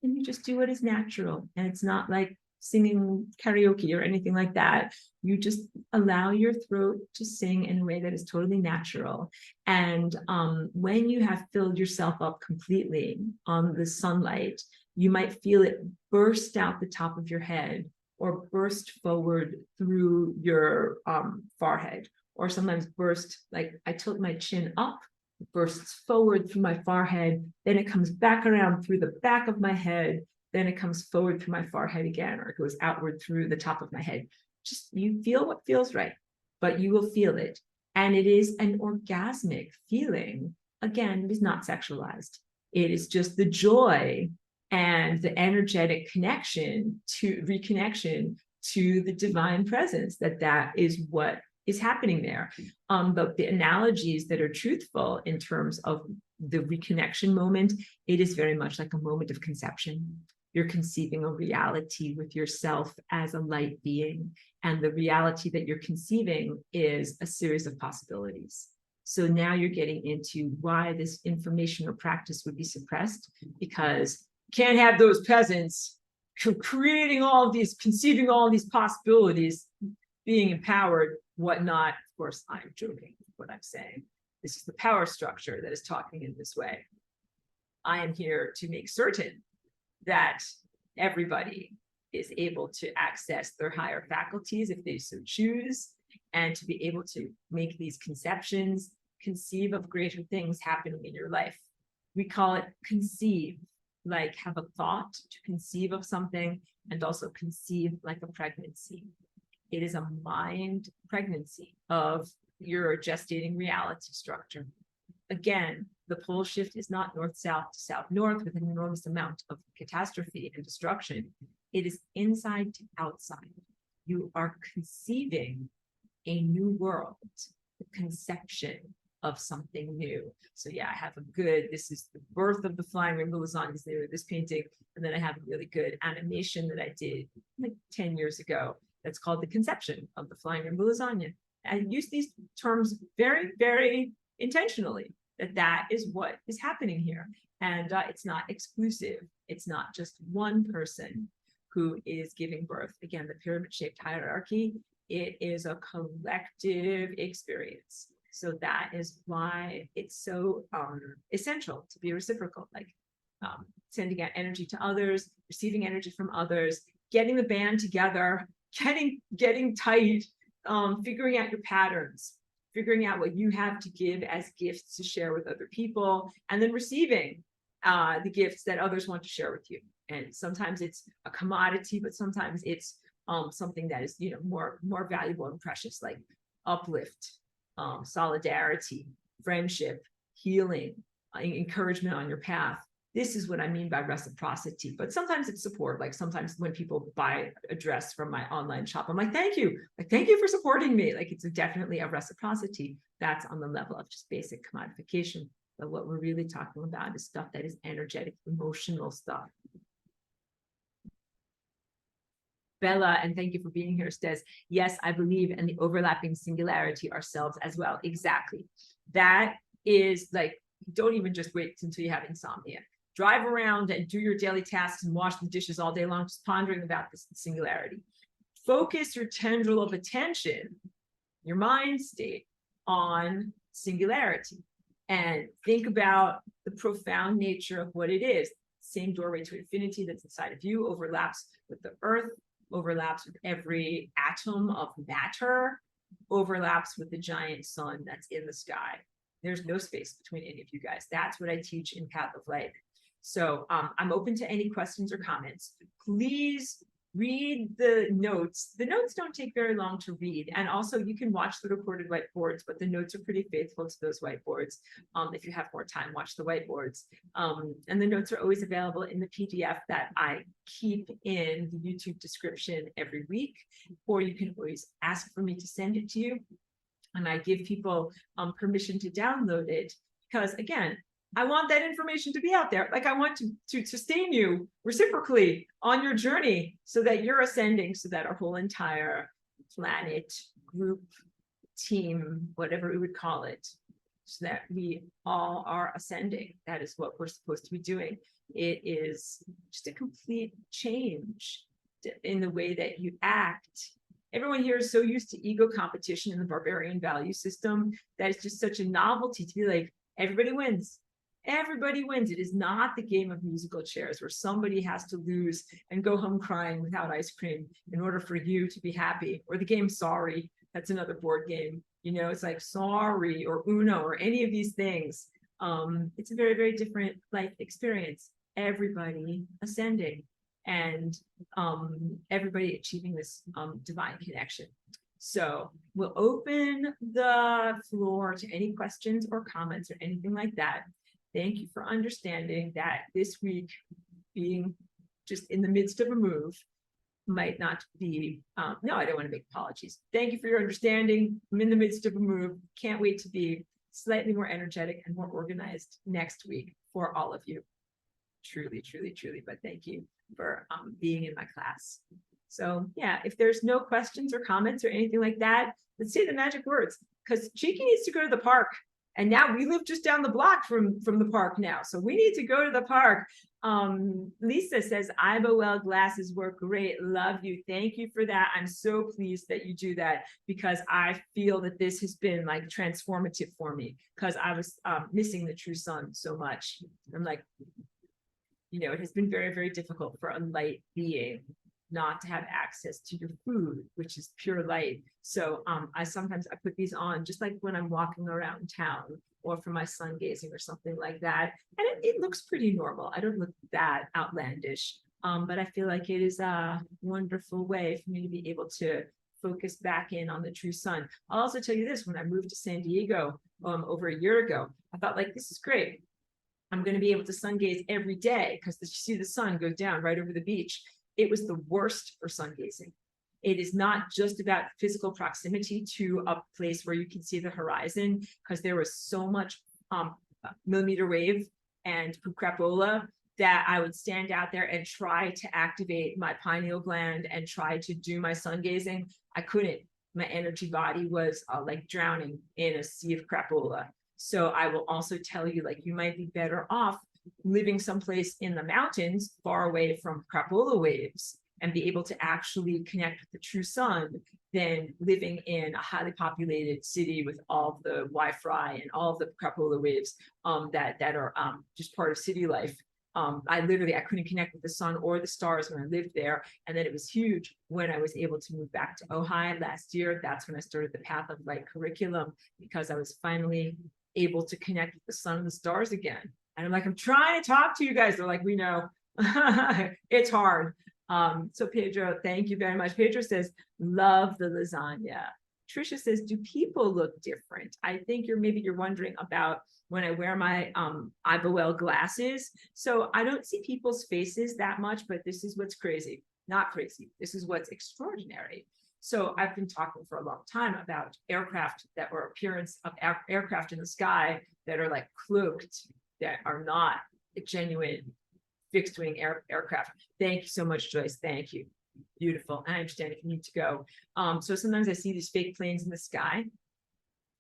and you just do what is natural. And it's not like singing karaoke or anything like that. You just allow your throat to sing in a way that is totally natural. And when you have filled yourself up completely on the sunlight, you might feel it burst out the top of your head, or burst forward through your forehead, or sometimes burst, like I tilt my chin up, it bursts forward through my forehead, then it comes back around through the back of my head, then it comes forward through my forehead again, or it goes outward through the top of my head. Just, you feel what feels right, but you will feel it. And it is an orgasmic feeling. Again, it is not sexualized. It is just the joy and the energetic connection to reconnection to the divine presence, that is what is happening there. But the analogies that are truthful in terms of the reconnection moment, it is very much like a moment of conception. You're conceiving a reality with yourself as a light being, and the reality that you're conceiving is a series of possibilities. So now you're getting into why this information or practice would be suppressed, because you can't have those peasants creating all of these, conceiving all these possibilities, being empowered, whatnot. Of course, I'm joking what I'm saying. This is the power structure that is talking in this way. I am here to make certain that everybody is able to access their higher faculties if they so choose, and to be able to make these conceptions, conceive of greater things happening in your life. We call it conceive, like have a thought, to conceive of something, and also conceive like a pregnancy. It is a mind pregnancy of your gestating reality structure. Again, the pole shift is not north-south to south-north with an enormous amount of catastrophe and destruction. It is inside to outside. You are conceiving a new world, the conception of something new. So yeah, I have a good, this is the birth of the flying rainbow lasagna, this painting. And then I have a really good animation that I did like 10 years ago that's called the conception of the flying rainbow lasagna. I use these terms very, very intentionally, that is what is happening here. And it's not exclusive. It's not just one person who is giving birth. Again, the pyramid-shaped hierarchy, it is a collective experience. So that is why it's so essential to be reciprocal, like sending out energy to others, receiving energy from others, getting the band together, getting tight, figuring out your patterns, figuring out what you have to give as gifts to share with other people, and then receiving the gifts that others want to share with you. And sometimes it's a commodity, but sometimes it's something that is, you know, more valuable and precious, like uplift, solidarity, friendship, healing, encouragement on your path. This is what I mean by reciprocity. But sometimes it's support. Like sometimes when people buy a dress from my online shop, I'm like, thank you. Like, thank you for supporting me. Like, it's definitely a reciprocity. That's on the level of just basic commodification. But what we're really talking about is stuff that is energetic, emotional stuff. Bella, and thank you for being here, says, yes, I believe in the overlapping singularity ourselves as well. Exactly. That is like, don't even just wait until you have insomnia. Drive around and do your daily tasks and wash the dishes all day long, just pondering about this singularity. Focus your tendril of attention, your mind state, on singularity, and think about the profound nature of what it is. Same doorway to infinity that's inside of you overlaps with the earth, overlaps with every atom of matter, overlaps with the giant sun that's in the sky. There's no space between any of you guys. That's what I teach in Path of Light. So I'm open to any questions or comments. Please read the notes. The notes don't take very long to read. And also you can watch the recorded whiteboards, but the notes are pretty faithful to those whiteboards. If you have more time, watch the whiteboards. And the notes are always available in the PDF that I keep in the YouTube description every week, or you can always ask for me to send it to you. And I give people permission to download it because, again, I want that information to be out there. Like I want to sustain you reciprocally on your journey so that you're ascending, so that our whole entire planet, group, team, whatever we would call it, so that we all are ascending. That is what we're supposed to be doing. It is just a complete change in the way that you act. Everyone here is so used to ego competition in the barbarian value system that it's just such a novelty to be like, everybody wins. Everybody wins. It is not the game of musical chairs where somebody has to lose and go home crying without ice cream in order for you to be happy. Or the game Sorry. That's another board game. You know, it's like Sorry or Uno or any of these things. It's a very, very different life experience. Everybody ascending and everybody achieving this divine connection. So we'll open the floor to any questions or comments or anything like that. Thank you for understanding that this week, being just in the midst of a move, might not be, no, I don't want to make apologies. Thank you for your understanding. I'm in the midst of a move. Can't wait to be slightly more energetic and more organized next week for all of you. Truly, truly, truly, but thank you for being in my class. So yeah, if there's no questions or comments or anything like that, let's say the magic words, because Cheeky needs to go to the park. And now we live just down the block from the park now. So we need to go to the park. Lisa says, IBOL glasses work great. Love you. Thank you for that. I'm so pleased that you do that because I feel that this has been like transformative for me because I was missing the true sun so much. I'm like, you know, it has been very, very difficult for a light being not to have access to your food, which is pure light. So I sometimes put these on just like when I'm walking around town or for my sun gazing or something like that. And it looks pretty normal. I don't look that outlandish, but I feel like it is a wonderful way for me to be able to focus back in on the true sun. I'll also tell you this, when I moved to San Diego over a year ago, I thought like, this is great. I'm going to be able to sun gaze every day because you see the sun go down right over the beach. It was the worst for sun gazing. It is not just about physical proximity to a place where you can see the horizon, because there was so much millimeter wave and crapola that I would stand out there and try to activate my pineal gland and try to do my sun gazing. I couldn't. My energy body was like drowning in a sea of crapola. So I will also tell you, like, you might be better off living someplace in the mountains far away from crapola waves and be able to actually connect with the true sun than living in a highly populated city with all the Wi-Fi and all of the crapola waves that are just part of city life. I couldn't connect with the sun or the stars when I lived there. And then it was huge when I was able to move back to Ojai last year. That's when I started the Path of Light curriculum, because I was finally able to connect with the sun and the stars again. And I'm like, I'm trying to talk to you guys. They're like, we know. It's hard. So Pedro, thank you very much. Pedro says, love the lasagna. Trisha says, do people look different? I think maybe you're wondering about when I wear my IBOL glasses. So I don't see people's faces that much, but this is what's crazy. Not crazy. This is what's extraordinary. So I've been talking for a long time about aircraft that were appearance of aircraft in the sky that are like cloaked, that are not genuine fixed wing aircraft. Thank you so much, Joyce. Thank you. Beautiful. I understand if you need to go. So sometimes I see these fake planes in the sky.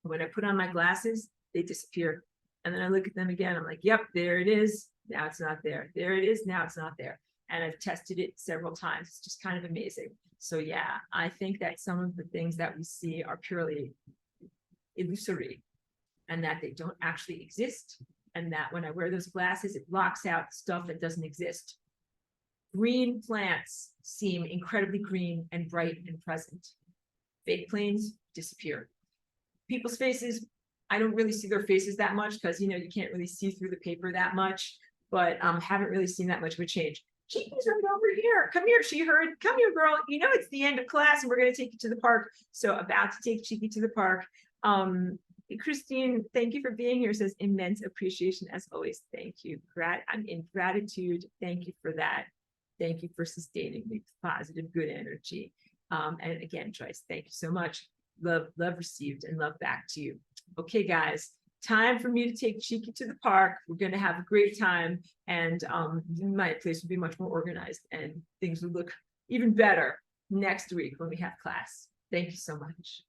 When I put on my glasses, they disappear. And then I look at them again. I'm like, yep, there it is. Now it's not there. There it is. Now it's not there. And I've tested it several times. It's just kind of amazing. So yeah, I think that some of the things that we see are purely illusory and that they don't actually exist. And that when I wear those glasses, it blocks out stuff that doesn't exist. Green plants seem incredibly green and bright and present. Fake planes disappear. People's faces, I don't really see their faces that much because, you know, you can't really see through the paper that much, but haven't really seen that much of a change. Chiqui's right over here. Come here. She heard. Come here, girl. You know it's the end of class, and we're going to take you to the park. So about to take Chiqui to the park. Christine, thank you for being here. Says immense appreciation as always. Thank you. I'm in gratitude. Thank you for that. Thank you for sustaining the positive, good energy. And again, Joyce, thank you so much. Love received and love back to you. Okay, guys, time for me to take Chiqui to the park. We're going to have a great time, and my place will be much more organized, and things will look even better next week when we have class. Thank you so much.